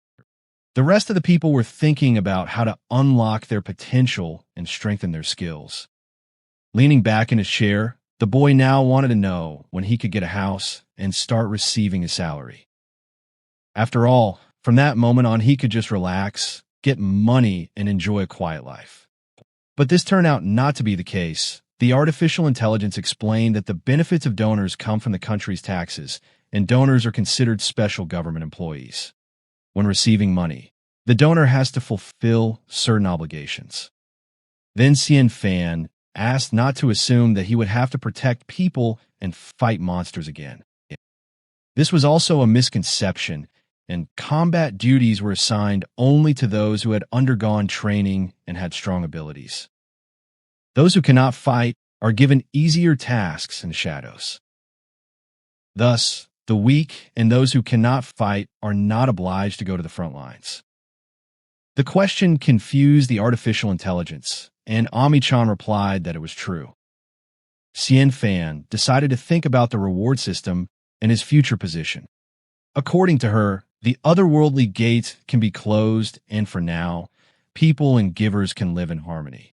The rest of the people were thinking about how to unlock their potential and strengthen their skills. Leaning back in his chair, the boy now wanted to know when he could get a house and start receiving his salary. After all, from that moment on, he could just relax, get money, and enjoy a quiet life. But this turned out not to be the case. The artificial intelligence explained that the benefits of donors come from the country's taxes, and donors are considered special government employees. When receiving money, the donor has to fulfill certain obligations. Then Fan asked not to assume that he would have to protect people and fight monsters again. This was also a misconception, and combat duties were assigned only to those who had undergone training and had strong abilities. Those who cannot fight are given easier tasks in shadows. Thus, the weak and those who cannot fight are not obliged to go to the front lines. The question confused the artificial intelligence, and Ami-chan replied that it was true. Fan decided to think about the reward system and his future position. According to her, the otherworldly gate can be closed, and for now, people and givers can live in harmony.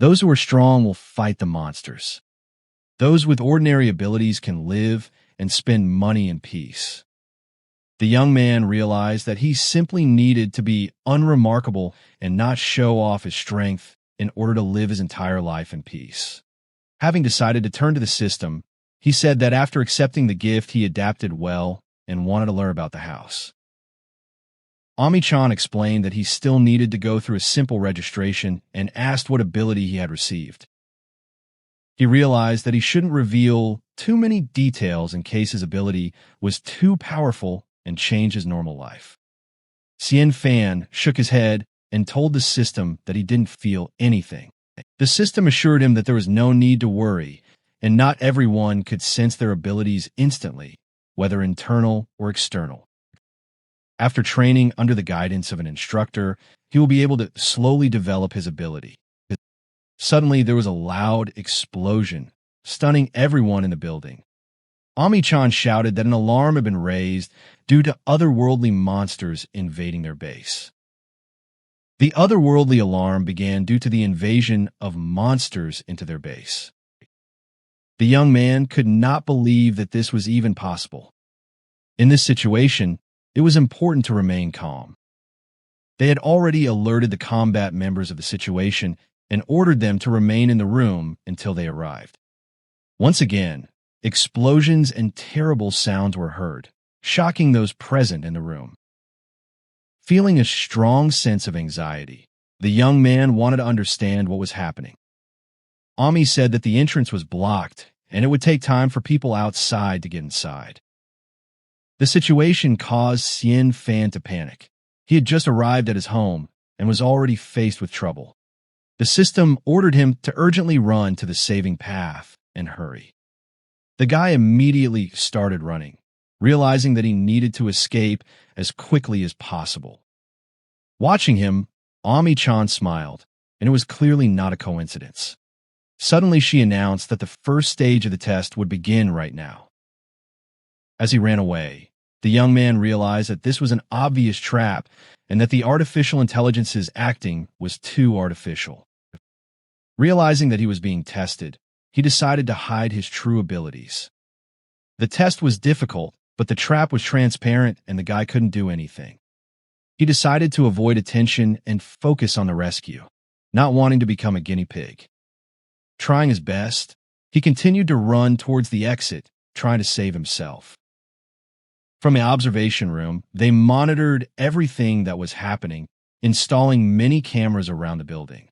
Those who are strong will fight the monsters. Those with ordinary abilities can live and spend money in peace. The young man realized that he simply needed to be unremarkable and not show off his strength in order to live his entire life in peace. Having decided to turn to the system, he said that after accepting the gift, he adapted well and wanted to learn about the house. Ami-chan explained that he still needed to go through a simple registration and asked what ability he had received. He realized that he shouldn't reveal too many details in case his ability was too powerful and change his normal life. Fan shook his head and told the system that he didn't feel anything. The system assured him that there was no need to worry, and not everyone could sense their abilities instantly, whether internal or external. After training under the guidance of an instructor, he will be able to slowly develop his ability. Suddenly, there was a loud explosion, stunning everyone in the building. Ami-chan shouted that an alarm had been raised due to otherworldly monsters invading their base. The otherworldly alarm began due to the invasion of monsters into their base. The young man could not believe that this was even possible. In this situation, it was important to remain calm. They had already alerted the combat members of the situation and ordered them to remain in the room until they arrived. Once again, explosions and terrible sounds were heard, shocking those present in the room. Feeling a strong sense of anxiety, the young man wanted to understand what was happening. Ami said that the entrance was blocked and it would take time for people outside to get inside. The situation caused Xian Fan to panic. He had just arrived at his home and was already faced with trouble. The system ordered him to urgently run to the saving path and hurry. The guy immediately started running, realizing that he needed to escape as quickly as possible. Watching him, Ami-chan smiled, and it was clearly not a coincidence. Suddenly, she announced that the first stage of the test would begin right now. As he ran away, the young man realized that this was an obvious trap and that the artificial intelligence's acting was too artificial. Realizing that he was being tested, he decided to hide his true abilities. The test was difficult, but the trap was transparent and the guy couldn't do anything. He decided to avoid attention and focus on the rescue, not wanting to become a guinea pig. Trying his best, he continued to run towards the exit, trying to save himself. From the observation room, they monitored everything that was happening, installing many cameras around the building.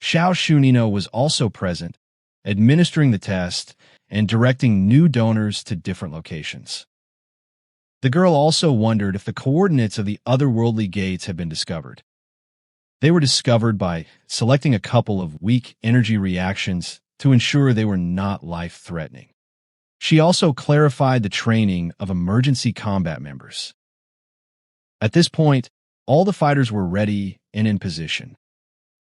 Xiao Shunino was also present, administering the test and directing new donors to different locations. The girl also wondered if the coordinates of the otherworldly gates had been discovered. They were discovered by selecting a couple of weak energy reactions to ensure they were not life-threatening. She also clarified the training of emergency combat members. At this point, all the fighters were ready and in position.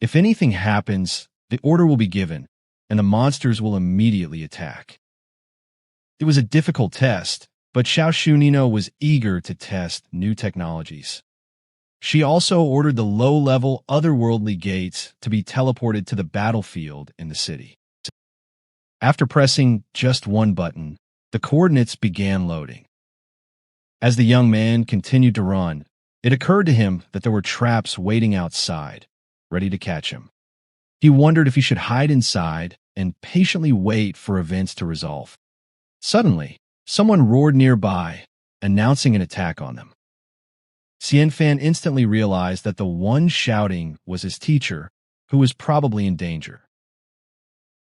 If anything happens, the order will be given, and the monsters will immediately attack. It was a difficult test, but Xiao Shunino was eager to test new technologies. She also ordered the low-level otherworldly gates to be teleported to the battlefield in the city. After pressing just one button, the coordinates began loading. As the young man continued to run, it occurred to him that there were traps waiting outside, ready to catch him. He wondered if he should hide inside and patiently wait for events to resolve. Suddenly, someone roared nearby, announcing an attack on them. Xianfan instantly realized that the one shouting was his teacher, who was probably in danger.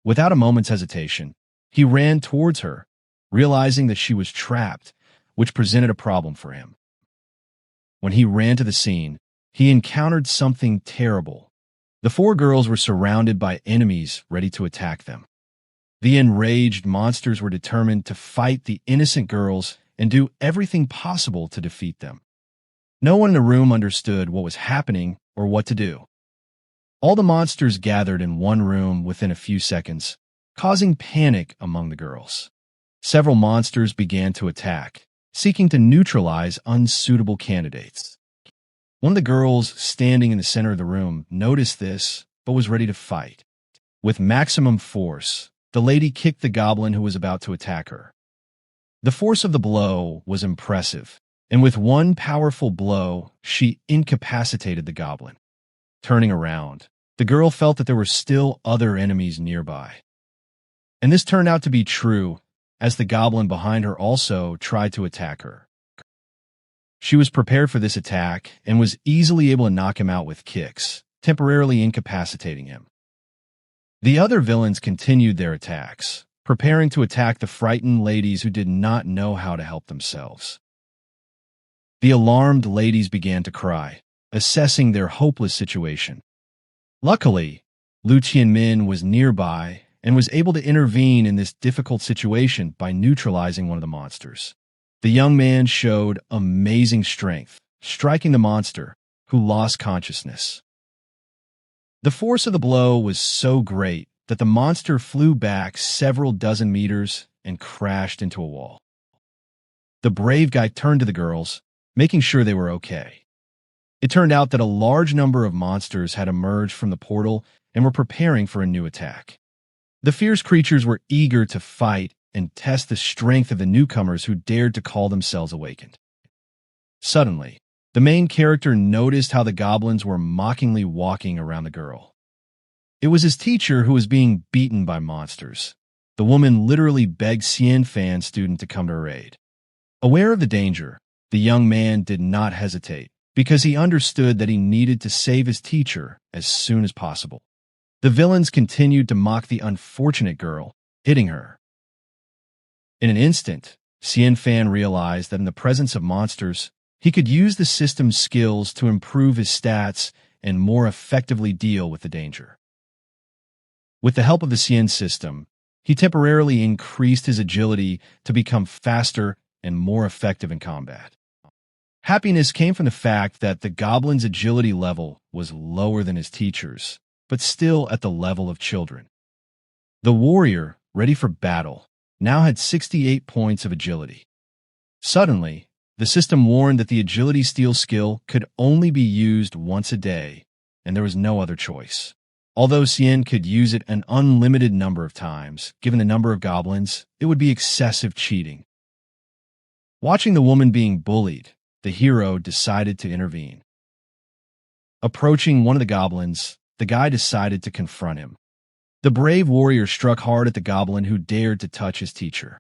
Without a moment's hesitation, he ran towards her, realizing that she was trapped, which presented a problem for him. When he ran to the scene, he encountered something terrible. The four girls were surrounded by enemies ready to attack them. The enraged monsters were determined to fight the innocent girls and do everything possible to defeat them. No one in the room understood what was happening or what to do. All the monsters gathered in one room within a few seconds, causing panic among the girls. Several monsters began to attack, seeking to neutralize unsuitable candidates. One of the girls standing in the center of the room noticed this, but was ready to fight. With maximum force, the lady kicked the goblin who was about to attack her. The force of the blow was impressive, and with one powerful blow, she incapacitated the goblin. Turning around, the girl felt that there were still other enemies nearby. And this turned out to be true, as the goblin behind her also tried to attack her. She was prepared for this attack and was easily able to knock him out with kicks, temporarily incapacitating him. The other villains continued their attacks, preparing to attack the frightened ladies who did not know how to help themselves. The alarmed ladies began to cry, assessing their hopeless situation. Luckily, Lu Qianmin was nearby and was able to intervene in this difficult situation by neutralizing one of the monsters. The young man showed amazing strength, striking the monster, who lost consciousness. The force of the blow was so great that the monster flew back several dozen meters and crashed into a wall. The brave guy turned to the girls, making sure they were okay. It turned out that a large number of monsters had emerged from the portal and were preparing for a new attack. The fierce creatures were eager to fight and test the strength of the newcomers who dared to call themselves awakened. Suddenly, the main character noticed how the goblins were mockingly walking around the girl. It was his teacher who was being beaten by monsters. The woman literally begged Xian Fan's student to come to her aid. Aware of the danger, the young man did not hesitate because he understood that he needed to save his teacher as soon as possible. The villains continued to mock the unfortunate girl, hitting her. In an instant, Xian Fan realized that in the presence of monsters, he could use the system's skills to improve his stats and more effectively deal with the danger. With the help of the Xian system, he temporarily increased his agility to become faster and more effective in combat. Happiness came from the fact that the goblin's agility level was lower than his teacher's, but still at the level of children. The warrior, ready for battle, now had 68 points of agility. Suddenly, the system warned that the agility steal skill could only be used once a day, and there was no other choice. Although Xian could use it an unlimited number of times, given the number of goblins, it would be excessive cheating. Watching the woman being bullied, the hero decided to intervene. Approaching one of the goblins, the guy decided to confront him. The brave warrior struck hard at the goblin who dared to touch his teacher.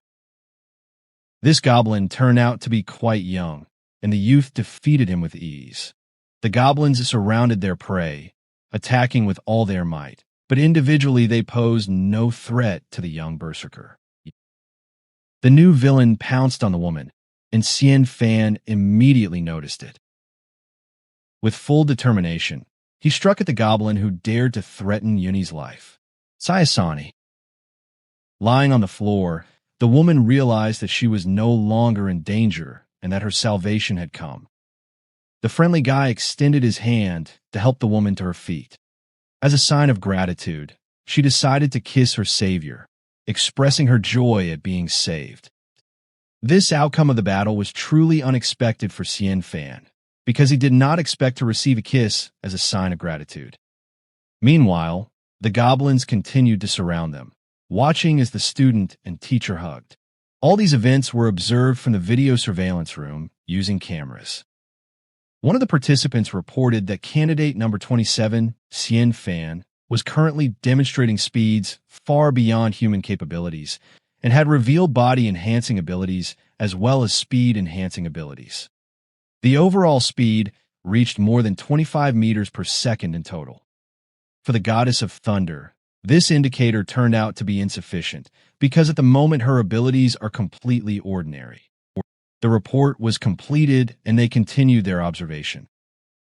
This goblin turned out to be quite young, and the youth defeated him with ease. The goblins surrounded their prey, attacking with all their might, but individually they posed no threat to the young berserker. The new villain pounced on the woman, and Xian Fan immediately noticed it. With full determination, he struck at the goblin who dared to threaten Yuni's life. Sayasani. Lying on the floor, the woman realized that she was no longer in danger and that her salvation had come. The friendly guy extended his hand to help the woman to her feet. As a sign of gratitude, she decided to kiss her savior, expressing her joy at being saved. This outcome of the battle was truly unexpected for Xian Fan, because he did not expect to receive a kiss as a sign of gratitude. Meanwhile, the goblins continued to surround them, watching as the student and teacher hugged. All these events were observed from the video surveillance room using cameras. One of the participants reported that candidate number 27, Xian Fan, was currently demonstrating speeds far beyond human capabilities and had revealed body-enhancing abilities as well as speed-enhancing abilities. The overall speed reached more than 25 meters per second in total. For the goddess of thunder, this indicator turned out to be insufficient because at the moment her abilities are completely ordinary. The report was completed and they continued their observation.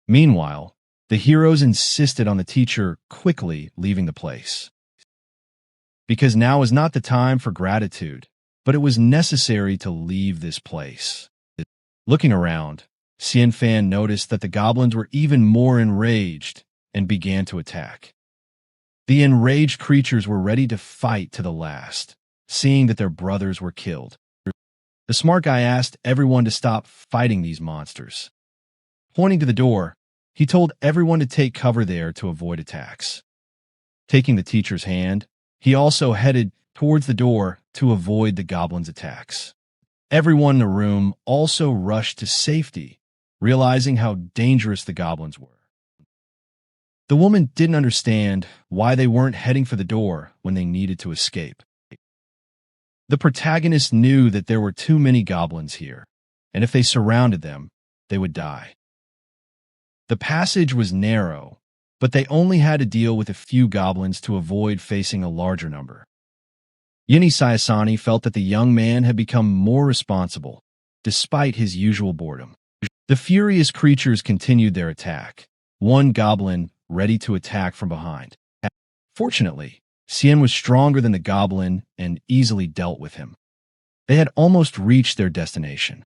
Meanwhile, the heroes insisted on the teacher quickly leaving the place. Because now is not the time for gratitude, but it was necessary to leave this place. Looking around, Xian Fan noticed that the goblins were even more enraged and began to attack. The enraged creatures were ready to fight to the last, seeing that their brothers were killed. The smart guy asked everyone to stop fighting these monsters. Pointing to the door, he told everyone to take cover there to avoid attacks. Taking the teacher's hand, he also headed towards the door to avoid the goblins' attacks. Everyone in the room also rushed to safety, realizing how dangerous the goblins were. The woman didn't understand why they weren't heading for the door when they needed to escape. The protagonist knew that there were too many goblins here, and if they surrounded them, they would die. The passage was narrow, but they only had to deal with a few goblins to avoid facing a larger number. Yuni Sayasani felt that the young man had become more responsible, despite his usual boredom. The furious creatures continued their attack, one goblin ready to attack from behind. Fortunately, Xian was stronger than the goblin and easily dealt with him. They had almost reached their destination.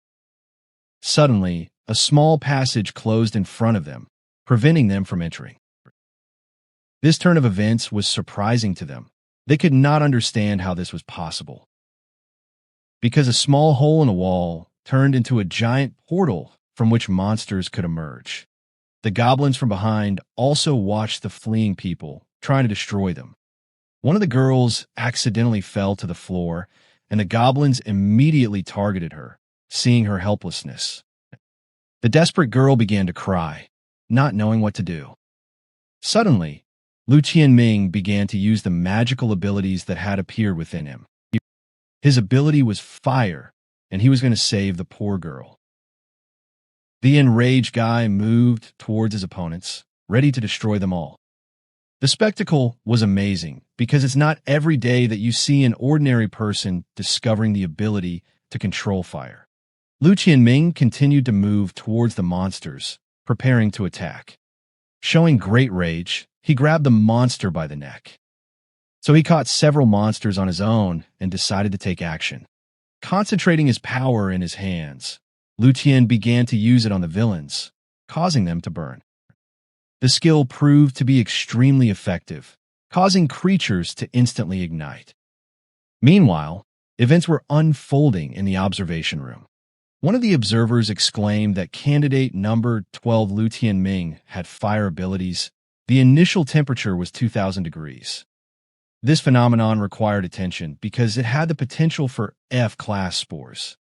Suddenly, a small passage closed in front of them, preventing them from entering. This turn of events was surprising to them. They could not understand how this was possible. Because a small hole in the wall turned into a giant portal from which monsters could emerge. The goblins from behind also watched the fleeing people, trying to destroy them. One of the girls accidentally fell to the floor, and the goblins immediately targeted her, seeing her helplessness. The desperate girl began to cry, not knowing what to do. Suddenly, Lu Qianming began to use the magical abilities that had appeared within him. His ability was fire, and he was going to save the poor girl. The enraged guy moved towards his opponents, ready to destroy them all. The spectacle was amazing because it's not every day that you see an ordinary person discovering the ability to control fire. Lu Qianming continued to move towards the monsters, preparing to attack. Showing great rage, he grabbed the monster by the neck. So he caught several monsters on his own and decided to take action. Concentrating his power in his hands, Lu Tian began to use it on the villains, causing them to burn. The skill proved to be extremely effective, causing creatures to instantly ignite. Meanwhile, events were unfolding in the observation room. One of the observers exclaimed that candidate number 12 Lu Tianming had fire abilities. The initial temperature was 2,000 degrees. This phenomenon required attention because it had the potential for F-class spores.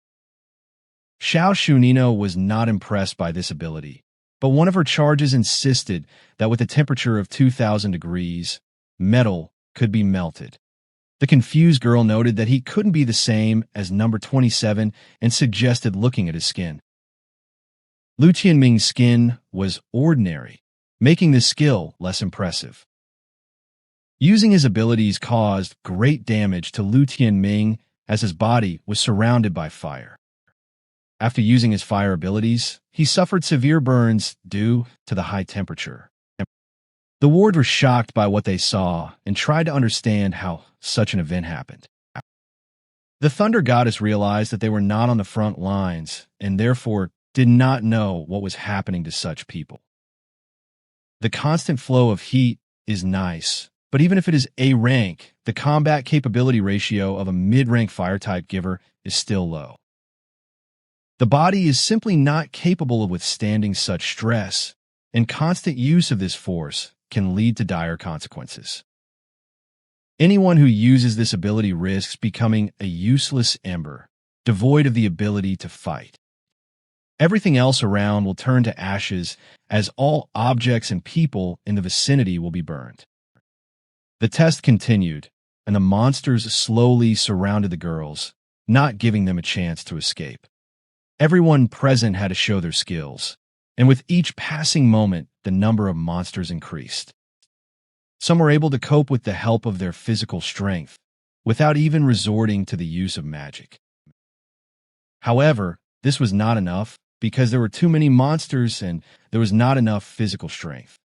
Xiao Shunino was not impressed by this ability, but one of her charges insisted that with a temperature of 2,000 degrees, metal could be melted. The confused girl noted that he couldn't be the same as number 27 and suggested looking at his skin. Lu Qianming's skin was ordinary, making this skill less impressive. Using his abilities caused great damage to Lu Tianming as his body was surrounded by fire. After using his fire abilities, he suffered severe burns due to the high temperature. The ward were shocked by what they saw and tried to understand how such an event happened. The Thunder Goddess realized that they were not on the front lines and therefore did not know what was happening to such people. The constant flow of heat is nice, but even if it is A rank, the combat capability ratio of a mid-rank fire-type giver is still low. The body is simply not capable of withstanding such stress, and constant use of this force can lead to dire consequences. Anyone who uses this ability risks becoming a useless ember, devoid of the ability to fight. Everything else around will turn to ashes as all objects and people in the vicinity will be burned. The test continued, and the monsters slowly surrounded the girls, not giving them a chance to escape. Everyone present had to show their skills, and with each passing moment, the number of monsters increased. Some were able to cope with the help of their physical strength, without even resorting to the use of magic. However, this was not enough because there were too many monsters and there was not enough physical strength.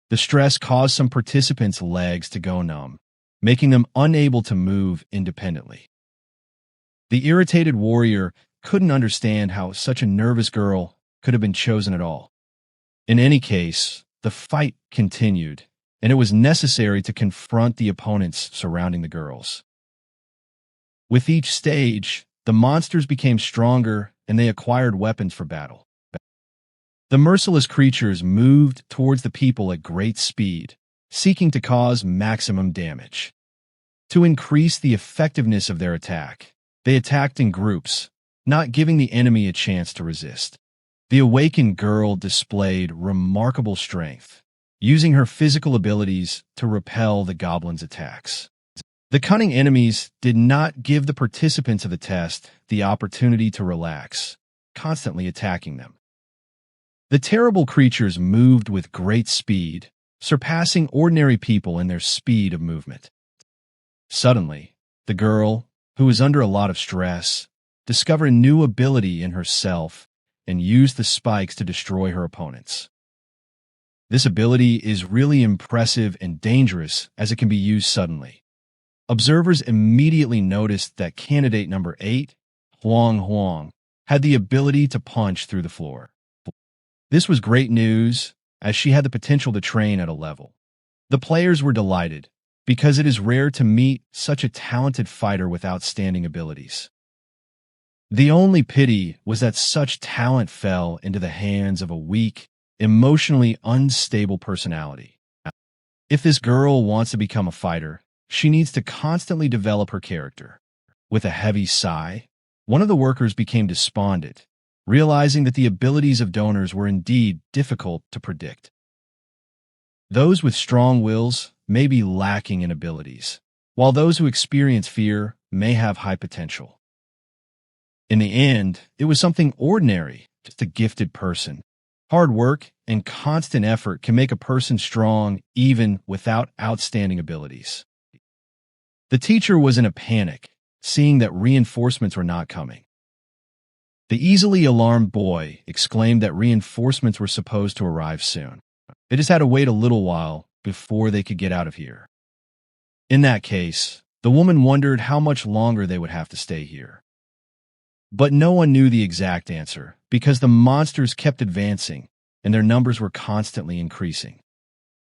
The stress caused some participants' legs to go numb, making them unable to move independently. The irritated warrior couldn't understand how such a nervous girl could have been chosen at all. In any case, the fight continued, and it was necessary to confront the opponents surrounding the girls. With each stage, the monsters became stronger and they acquired weapons for battle. The merciless creatures moved towards the people at great speed, seeking to cause maximum damage. To increase the effectiveness of their attack, they attacked in groups, not giving the enemy a chance to resist. The awakened girl displayed remarkable strength, using her physical abilities to repel the goblins' attacks. The cunning enemies did not give the participants of the test the opportunity to relax, constantly attacking them. The terrible creatures moved with great speed, surpassing ordinary people in their speed of movement. Suddenly, the girl, who was under a lot of stress, discovered a new ability in herself and used the spikes to destroy her opponents. This ability is really impressive and dangerous as it can be used suddenly. Observers immediately noticed that candidate number 8, Huang, had the ability to punch through the floor. This was great news, as she had the potential to train at a level. The players were delighted, because it is rare to meet such a talented fighter with outstanding abilities. The only pity was that such talent fell into the hands of a weak, emotionally unstable personality. If this girl wants to become a fighter, she needs to constantly develop her character. With a heavy sigh, one of the workers became despondent, realizing that the abilities of donors were indeed difficult to predict. Those with strong wills may be lacking in abilities, while those who experience fear may have high potential. In the end, it was something ordinary, just a gifted person. Hard work and constant effort can make a person strong even without outstanding abilities. The teacher was in a panic, seeing that reinforcements were not coming. The easily alarmed boy exclaimed that reinforcements were supposed to arrive soon. They just had to wait a little while before they could get out of here. In that case, the woman wondered how much longer they would have to stay here. But no one knew the exact answer, because the monsters kept advancing, and their numbers were constantly increasing.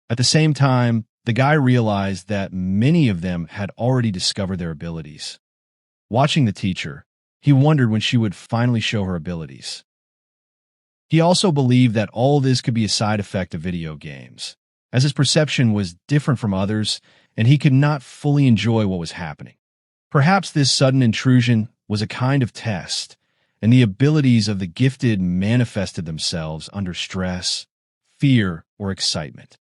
At the same time, the guy realized that many of them had already discovered their abilities. Watching the teacher, he wondered when she would finally show her abilities. He also believed that all this could be a side effect of video games, as his perception was different from others, and he could not fully enjoy what was happening. Perhaps this sudden intrusion was a kind of test, and the abilities of the gifted manifested themselves under stress, fear, or excitement.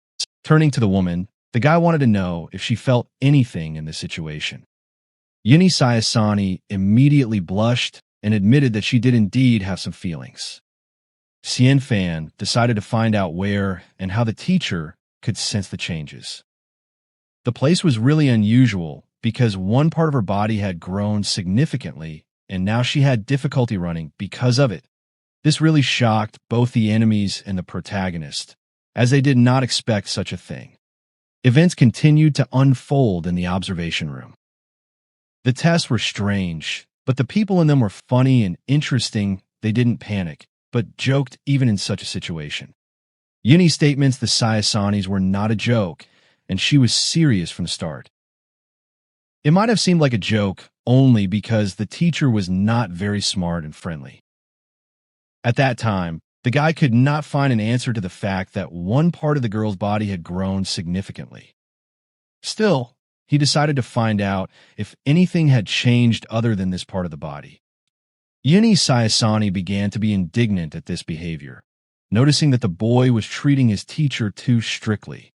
Turning to the woman, the guy wanted to know if she felt anything in this situation. Yuni Sayasani immediately blushed and admitted that she did indeed have some feelings. Xian Fan decided to find out where and how the teacher could sense the changes. The place was really unusual because one part of her body had grown significantly, and now she had difficulty running because of it. This really shocked both the enemies and the protagonist, as they did not expect such a thing. Events continued to unfold in the observation room. The tests were strange, but the people in them were funny and interesting. They didn't panic, but joked even in such a situation. Yuni's statements the Sayasanis were not a joke, and she was serious from the start. It might have seemed like a joke only because the teacher was not very smart and friendly. At that time, the guy could not find an answer to the fact that one part of the girl's body had grown significantly. Still, he decided to find out if anything had changed other than this part of the body. Yuni Sayasani began to be indignant at this behavior, noticing that the boy was treating his teacher too strictly.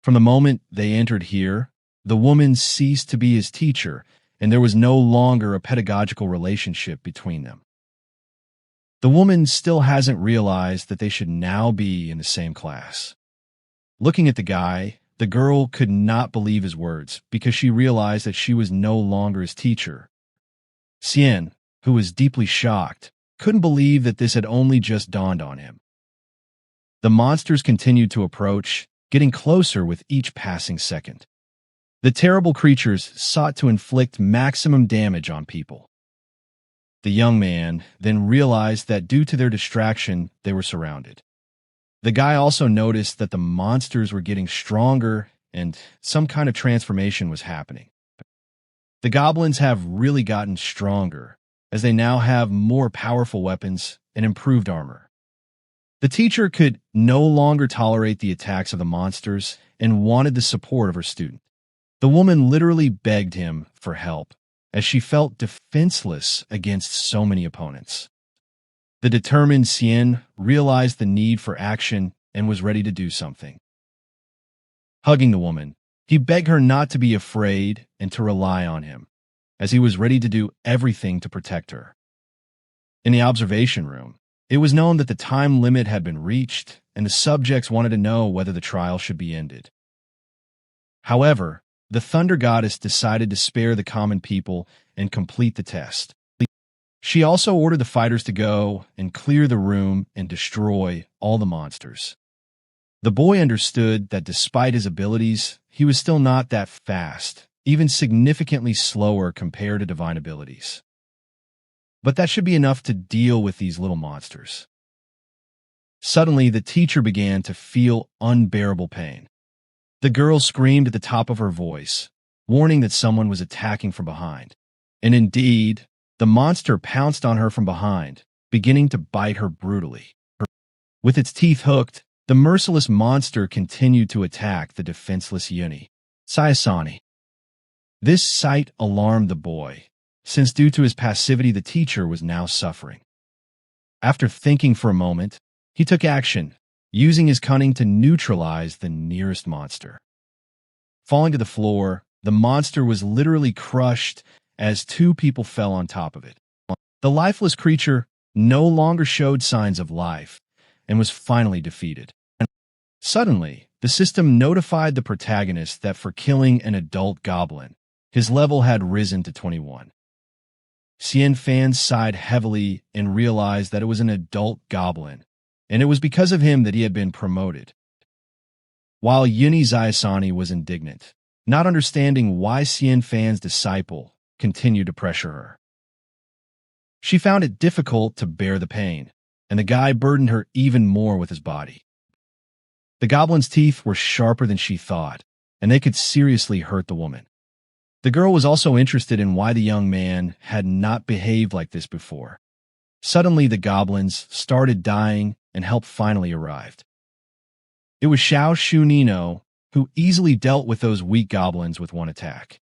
From the moment they entered here, the woman ceased to be his teacher, and there was no longer a pedagogical relationship between them. The woman still hasn't realized that they should now be in the same class. Looking at the guy, the girl could not believe his words because she realized that she was no longer his teacher. Xian, who was deeply shocked, couldn't believe that this had only just dawned on him. The monsters continued to approach, getting closer with each passing second. The terrible creatures sought to inflict maximum damage on people. The young man then realized that due to their distraction, they were surrounded. The guy also noticed that the monsters were getting stronger and some kind of transformation was happening. The goblins have really gotten stronger, as they now have more powerful weapons and improved armor. The teacher could no longer tolerate the attacks of the monsters and wanted the support of her student. The woman literally begged him for help, as she felt defenseless against so many opponents. The determined Xian realized the need for action and was ready to do something. Hugging the woman, he begged her not to be afraid and to rely on him, as he was ready to do everything to protect her. In the observation room, it was known that the time limit had been reached, and the subjects wanted to know whether the trial should be ended. However, the Thunder Goddess decided to spare the common people and complete the test. She also ordered the fighters to go and clear the room and destroy all the monsters. The boy understood that despite his abilities, he was still not that fast, even significantly slower compared to divine abilities. But that should be enough to deal with these little monsters. Suddenly, the teacher began to feel unbearable pain. The girl screamed at the top of her voice, warning that someone was attacking from behind. And indeed, the monster pounced on her from behind, beginning to bite her brutally. With its teeth hooked, the merciless monster continued to attack the defenseless Yuni, Sayasani. This sight alarmed the boy, since due to his passivity the teacher was now suffering. After thinking for a moment, he took action, using his cunning to neutralize the nearest monster. Falling to the floor, the monster was literally crushed as two people fell on top of it. The lifeless creature no longer showed signs of life and was finally defeated. Suddenly, the system notified the protagonist that for killing an adult goblin, his level had risen to 21. Xian Fan sighed heavily and realized that it was an adult goblin, and it was because of him that he had been promoted. While Yuni Zayasani was indignant, not understanding why Xian Fan's disciple continued to pressure her. She found it difficult to bear the pain, and the guy burdened her even more with his body. The goblin's teeth were sharper than she thought, and they could seriously hurt the woman. The girl was also interested in why the young man had not behaved like this before. Suddenly, the goblins started dying and help finally arrived. It was Xiao Shunino who easily dealt with those weak goblins with one attack.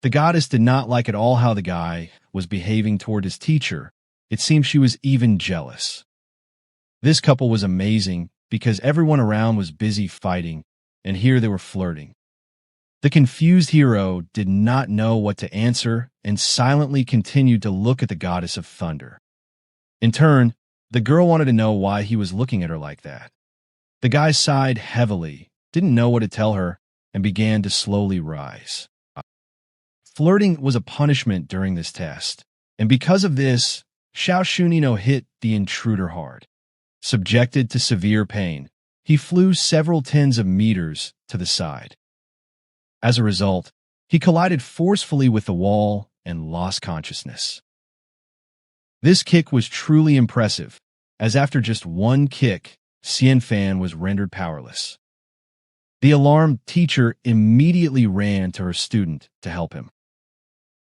The goddess did not like at all how the guy was behaving toward his teacher. It seemed she was even jealous. This couple was amazing because everyone around was busy fighting, and here they were flirting. The confused hero did not know what to answer and silently continued to look at the goddess of thunder. In turn, the girl wanted to know why he was looking at her like that. The guy sighed heavily, didn't know what to tell her, and began to slowly rise. Flirting was a punishment during this test, and because of this, Xiao Shunino hit the intruder hard. Subjected to severe pain, he flew several tens of meters to the side. As a result, he collided forcefully with the wall and lost consciousness. This kick was truly impressive, as after just one kick, Xian Fan was rendered powerless. The alarmed teacher immediately ran to her student to help him.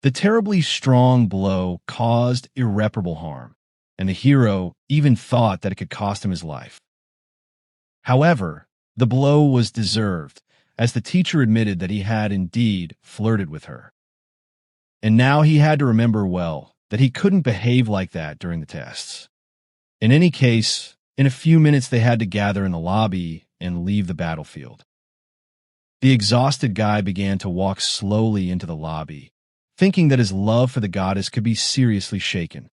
The terribly strong blow caused irreparable harm, and the hero even thought that it could cost him his life. However, the blow was deserved, as the teacher admitted that he had indeed flirted with her. And now he had to remember well that he couldn't behave like that during the tests. In any case, in a few minutes they had to gather in the lobby and leave the battlefield. The exhausted guy began to walk slowly into the lobby, thinking that his love for the goddess could be seriously shaken.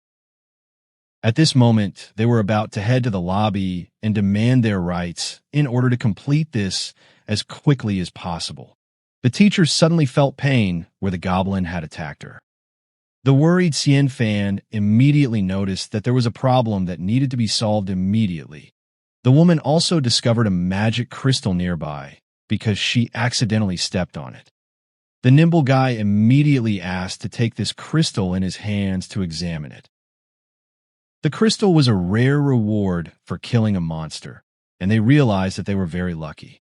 At this moment, they were about to head to the lobby and demand their rights in order to complete this as quickly as possible. The teacher suddenly felt pain where the goblin had attacked her. The worried Xian Fan immediately noticed that there was a problem that needed to be solved immediately. The woman also discovered a magic crystal nearby because she accidentally stepped on it. The nimble guy immediately asked to take this crystal in his hands to examine it. The crystal was a rare reward for killing a monster, and they realized that they were very lucky.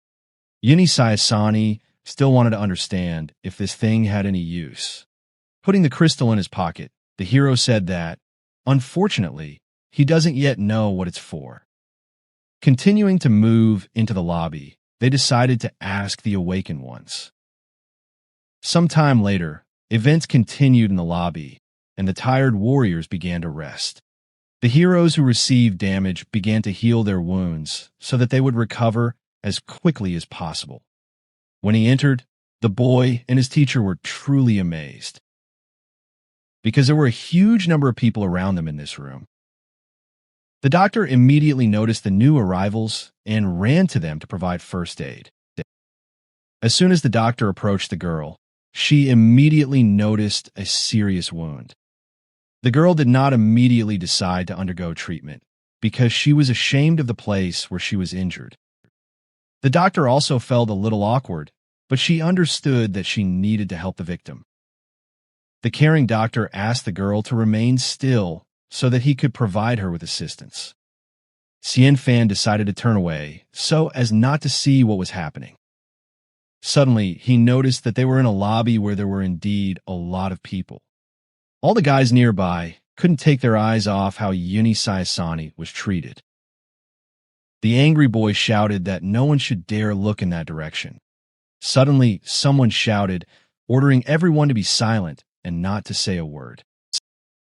Yuni Sayasani still wanted to understand if this thing had any use. Putting the crystal in his pocket, the hero said that, unfortunately, he doesn't yet know what it's for. Continuing to move into the lobby, they decided to ask the awakened ones. Sometime later, events continued in the lobby, and the tired warriors began to rest. The heroes who received damage began to heal their wounds so that they would recover as quickly as possible. When he entered, the boy and his teacher were truly amazed, because there were a huge number of people around them in this room. The doctor immediately noticed the new arrivals and ran to them to provide first aid. As soon as the doctor approached the girl, she immediately noticed a serious wound. The girl did not immediately decide to undergo treatment because she was ashamed of the place where she was injured. The doctor also felt a little awkward, but she understood that she needed to help the victim. The caring doctor asked the girl to remain still so that he could provide her with assistance. Xian Fan decided to turn away so as not to see what was happening. Suddenly, he noticed that they were in a lobby where there were indeed a lot of people. All the guys nearby couldn't take their eyes off how Yuni Sayasani was treated. The angry boy shouted that no one should dare look in that direction. Suddenly, someone shouted, ordering everyone to be silent and not to say a word.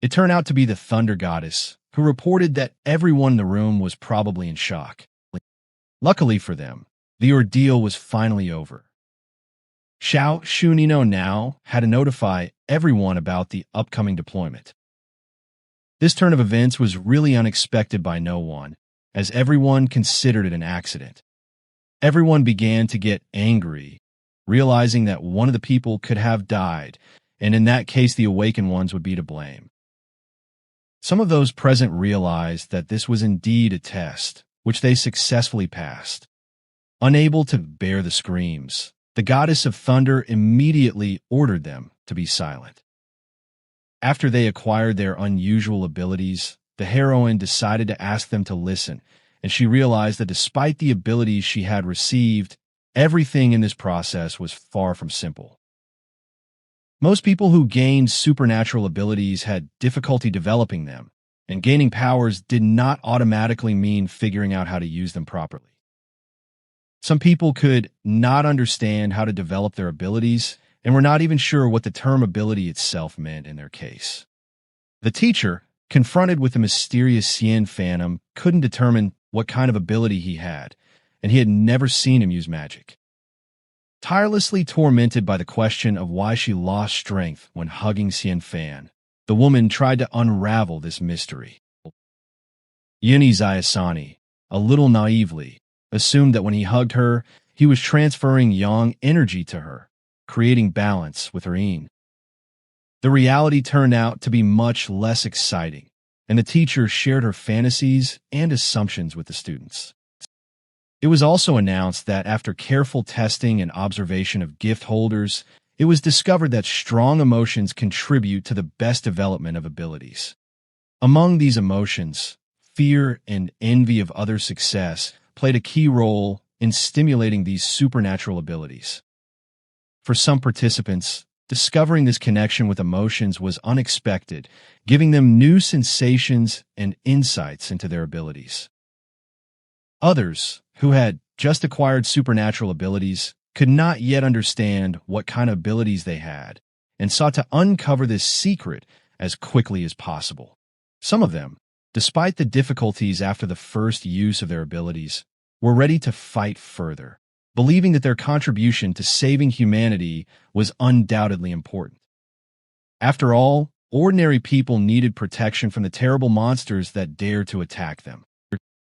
It turned out to be the Thunder Goddess, who reported that everyone in the room was probably in shock. Luckily for them, the ordeal was finally over. Xiao Shunino now had to notify everyone about the upcoming deployment. This turn of events was really unexpected by no one, as everyone considered it an accident. Everyone began to get angry, realizing that one of the people could have died, and in that case the awakened ones would be to blame. Some of those present realized that this was indeed a test, which they successfully passed. Unable to bear the screams, the goddess of thunder immediately ordered them to be silent. After they acquired their unusual abilities, the heroine decided to ask them to listen, and she realized that despite the abilities she had received, everything in this process was far from simple. Most people who gained supernatural abilities had difficulty developing them, and gaining powers did not automatically mean figuring out how to use them properly. Some people could not understand how to develop their abilities and were not even sure what the term ability itself meant in their case. The teacher, confronted with the mysterious Xian Phantom, couldn't determine what kind of ability he had, and he had never seen him use magic. Tirelessly tormented by the question of why she lost strength when hugging Xian Fan, the woman tried to unravel this mystery. Yuni Zayasani, a little naively, assumed that when he hugged her, he was transferring yang energy to her, creating balance with her yin. The reality turned out to be much less exciting, and the teacher shared her fantasies and assumptions with the students. It was also announced that after careful testing and observation of gift holders, it was discovered that strong emotions contribute to the best development of abilities. Among these emotions, fear and envy of others' success played a key role in stimulating these supernatural abilities. For some participants, discovering this connection with emotions was unexpected, giving them new sensations and insights into their abilities. Others, who had just acquired supernatural abilities, could not yet understand what kind of abilities they had, and sought to uncover this secret as quickly as possible. Some of them, despite the difficulties after the first use of their abilities, were ready to fight further, believing that their contribution to saving humanity was undoubtedly important. After all, ordinary people needed protection from the terrible monsters that dared to attack them.